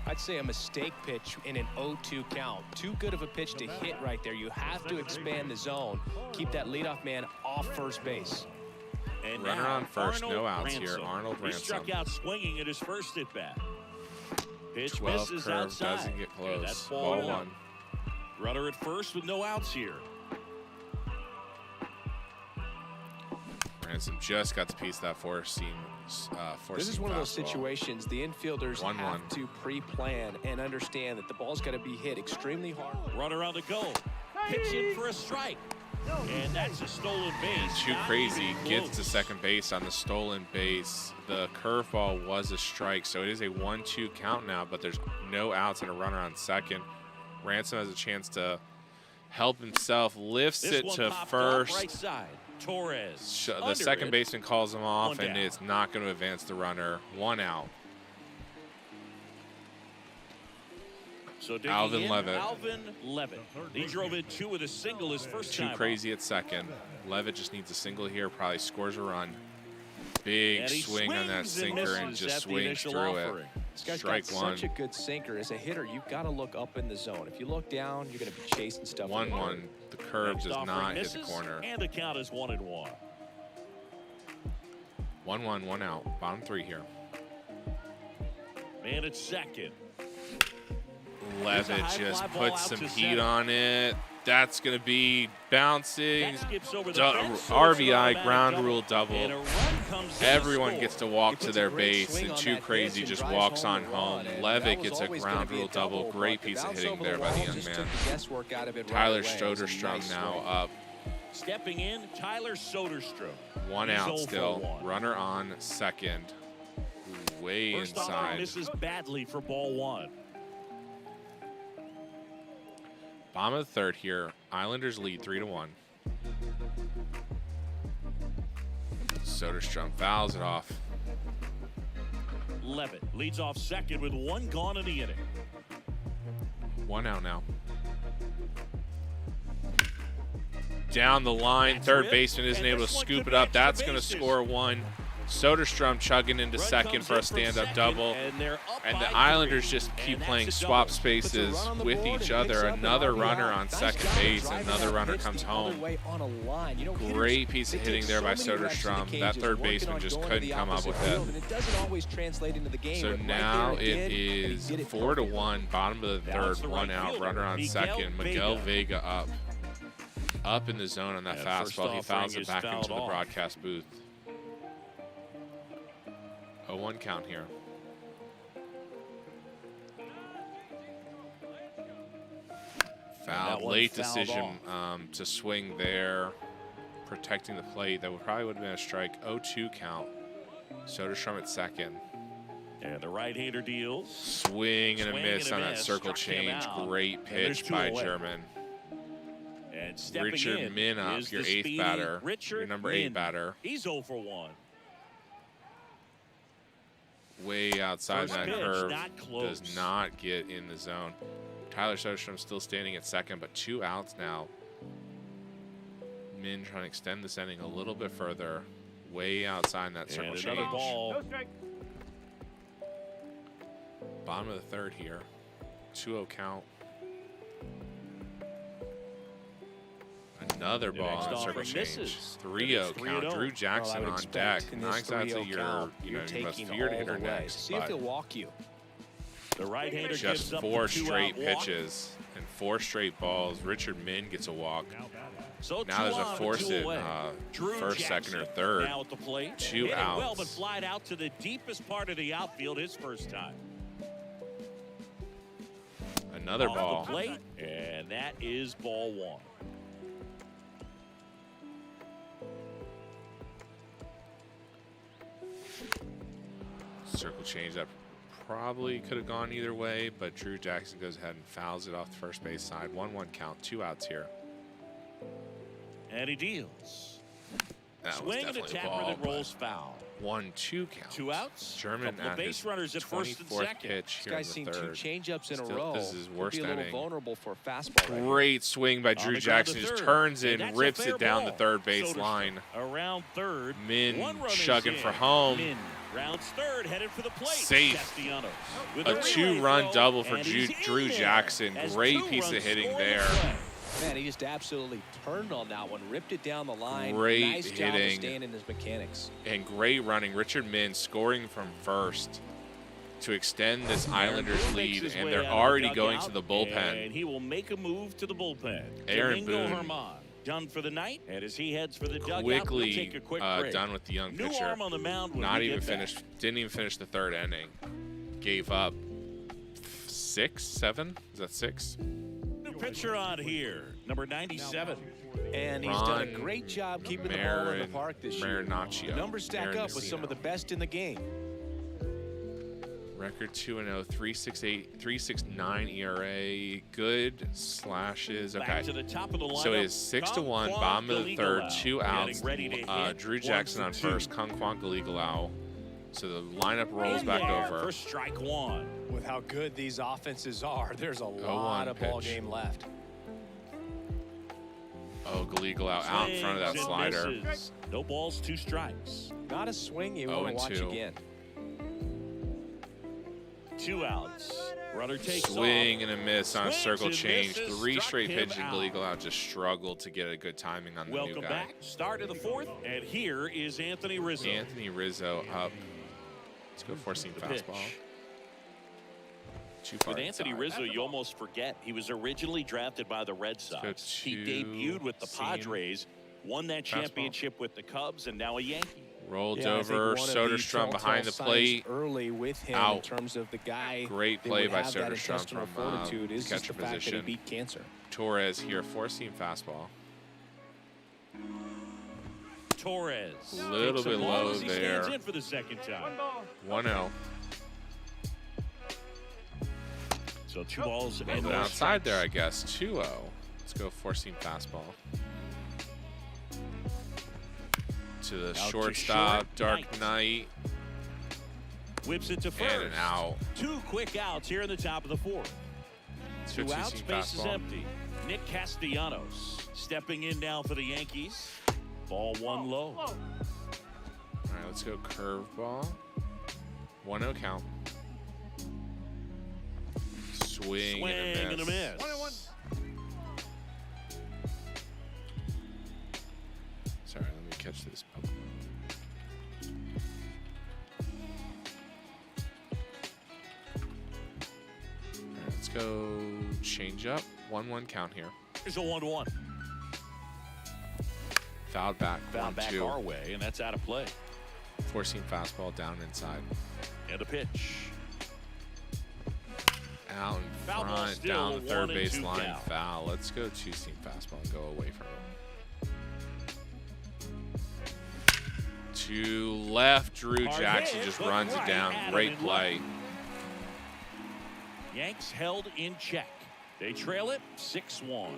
I'd say a mistake pitch in an 0-2 count. Too good of a pitch to hit right there. You have to expand the zone. Keep that leadoff man off first base. And runner now, on first, Arnold no outs Ransom. here. Arnold He Ransom. struck out swinging at his first at bat. Pitch 12 misses curve, outside. doesn't get And that's close. ball Ball one. 1. Runner at first with no outs here. Ransom just got the piece of that forcing This is one of those fastball. situations the infielders 1-1. have to pre-plan and understand that the ball's got to be hit extremely hard. Runner on the go. Pitch in for a strike. And that's a stolen base. Too Not Crazy even gets close. to second base on the stolen base. The curveball was a strike, so it is a 1-2 count now, but there's no outs and a runner on second. Ransom has a chance to help himself, lifts This it one to popped up first. right side. Torres. The under second it. baseman calls him off, One and down. it's not going to advance the runner. 1 out. So digging Alvin in, Levitt. Alvin Levitt. He drove in 2 with a single his first Too time. Crazy at second. Levitt just needs a single here, probably scores a run. Big And he swing on that swings and sinker and misses just at the swings initial through offering. it. This guy's Strike got one. such a good sinker. As a hitter, you've got to look up in the zone. If you look down, you're going to be chasing stuff. 1-1. The curve Next does offering not hit the misses, corner. And the count is 1-1. 1-1, 1 out. Bottom 3 here. Man at second. Levitt high just fly ball puts out some to heat center. on it. That's going to be bouncing. That skips over the fence, so it's an RBI, automatic ground double. rule And double. a run comes in to Everyone score. gets to walk He to puts their a great base, swing and on Too that Crazy pitch just and walks drives on home the home. run, and Levitt that was gets a always gonna ground be a rule double. double, Great but the piece of bounce hitting over there the by the wall young just man. took the guesswork out of it right Tyler away. It was a Soderstrom nice now swing. up. Stepping in, Tyler Soderstrom. 1 He's out 0 for still. 1. Runner on second. Way First offering inside. misses badly for ball 1. Bottom of the third here. Islanders lead 3-1. Soderstrom fouls it off. Levitt leads off second with 1 gone in the inning. 1 out now. Down the line, That's third ripped, baseman isn't and able to this one scoop could it up. be extra That's going to bases. score 1. Soderstrom chugging into Run second comes for a in from stand-up second, double. And they're up And by the Islanders 3. just keep And playing that's a swap double. spaces Puts a run on the with board each and other. picks up an Another RBI. runner on Nice second job base. driving Another that runner pitch comes the other home. way on a line. You know, hitters, Great piece they of take hitting there so by many reps in the Soderstrom. That cages, third working baseman on just going to couldn't the come up opposite with it. field, and it doesn't always translate into the game. So but right now there it did, and he is did it 4-1, bottom of the Now it's third, the 1 right out, fielder, runner on Miguel second. Miguel Vega. Vega up in the zone on that And first fastball. He offering fouls it is back fouled into the off. broadcast booth. 0-1 count here. that Fouled, one late fouled decision to swing there, protecting the plate. That probably would have been a strike. 0-2 count. Soderstrom at second. And the right-hander deals. Swing and a miss on that circle Struck him change. out. Great And there's pitch 2 by away. German. And stepping Richard in Min up, is your the 8th speedy batter. Richard Your number 8 Min. batter. He's 0 for 1. Way outside First that pitch, curve. not close. Does not get in the zone. Tyler Soderstrom still standing at second, but 2 outs now. Min trying to extend this inning a little bit further. Way outside that circle And change. another ball. Bottom of the third here. 2-0 count. Another The ball next on circle offering change. misses. 3-0 It's count. 3-0. Drew Jackson Well, I would on deck. expect in Not this exactly 3-0 your, count, you you're know, your taking most feared all hitter the way. next. See if but he'll walk you. The right-hander just gives up 4 the 2-out straight walk. pitches and 4 straight balls. Richard Min gets a walk. So now there's a on, force two in away. first, Jackson second, or third. now at the plate. 2 Hit it outs. well, but flied out to the deepest part of the outfield his first time. Another Off ball. the plate, and that is ball 1. Circle change that probably could have gone either way, but Drew Jackson goes ahead and fouls it off the first base side. 1-1 count, 2 outs here. And he deals. That Swing was and a definitely a tapper ball, that rolls foul. 1-2 count. 2 outs. German couple of at base his runners at first and 24th second. pitch This here in guy's the seen third. 2 changeups in a Still, row. this is his worst Could be a little inning. vulnerable for a fastball right now. Great swing by On Drew the ground to Jackson. Just third. turns And in, that's a rips fair it down ball. the third base Soderstrom line. Around third. Min One run is chugging in. for home. Min rounds third, headed for the plate. Safe. Castellanos with A relay 2-run throw, double for and he's in Drew there Jackson. as Great 2 piece of runs hitting score the there. play. Man, he just absolutely turned on that one, ripped it down the line. Great nice job of hitting. staying in his mechanics. And great running. Richard Min scoring from first to extend this Islanders Boone makes lead, his and way they're out of the already going dugout, to the bullpen. And he will make a move to the bullpen. Aaron Domingo Boone Herman done for the night, and as he heads for the dugout, we'll Quickly take a quick break. done with the young New pitcher. arm on the mound when Not we even get back. finished. Didn't even finish the third inning. Gave up 6, 7. Is that 6? New pitcher on here, number 97. And he's done a Ron great job keeping the ball in the park this year. Marinaccio. Numbers stack up with some of the best in the game. Record 2-0, 3.68, 3.69 ERA. Good slashes. Back Okay. to the top of the lineup. So it is 6-1, bottom of the third, 2 outs. Getting ready to hit. Drew 1 Jackson for on 2. first, Kung Kwang Galigalao. So the lineup rolls In back there over. for strike 1. With how good these offenses are, there's a 0-1 lot of ball pitch. game left. Oh, Galigalao out in front of that Swings and slider. misses. No balls, 2 strikes. Not a swing you want to watch 0-2. again. 2 outs. Runner takes Swing off. and a miss on a Swings circle and change. misses, 3 struck straight him pitches. out. Galigalao just struggled to get a good timing on the new Welcome guy. back. Start of the 4th, and here is Anthony Rizzo. Anthony Rizzo up. Let's go four-seam The fastball. pitch. Too far With Anthony inside. Rizzo, you almost forget he was originally drafted by the Red Sox. He two debuted with the seam Padres, won that fastball. championship with the Cubs, and now a Yankee. Rolled Yeah, I think over. one of the Soderstrom telltale behind the signs plate. early with him in Out. terms of the guy. Great that play would by have that Soderstrom intestinal from fortitude is just catcher the fact that he position. beat cancer. Torres here, four-seam fastball. Torres. Little takes a bit ball low as he there. stands in for the second time. 1-0. So 2 balls A and little bit no outside there, I strikes. guess. 2-0. Let's go four-seam fastball. To the Out to shortstop, short, Dark Knight, Whips it to first. and an out. 2 quick outs here in the top of the 4th. 2 Two-seam outs, base is fastball. empty. Nick Castellanos stepping in now for the Yankees. Ball 1 low. All right, let's go curveball. 1-0 count. Swing and a miss. 1-1. Sorry, let me catch this. All right, let's go change up. 1-1 count here. Here's a 1-1. Fouled back. Found back 1-2. our way, and that's out of play. Four-seam fastball down inside. And a pitch. Out in Foul ball front, still, down the third 1-2 base line, count. foul. Let's go two-seam fastball and go away from it. To left, Drew Hard Jackson hit, just but runs right it down. at him Great in play. left. Yanks held in check. They trail it 6-1.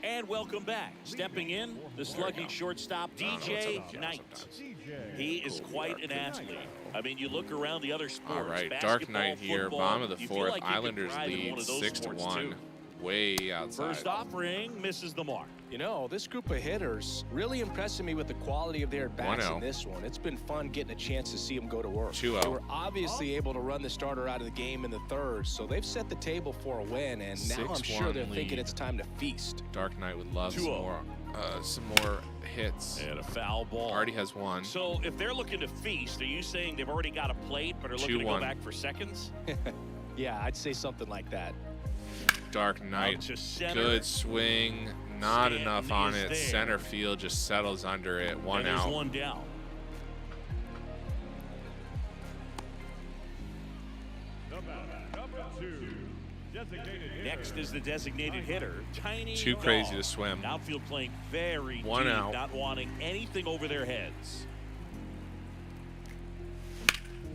And welcome back. Stepping in, the slugging shortstop, DJ Knight. He is quite an athlete. I mean, you look around the other sports. All right, basketball, Dark Knight here, football, bottom of the you feel 4th. like you could Islanders thrive in lead one of those sports 6-1. too. way outside. First offering misses the mark. You know, this group of hitters really impressing me with the quality of their at-bats in this one. It's been fun getting a chance to see them go to work. 2-0. They were obviously able to run the starter out of the game in the third, so they've set the table for a win, and now I'm sure they're thinking it's time to feast. Dark Knight would love some more hits. And a foul ball. Already has one. So if they're looking to feast, are you saying they've already got a plate but are looking to go back for seconds? Yeah, I'd say something like that. Dark Knight, good swing, not enough on it. Center field just settles under it. One out. One down. Next is the designated hitter, Tiny Too crazy to swim. Outfield playing very one deep, out. not wanting anything over their heads.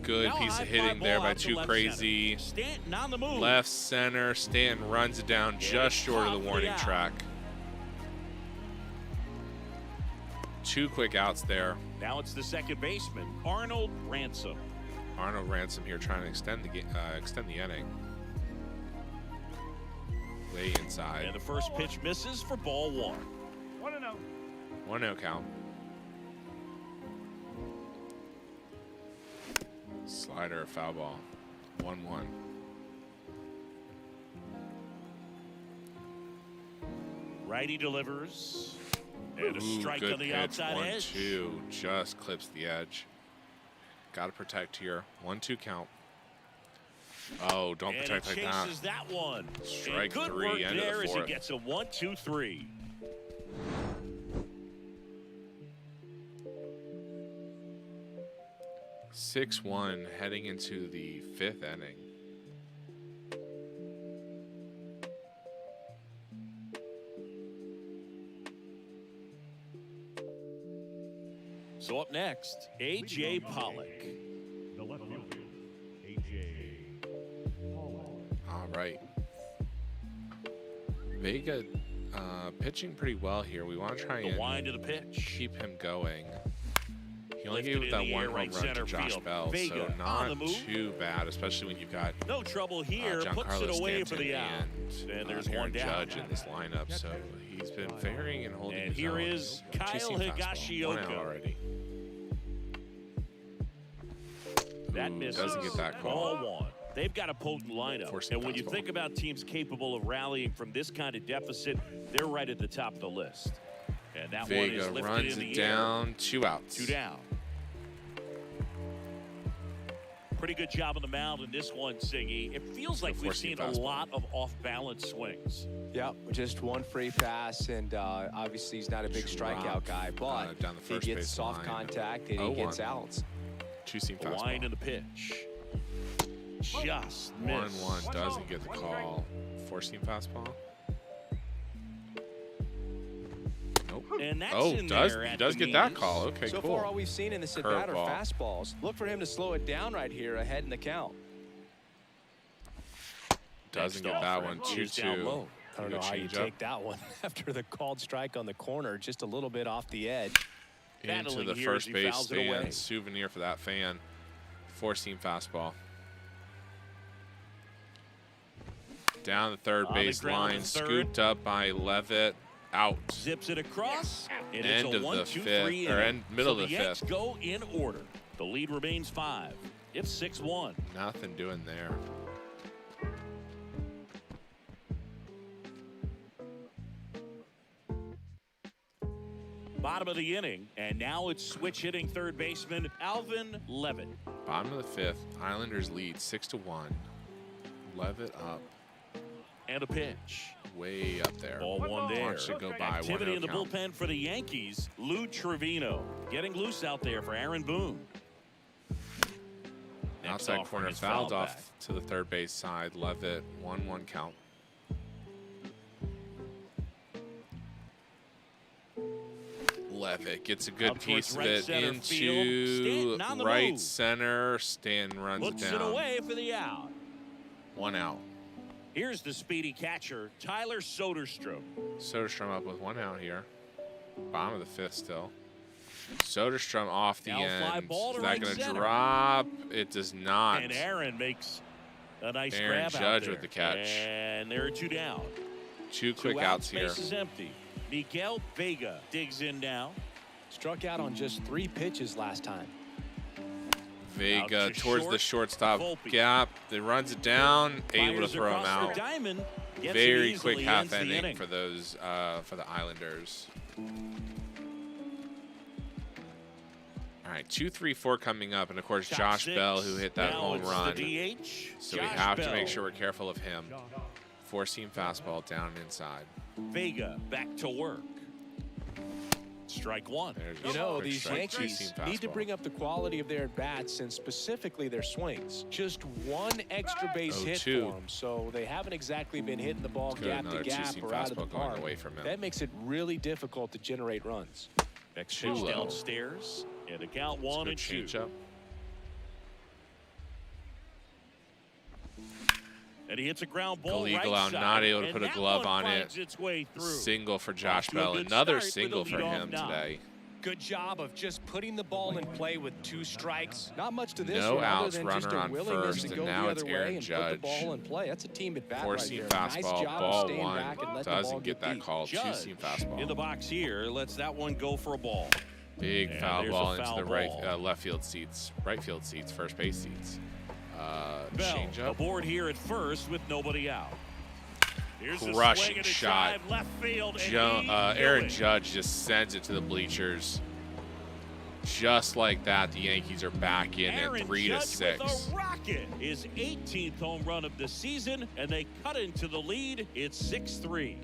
Good piece of hitting there by Too Crazy. Stanton on the move. Left center. Stanton runs it down just short of the warning track. 2 quick outs there. Now it's the second baseman, Arnold Ransom. Arnold Ransom here trying to extend the inning. Way inside. And the first pitch misses for ball 1. 1-0. 1-0 count. Slider, foul ball. 1-1. Righty delivers. And a strike on the outside edge. 1-2. Just clips the edge. Got to protect here. 1-2 count. Oh, don't protect like that. Chases that one. Strike good 3, work end there of the as fourth. he gets a 1-2-3. (6-1) heading into the 5th inning. So up next, A.J. Pollock. All right. Vega pitching pretty well here. We want to try and wind of the pitch. Keep him going. He only gave that one home run to Josh Bell, so not too bad, especially when you've got no trouble here. Puts it away for the out. And there's Aaron one down. Judge in this lineup, so he's been varying and holding And here is Kyle Higashioka. Already. That misses. Doesn't get that call. Ball 1. They've got a potent lineup. And when you think about teams capable of rallying from this kind of deficit, they're right at the top of the list. And that Vega one is lifted runs in the it down. 2 outs. 2 down. Pretty good job on the mound in this one, Siggy. It feels like we've seen a lot of off-balance swings. Yeah, just one free pass, and obviously he's not a big strikeout guy, but he gets soft contact and he gets outs. 2-seam fastball. Wind of the pitch. Just missed. 1-1 doesn't get the call. 4-seam fastball. Nope. And that's he does get that call. Okay, so cool. So far, all we've seen in this at-bat are fastballs. Look for him to slow it down right here ahead in the count. Doesn't get that one. 2-2. I don't know how you take that one after the called strike on the corner, just a little bit off the edge. Into the first base stand. Souvenir for that fan. 4-seam fastball. Down the third base line. Scooped up by Levitt. Out. Zips it across. And end it's a of 1, the 2, 5th, 3 or middle of the Yanks 5th. Go in order. The lead remains 5. It's 6-1. Nothing doing there. Bottom of the inning, and now it's switch hitting third baseman Alvin Levitt. Bottom of the 5th. Islanders lead 6-1. Levitt up. And a pitch. Way up there. Ball 1 there. Watch it go by. Activity in the count. bullpen for the Yankees. Lou Trevino getting loose out there for Aaron Boone. Outside corner fouled off to the third base side. Levitt, 1-1 count. Levitt gets a good piece of it into right center. Stanton runs it down. Looks it away for the out. 1 out. Here's the speedy catcher, Tyler Soderstrom. Soderstrom up with 1 out here. Bottom of the 5th still. Soderstrom off the end. Is that going to drop? It does not. And Aaron makes a nice grab out there. Aaron Judge with the catch. And there are 2 down. Two quick outs here. Space is empty. Miguel Vega digs in now. Struck out on just 3 pitches last time. Vega towards the shortstop gap. They runs it down, able to throw him out. Very quick half inning for those for the Islanders. All right, 2-3-4 coming up, and of course Josh Bell, who hit that home run. So we have to make sure we're careful of him. 4-seam fastball down and inside. Vega back to work. Strike one. You know, these Yankees need to bring up the quality of their at-bats and specifically their swings. Just one extra base hit for them, so they haven't exactly been hitting the ball gap to gap or out of the park. That makes it really difficult to generate runs. Next pitch downstairs, and a count 1-2. And he hits a ground ball right side. Not able to put a glove on it. Single for Josh Bell. Another single for him today. Good job of just putting the ball in play with 2 strikes. Not much to this. No outs, runner on first, and now it's Aaron Judge. That's a team at bat. 4-seam fastball, ball 1. Doesn't get that call. 2-seam fastball. In the box here, lets that one go for a ball. Big foul ball into the left field seats, right field seats, first base seats. Change up. Aboard here at first with nobody out. Here's crushing shot. Left field. Aaron Judge just sends it to the bleachers. Just like that, the Yankees are back in at 3-6. With a rocket, his 18th home run of the season, and they cut into the lead. It's 6-3.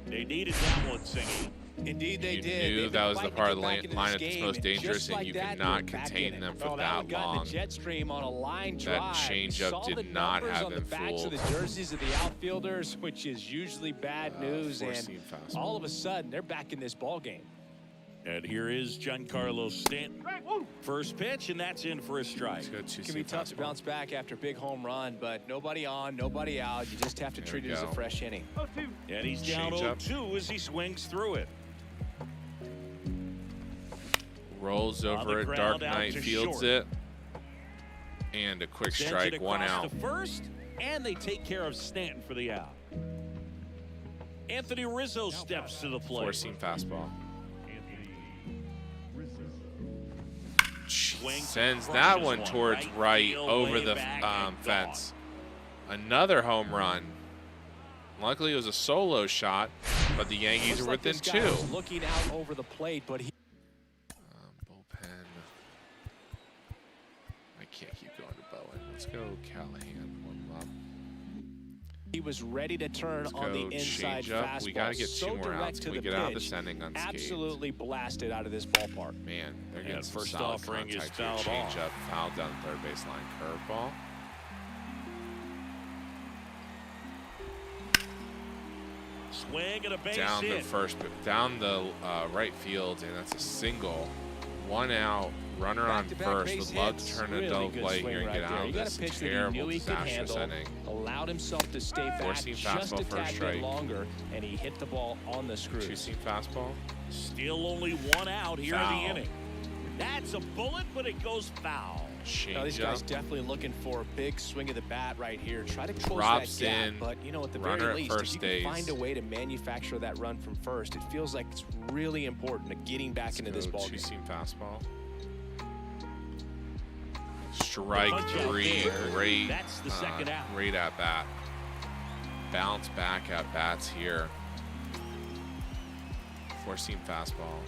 They needed that one, Singy. Indeed, they did. You knew that was the part of the lineup that's most dangerous, and you cannot contain them for that long. Jet stream on a line drive. That changeup did not have him fooled. The jerseys of the outfielders, which is usually bad news, and all of a sudden they're back in this ball game. And here is Giancarlo Stanton. First pitch, and that's in for a strike. It can be tough to bounce back after a big home run, but nobody on, nobody out. You just have to treat it as a fresh inning. And he's down 0-2 as he swings through it. Rolls over it, Dark Knight fields it, and a quick strike, 1 out. To first, and they take care of Stanton for the out. Anthony Rizzo steps to the plate. 4-seam fastball. Sends that one towards right over the fence. Another home run. Luckily, it was a solo shot, but the Yankees are within 2. Looking out over the plate, but he. Can't keep going to Bowen. Let's go Callahan. Warm up. He was ready to turn on the inside fastball. We got to get 2 more outs. Can we get out of descending unscathed? Absolutely blasted out of this ballpark. Man, they're getting some first solid offering is contact here. fouled Change off. up, foul down the third baseline, curveball. Swing and a base down hit. Down the right field, and that's a single. 1 out. Runner on first. Would love to turn a double play here and get out of this terrible, disastrous inning. Allowed himself to stay back just a tad bit longer, and he hit the ball on the screws. 2-seam fastball. Still only 1 out here in the inning. That's a bullet, but it goes foul. Now, these guys definitely looking for a big swing of the bat right here. Try to close that gap, but you know, at the very least, if you can find a way to manufacture that run from first, it feels like it's really important to getting back into this ball game. 2-seam fastball. Strike 3, great, That's the second out. Great at bat. Bounce back at bats here. 4-seam fastball.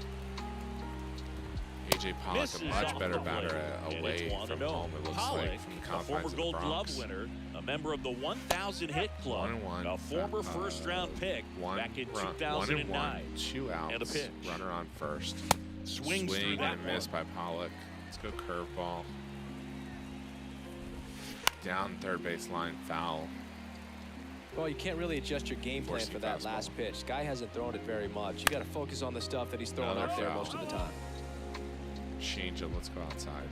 AJ Pollock, a much better batter away from home, it looks like, from the confines of the Bronx. Glove winner, a member of the 1,000 hit club, 1-1, a former first-round pick back in 2009. 2 outs, and a pitch. Runner on first. Swing and a miss by Pollock. Let's go curveball. Down third baseline, foul. Well, you can't really adjust your game plan for that last pitch. Guy hasn't thrown it very much. You got to focus on the stuff that he's throwing out there most of the time. Change it. Let's go outside.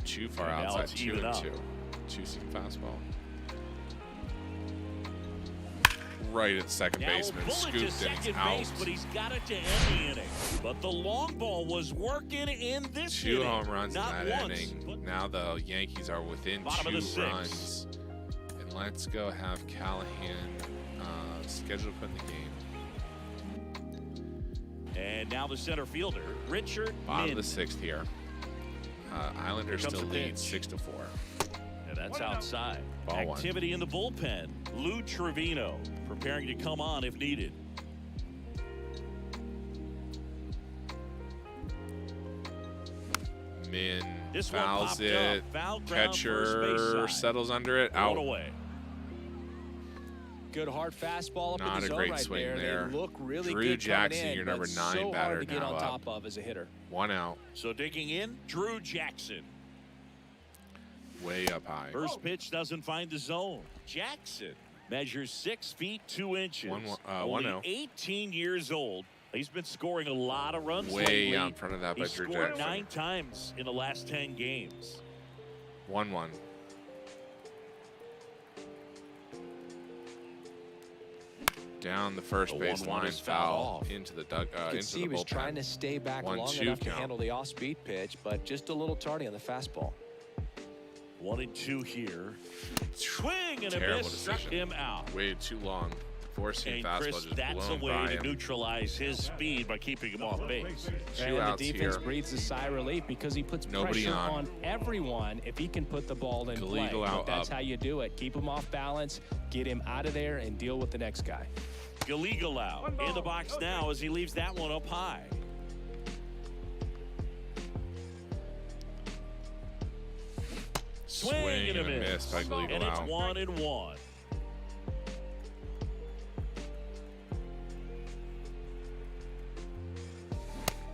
Too far outside. 2-2. 2-seam fastball. Right at second baseman. Scooped and out. But he's got it to end the inning. But the long ball was working in this 2 home runs in that inning. Now the Yankees are within 2 runs. And let's go have Callahan scheduled to put in the game. And now the center fielder, Richard Bottom Min. of the 6th here. Islanders still lead 6-4. And that's outside. Ball one. Activity in the bullpen. Lou Trevino preparing to come on if needed. Min This one fouls popped it. up. Foul ground, first Catcher base side. settles under it. Out Out. away. Good hard fastball up in Not the a zone great right swing there. there. They look really Drew good Jackson, coming in, your number but 9 so batter, hard to get now on up. top of as a hitter. 1 out. So digging in, Drew Jackson. Way up high. First pitch doesn't find the zone. Jackson measures 6 feet 2 inches. 1-0. 18 years old. He's been scoring a lot of runs Way lately. out in front of that by He's Drew scored Jackson. 9 times in the last 10 games. 1-1. Down the first The base 1-1 line, is fouled foul off. into the You could into see the he was bullpen. trying to stay back long 1-2 enough to count. handle the off-speed pitch, but just a little tardy on the fastball. 1-2 here. Swing and a Terrible miss. Struck decision. him out. Way too long. Forcing And fastball Chris, just that's a blown way by to him. neutralize his speed by keeping him off base. Two And the outs defense here. breathes a sigh of relief because he puts Nobody pressure on. on everyone if he can put the ball in play. Gallego But out, that's up. how you do it. Keep him off balance, get him out of there, and deal with the next guy. Gallego in the box now as he leaves that one up high. Swing and a miss. by Gallego And it's out. 1-1.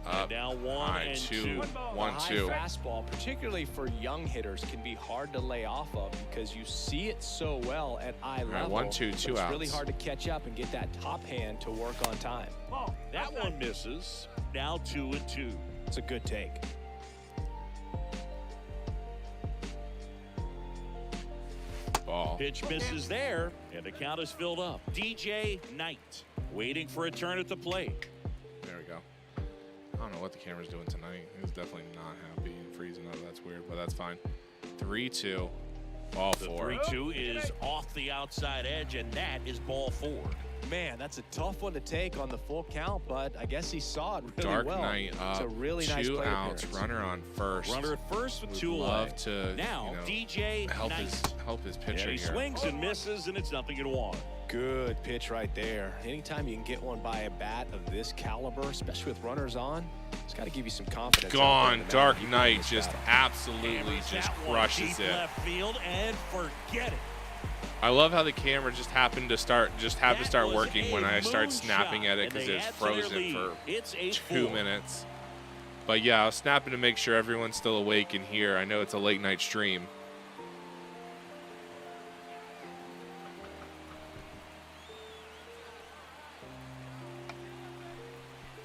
Up. Now 1-2. High 1-2. fastball, particularly for young hitters, can be hard to lay off of because you see it so well at eye level. 1-2, but two it's outs. really hard to catch up and get that top hand to work on time. That one misses. Now 2-2. It's a good take. Ball. Pitch misses there, and the count is filled up. DJ Knight waiting for a turn at the plate. There we go. I don't know what the camera's doing tonight. It was definitely not happy and freezing up. That's weird, but that's fine. 3-2. Ball The 4. 3-2 is off the outside edge, and that is ball 4. Man, that's a tough one to take on the full count, but I guess he saw it really Dark well. Knight It's up. a really nice 2 plate outs. appearance. Runner on first. Runner at first with Would 2 away. love to Now, you know, DJ help Knight. his Yeah, pitcher he here. swings and misses, and it's 0-1. Good pitch right there. Anytime you can get one by a bat of this caliber, especially with runners on, it's got to give you some confidence. out there Gone. in the Dark mound. You can Knight miss just that. absolutely Hammers just that one crushes deep it. left field, and forget it. I love how the camera just happened to start That was working when a I start moonshot, snapping at it and because they it was add to their frozen lead. for It's 2 8-4. minutes. But yeah, I was snapping to make sure everyone's still awake in here. I know it's a late night stream.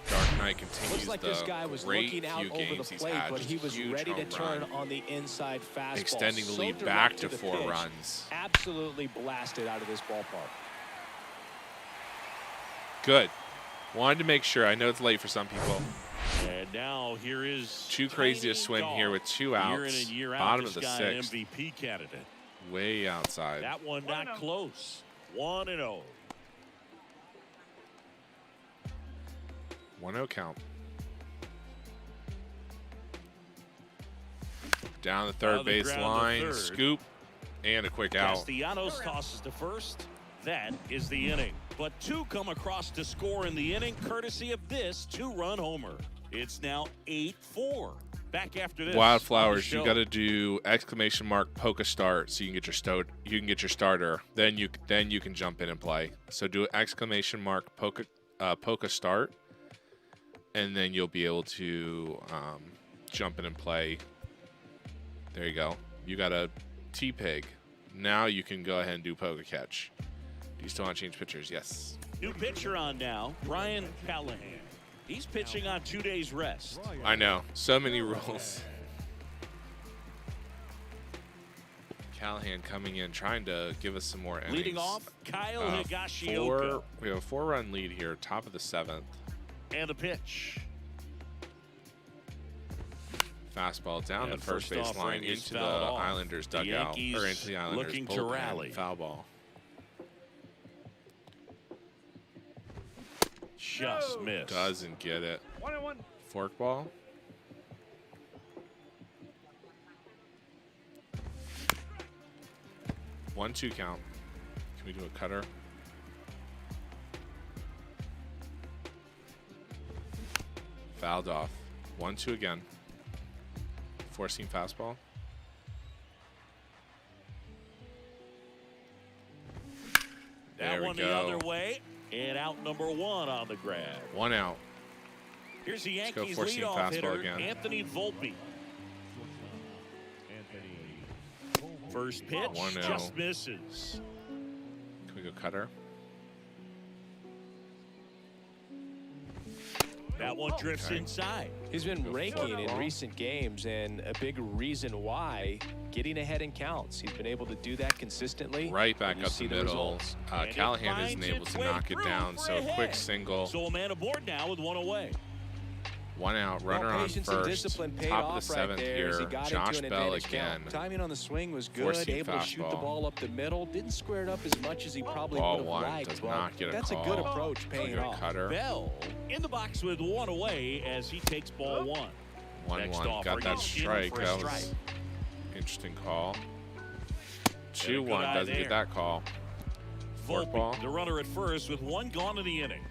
Dark Knight continues Looks like the this guy was great looking out few over the games he's plate, had. but Just he was huge ready to home turn run, on the inside fastball. extending the So lead direct back to the 4 pitch. runs. Absolutely blasted out of this ballpark. Good. Wanted to make sure. I know it's late for some people. And now here is Too crazy to Tiny swing Dog. here with 2 Year in outs. and year out, Bottom this of the guy an 6th. MVP candidate. Way outside. That one not close. 1-0. 1-0 count. Down the third On the base ground to line, third. scoop, and a quick out. Castellanos tosses to first. That is the inning. But 2 come across to score in the inning, courtesy of this 2-run homer. It's now 8-4. Back after this. Wildflowers, on you the got show. to do exclamation mark polka start so you can get your starter. Then you can jump in and play. So do exclamation mark polka start, and then you'll be able to jump in and play. There you go. You got a T-Pig. Now you can go ahead and do polka catch. Do you still want to change pitchers? Yes. New pitcher on now, Brian Callahan. He's pitching on 2 days rest. I know. So many rules. Callahan coming in, trying to give us some more innings. Leading off, Kyle Higashioka. We have a 4-run lead here, top of the 7th. And a pitch. Fastball down And the first first base line offering is into the fouled off. Islanders The dugout, Yankees or into the Islanders looking to bullpen. rally. Foul ball. Just missed. Doesn't get it. 1-1. Fork ball. One, 2 count. Can we do a cutter? Fouled off. 1-2 again. 4-seam fastball. That There we one the go. other way. And out number 1 on the grab. 1 out. Here's the Let's go Yankees 4-seam leadoff fastball hitter, again. Anthony Volpe. First pitch 1-0. just misses. Can we go cutter? That one drifts Okay. inside. He's been Go raking fork in ball. recent games, and a big reason why, getting ahead in counts. He's been able to do that consistently. Right back You up see the the middle. results. And it Callahan finds isn't able its to way knock it through down, for so a a quick hit. single. So a man aboard now with 1 away. 1 out. Runner Well, on patience and first. discipline paid Top off of the right 7th there as he here. got Josh into an Bell advantage again. count. Timing on the swing was good, 4-seam able to shoot the fastball. ball up the middle. Didn't square it up as much as he probably Ball would have 1 liked, does but not get a that's call. a good approach paying Good off. cutter. Bell in the box with 1 away as he takes ball 1. 1-1. Next offer, Got that he's in strike. for a That was strike. interesting call. good 2-1. eye Doesn't there. get that call. Fork ball. Volpe, the runner at first with 1 gone in the inning.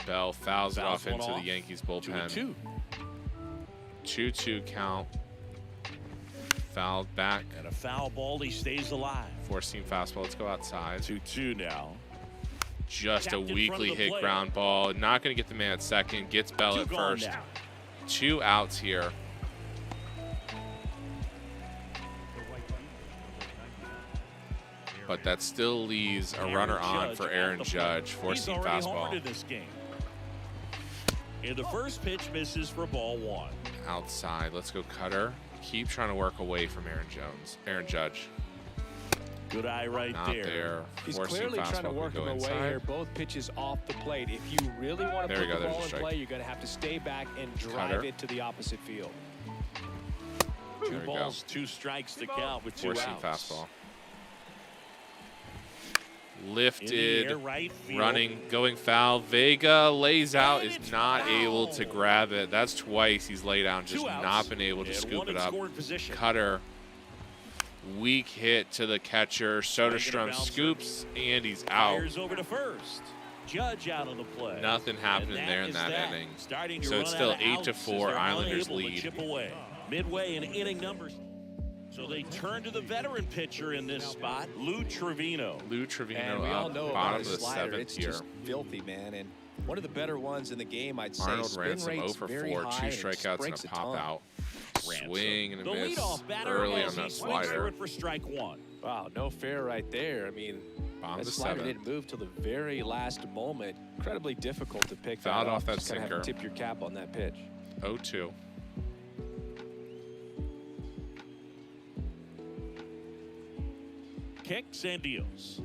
Bell fouls it Fouls off one into off. the Yankees bullpen. 2-2. 2-2 count. Fouled back. And a foul ball, he stays alive. 4-seam fastball. Let's go outside. 2-2 now. Just a Tapped in front of weakly the hit plate. ground ball. Not going to get the man at second. Gets Bell 2 at gone first. now. 2 outs here. But that still leaves a runner on Judge for at Aaron the plate. Judge. He's 4-seam already homered fastball. in this game. And the first pitch misses for ball 1. Outside. Let's go cutter. Keep trying to work away from Aaron Judge. Good eye right Not there. there. He's 4-seam clearly trying to fastball work could him go away inside. here. Both pitches off the plate. If you really want to There we put go. the There's ball a in strike. play, you're going to have to stay back and drive Cutter. it to the opposite field. Two There we go. balls, 2 strikes to count with 2 4-seam outs. fastball. In the Lifted. air, right field. Running, going foul. Vega lays out, And is it's not foul. able to grab it. That's twice he's laid out and just 2 outs. not been able to And scoop one it in up. scoring position. Cutter. Weak hit to the catcher. Soderstrom bouncer. scoops, and he's out. Fires over to first. Judge out on the play. Nothing happening And there in is that inning. Starting to So run it's still out of 8-4 outs as they're Islanders unable to lead. chip away. Midway in inning numbers. So they turn to the veteran pitcher in this spot, Lou Trevino. Lou Trevino And we all up, know about bottom of his the slider. 7th It's here. just filthy, man. And one of the better ones in the game, I'd say. Arnold Spin Ransom rate's 0 for very 4, high 2 and it strikeouts and breaks a a pop ton. out. Ransom. Swing and a The miss leadoff batter early as on he that swings through slider. it for strike 1. Wow, no fair right there. I mean, Bottom of that the slider 7th. didn't move till the very last moment. Incredibly difficult to pick Fouled that off that Just kinda have to sinker. tip your cap on that pitch. 0-2. Kicks and deals.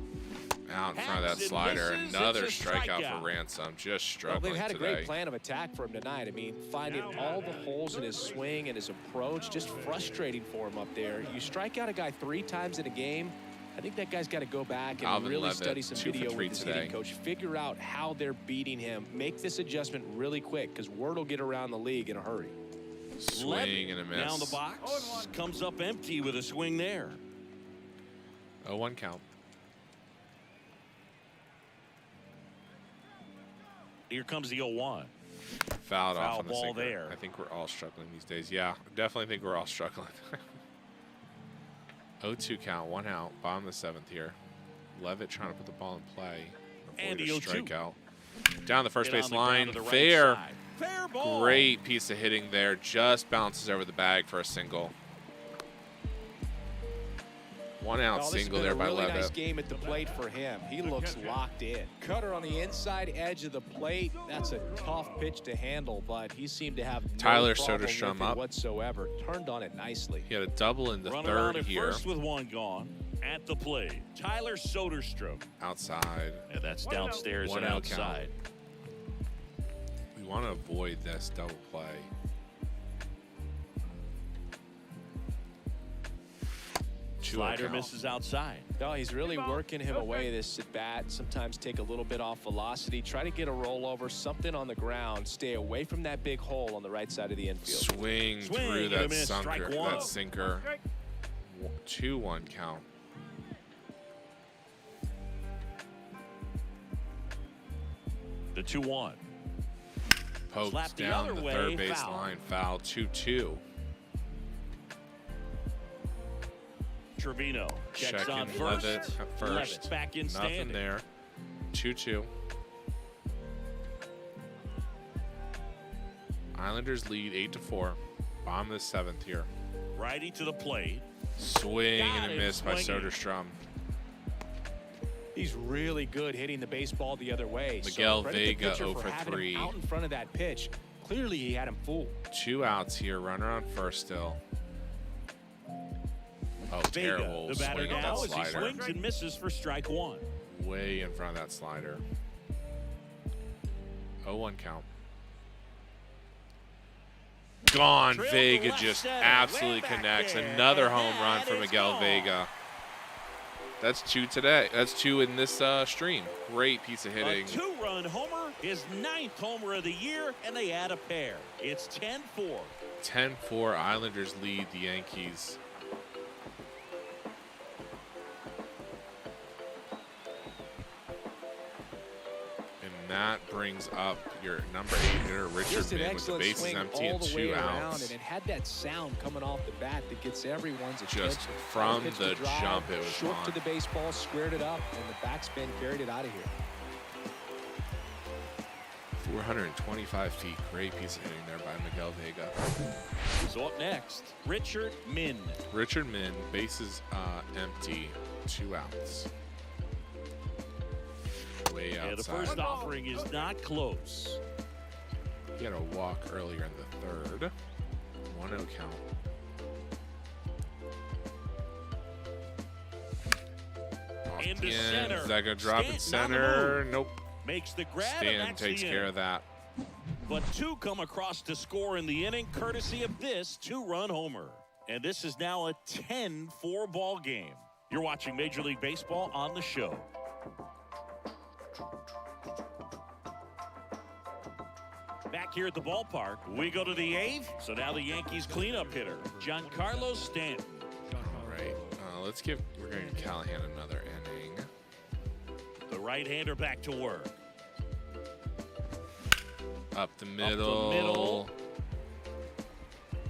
Out in front of that Hacks and slider. misses. Another It's a strikeout strikeout. for Ransom. Just Well, struggling they've had a today. great plan of attack for him tonight. I mean, finding all the holes in his swing and his approach, just frustrating for him up there. You strike out a guy 3 times in a game, I think that guy's got to go back and Alvin really Levitt, study some 2 for video 3 with his today. hitting coach. Figure out how they're beating him. Make this adjustment really quick because word will get around the league in a hurry. Swing and a miss. Down the box. Comes up empty with a swing there. 0-1 count. Here comes the 0-1. Fouled off Foul on the ball sinker. there. I think we're all struggling these days. Yeah, definitely think we're all struggling. 0-2 count, 1 out, bottom of the 7th here. Levitt trying to put the ball in play. And Avoid the a 0-2. strikeout. Down the first Hit on base the ground line. to the right Fair. side. Fair ball. Great piece of hitting there. Just bounces over the bag for a single. 1 out Oh, this has single been there a by really Levitt. nice game at the plate for him. He looks locked in. Cutter on the inside edge of the plate. That's a tough pitch to handle, but he seemed to have no Tyler problem Soderstrom with it up. whatsoever. Turned on it nicely. He had a double in the Runner on 3rd at here. first with 1 gone. At the plate, Tyler Soderstrom. Outside. And that's downstairs 1 and out count. outside. We want to avoid this double play. Slider misses outside. No, he's really working him away this at bat. Sometimes take a little bit off velocity. Try to get a rollover, something on the ground. Stay away from that big hole on the right side of the infield. Swing through that sinker. 2-1 count. The 2-1. Pokes down the third base line. Foul. 2-2. Trevino checks on first. Levitt back in Nothing standing. there. 2-2. Islanders lead 8-4. Bottom of the 7th here. Righty to the plate. Swing and a miss by Soderstrom. He's really good hitting the baseball the other way. Miguel so Vega 0 for 3. Out in front of that pitch. Clearly he had him fooled. 2 outs here. Runner on first still. Oh, terrible the batter swing on that now as he slider. swings and misses for strike 1. Way in front of that slider. 0-1 count. Gone. Vega just absolutely connects. Another home run for Miguel Vega. That's 2 today. That's 2 in this stream. Great piece of hitting. A 2-run homer, his 9th homer of the year, and they add a pair. It's 10-4. 10-4. Islanders lead the Yankees. That brings up your number 8 hitter, Richard Min, with the bases empty and 2 outs. And it had that sound coming off the bat that gets everyone's attention. Just from the jump, it was short on. to the baseball, squared it up, and the backspin carried it out of here. 425 feet. Great piece of hitting there by Miguel Vega. So up next, Richard Min. Richard Min, bases empty, 2 outs. Way outside. Yeah, the first offering is not close. He had a walk earlier in the 3rd. 1-0 count. Into Again, center. is that going to drop in center? Nope. Makes the grab. Stan takes care of that. But 2 come across to score in the inning, courtesy of this 2-run homer. And this is now a 10-4 ball game. You're watching Major League Baseball on the show. Back here at the ballpark, we go to the 8th. So now the Yankees cleanup hitter, Giancarlo Stanton. Right. We're going to give Callahan another inning. The right-hander back to work. Up the middle.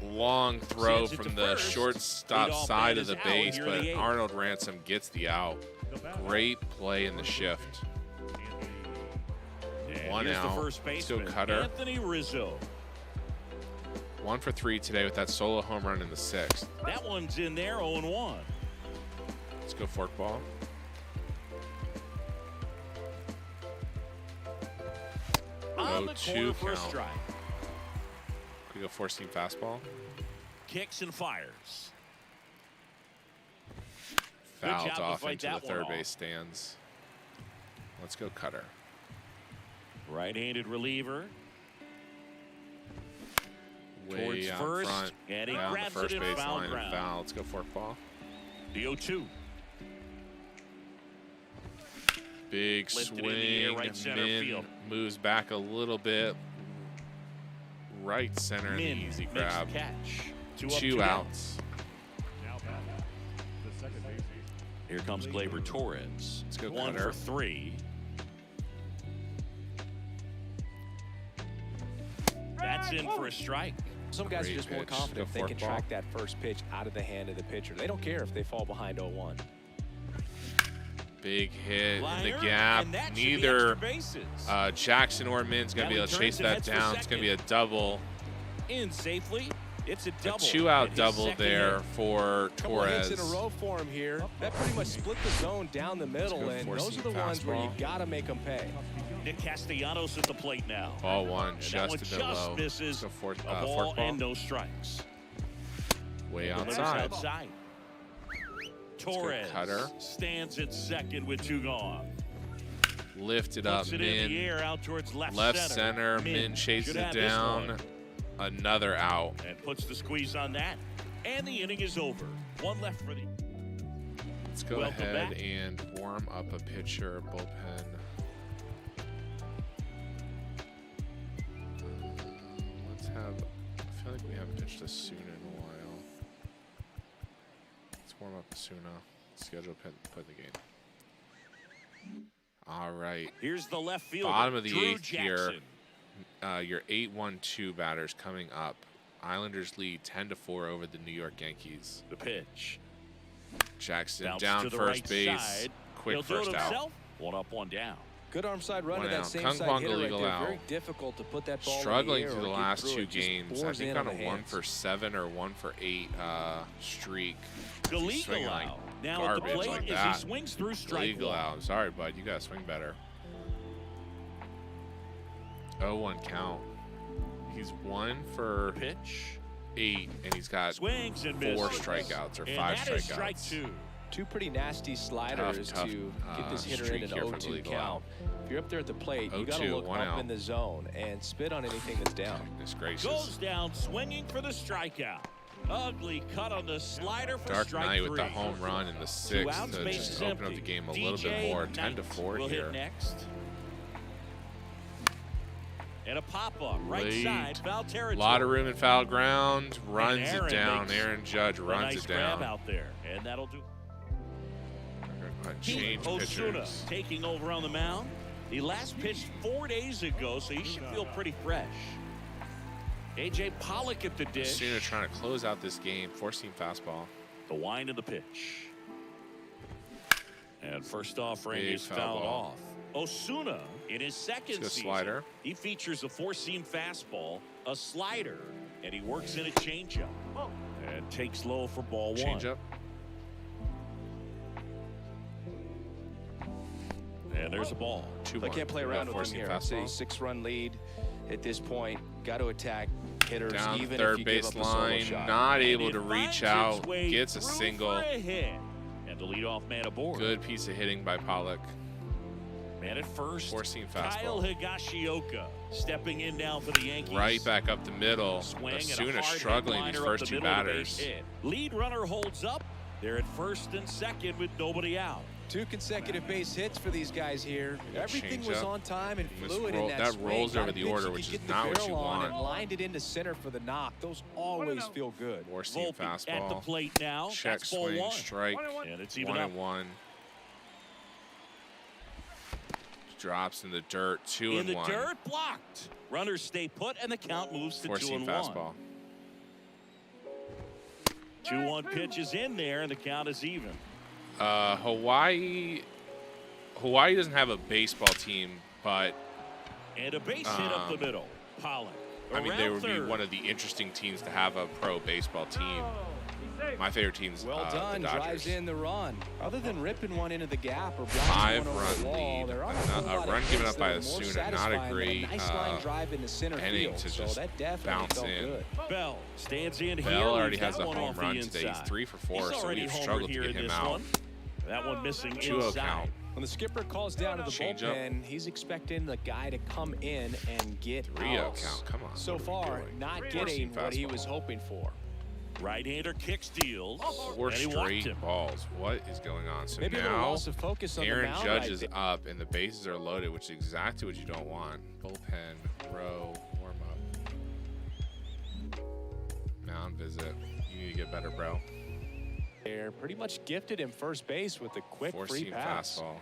Long throw from the shortstop side of the base, but Arnold Ransom gets the out. Great play in the shift. 1 out. Let's go Cutter. Anthony Rizzo. 1 for 3 today with that solo home run in the 6th. That one's in there, 0-1. Let's go forkball. On the corner for a count. strike. We go 4-seam fastball. Kicks and fires. Fouled off into the third base stands. Let's go Cutter. Right-handed reliever. Way Towards out first, front. and he Down grabs the first it in base foul line and ground. foul. Let's go forkball. The 0-2. Big Lifted in the air, swing. right center Min field. moves back a little bit. Right center in the easy grab. Catch. 2 outs. Here comes Gleyber Torres. Let's go 1 Cutter. for 3. That's in for a strike. Some guys are just more pitch. confident Go they can forkball. track that first pitch out of the hand of the pitcher. They don't care if they fall behind 0-1. Big hit in Liner, the gap. and that should be Neither extra bases. Jackson or Min's going to be able to chase that down. It's going to be a double. In safely. It's a A double. 2-out And his double second there hit. for Couple of Torres. hits in a row for him here. That pretty much split the zone down the middle, go and those are four-seam the ones where you fastball. got to make them pay. Nick Castellanos at the plate now. Ball 1, And that just one a bit low. misses. Let's go A ball and forkball. no strikes. Way Runners outside. Torres Cutter. stands at second with 2 gone. Lifted up, Puts it in the Min. air out towards left Center. Min chases should it have this down. one. Another out. And puts the squeeze on that. And the inning is over. 1 left for the... Let's go ahead and warm up a pitcher, bullpen. Let's have, I feel like we haven't pitched Osuna in a while. Let's warm up Osuna. Schedule put in the game. All right. Here's the left fielder. Bottom of the Drew eighth here. Your 8-1-2 batters coming up. Islanders lead 10-4 over the New York Yankees. The pitch. Jackson Bounce down to the first right base. side. Quick He'll first do it out. himself. One up, one down. Good arm side run to that same Kung side Kwang hitter right Legal there. out. Very difficult to put that ball Struggling in the air through the or get last through two it. Just games. I bores think in on a the 1-for-7 or 1-for-8 streak. Legal Swinging out. like Now at the garbage plate like as that. he swings through strike Legal one. out. I'm sorry, bud. You got to swing better. 0-1 count. He's 1 for Pitch. 8, and he's got Swings and 4 misses. strikeouts or And 5 that is strikeouts. strike 2. Two pretty nasty sliders Tough, to get this hitter in streak an here for the 0-2 legal count. out. If you're up there at the plate, you got to 0-2, look 1 up out. in the zone and spit on anything that's down. Goodness gracious. Goes down swinging for the strikeout. Ugly cut on the slider for Dark strike Knight 3. with the home run in the 2 6th outs, to base just is open up empty. the game a little bit DJ more. Knight 10-4 will here. hit next. And a pop-up, right Late. side, foul territory. A lot of room in foul ground. Runs Aaron it down. makes Aaron Judge a runs nice it down. grab out there, and that'll do. Change Osuna pitchers. taking over on the mound. He last pitched 4 days ago, so he should feel pretty fresh. A.J. Pollock at the dish. Osuna trying to close out this game. 4-seam fastball. The wind of the pitch. And first offering Big is foul fouled ball. off. Osuna in his second Let's go season. slider. He features a 4-seam fastball, a slider, and he works in a changeup. And takes low for ball 1. Change up. And there's a ball. They can't play around with him here. It's a 6-run lead at this point. Got to attack hitters Down even third if you give base up a solo line. shot. Not And able it to reach finds out. its way Gets a through single. for a hit. And the leadoff man aboard. Good piece of hitting by Pollock. Man at first. 4-seam Kyle fastball. Higashioka stepping in down for the Yankees. Right back up the middle. Swing and a Osuna hard struggling hit these liner up first the 2 middle of the base batters. hit. Lead runner holds up. They're at first and second with nobody out. 2 consecutive base hits for these guys here. Everything change was up. on time and This fluid roll- in that that swing. rolls Got over a the pitch order, he which could is get the not what you barrel on want. And lined it into center for the knock. Those always feel good. 4-seam Volpe at the fastball. plate now. Check That's ball swing. 1. Strike. And it's even up. 1-1. Drops in the dirt. 2-1. In the dirt, blocked. Runners stay put, and the count moves to 4-seam 2-1. fastball. 2-1 pitch is in there, and the count is even. Hawaii doesn't have a baseball team, but And a base hit up the middle. Pollock. I mean, they would be third. one of the interesting teams to have a pro baseball team. My favorite team's Well done, the Dodgers. drives in the run. Other than ripping one into the gap or blocking 5 one over run the wall, lead. there are A run given up by Osuna, not a great nice line drive into center inning field, to so just that definitely bounce felt in. good. Bell stands in here. Bell already leaves has that a one home off run the today. He's inside. 3 for 4, He's so already we've homered struggled to here get in him this out. one. That one missing 2-0 inside. count. When the skipper calls down to the Change up. bullpen, he's expecting the guy to come in and get 3-0 outs. count. Come on. So what are we far, doing? not 4-seam getting what he fastball. was hoping for. Right-hander kick steals. 4 and he walked straight him. balls. What is going on? So Maybe a little now loss of focus on Aaron the mound Judge right is there. up and the bases are loaded, which is exactly what you don't want. Bullpen, row, warm up. Mound visit. You need to get better, bro. There, pretty much gifted him first base with a quick free 4-seam pass. fastball.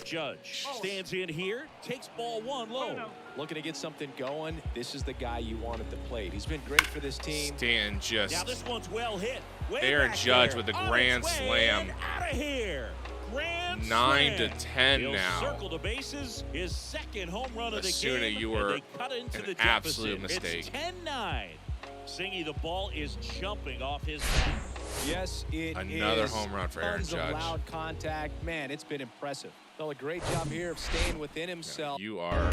Judge stands in here, takes ball 1 low. Looking to get something going. This is the guy you want at the plate. He's been great for this team. Stan Now just this one's well hit. Way Aaron back Judge there. with a On grand its way slam. and out of here. Grand 9 slam. to 10 He'll now. circle the bases. His second home run of the Osuna, game. you and were they cut into an the absolute deficit. mistake. It's 10-9. Singy, the ball is jumping off his bat. Yes, it Another is. home run for Aaron Tons of Judge. loud contact. Man, it's been impressive. Done a great job here of staying within himself. You are.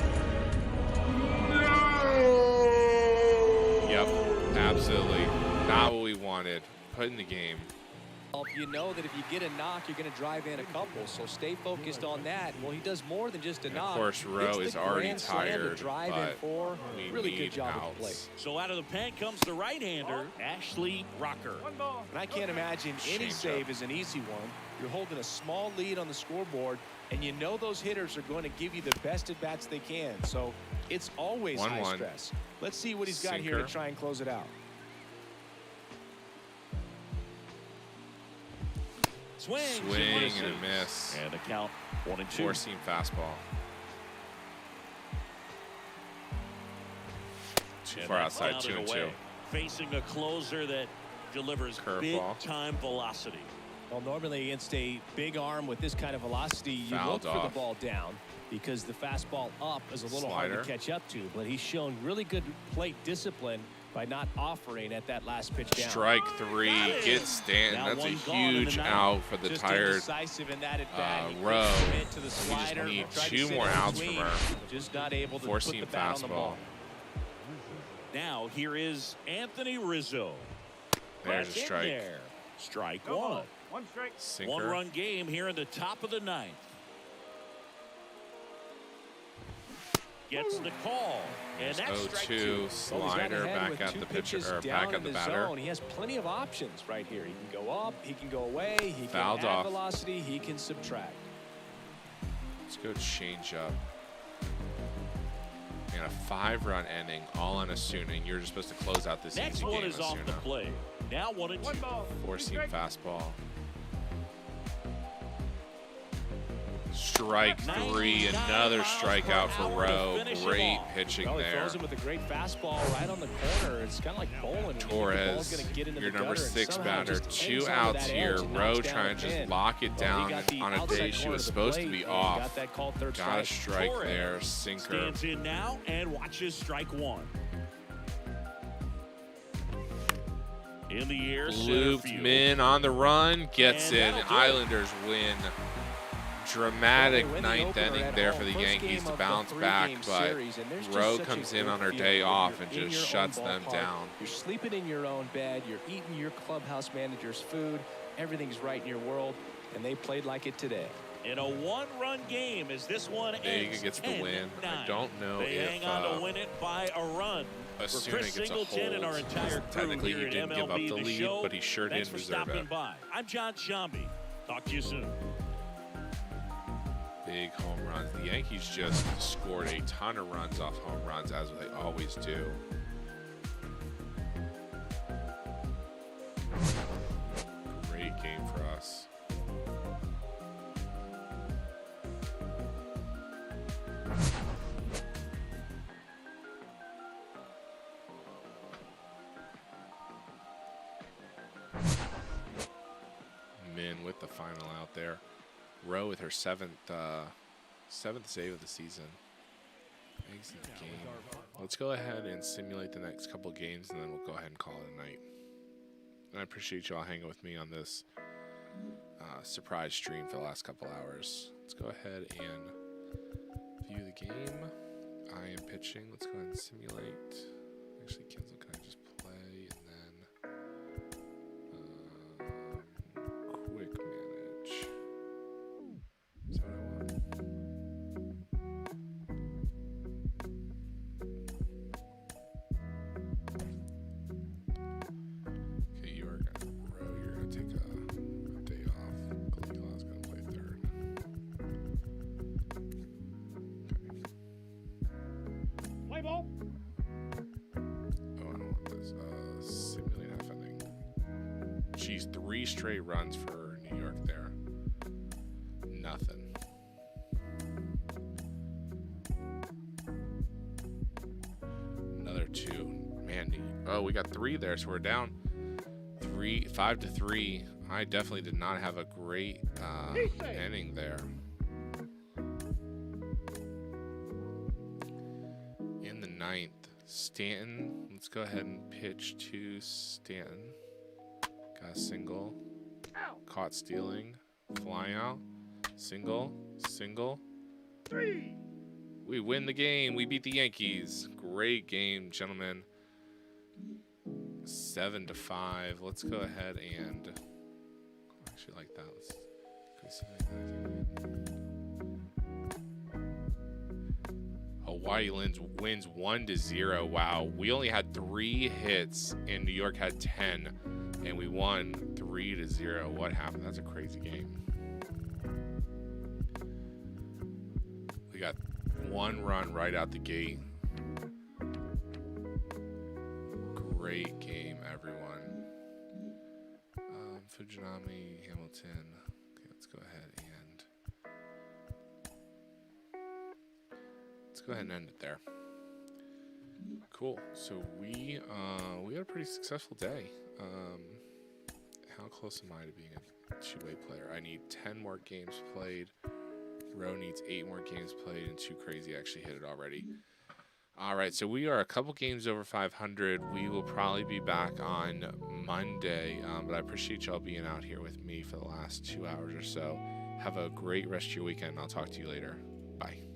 Yep, absolutely. Not what we wanted. Put in the game. You know that if you get a knock, you're going to drive in a couple, so stay focused on that. Well, he does more than just a knock. Of course, Rowe is already tired, but we really need good job outs. of the play. So out of the pen comes the right-hander, Ashley Rocker. And I can't imagine any save is an easy one. You're holding a small lead on the scoreboard, and you know those hitters are going to give you the best at-bats they can. So it's always high stress. Let's see what he's got here to try and close it out. Swing and a miss. And the count 1-2. Four-seam fastball. Too far outside, 2-2. Facing a closer that delivers big-time velocity. Well, normally against a big arm with this kind of velocity, you look for the ball down because the fastball up is a little hard to catch up to. But he's shown really good plate discipline by not offering at that last pitch down. Strike 3 gets Stanton. That's a huge out for the tired Rowe. We just need 2 more outs from her. Just not able to Four-seam fastball. Now here is Anthony Rizzo. There's a strike. Strike 1. One strike. Sinker. One-run game here in the top of the 9th. Gets the call, and that's strike 2. Slider back at the pitcher, or back at the batter. He has plenty of options right here. He can go up, he can go away, he can add velocity, he can subtract. Let's go change up. And a 5-run inning, all on Osuna, and you're just supposed to close out this next easy one game, is off the plate. Now 1-2. Four-seam fastball. Strike 3, another strikeout for Rowe. Great pitching there. He throws him with a great fastball right on the corner. It's kind of like bowling. Torres, your number 6 batter. 2 outs here. Rowe trying to just lock it down on a day she was supposed to be off. Got a strike there. Sinker. Stands in now and watches strike 1. In the air, Looped Min on the run, gets in. Islanders win. Dramatic 9th inning there for the Yankees to bounce back, but Rowe comes in on her day off and just shuts them down. You're sleeping in your own bed, you're eating your clubhouse manager's food, everything's right in your world, and they played like it today. In a 1-run game as this one ends. Vega gets the win. I don't know they if hang on to win it by a run. Osuna Chris gets a Singleton and our hold. entire crew Technically, here he didn't give up MLB the lead, show. but he sure didn't deserve it. By. I'm John Shambi. Talk to you soon. Big home runs. The Yankees just scored a ton of runs off home runs, as they always do. Great game for us. Min with the final out there. Rowe with her 7th save of the season. Exit the game. Let's go ahead and simulate the next couple games, and then we'll go ahead and call it a night. And I appreciate y'all hanging with me on this surprise stream for the last couple hours. Let's go ahead and view the game. I am pitching. Let's go ahead and simulate. Actually, Kenzel, can I just play and then quick manage? Is that what I want? Okay, you are gonna Rowe. You're gonna take a day off. Caligula's gonna play 3rd. Play ball. Oh, I don't want this. Simulate half inning. She's 3 straight runs for New York there. Nothing. Another 2. Man, oh, we got 3 there, so we're down 5-3. I definitely did not have a great inning there. In the 9th, Stanton. Let's go ahead and pitch to Stanton. Got a single. Caught stealing. Fly out. Single. 3. We win the game. We beat the Yankees. Great game, gentlemen. 7-5. Let's go ahead and actually like that. Let's go see that. Hawaii wins 1-0. Wow, we only had 3 hits, and New York had 10, and we won 3-0. What happened? That's a crazy game. We got 1 run right out the gate. Great game, everyone. Fujinami, Hamilton. Okay, let's go ahead and end it there. Cool. So we had a pretty successful day. How close am I to being a 2-way player? I need 10 more games played. Rowe needs 8 more games played, and 2 Crazy actually hit it already. All right, so we are a couple games over 500. We will probably be back on Monday, but I appreciate y'all being out here with me for the last 2 hours or so. Have a great rest of your weekend. I'll talk to you later. Bye.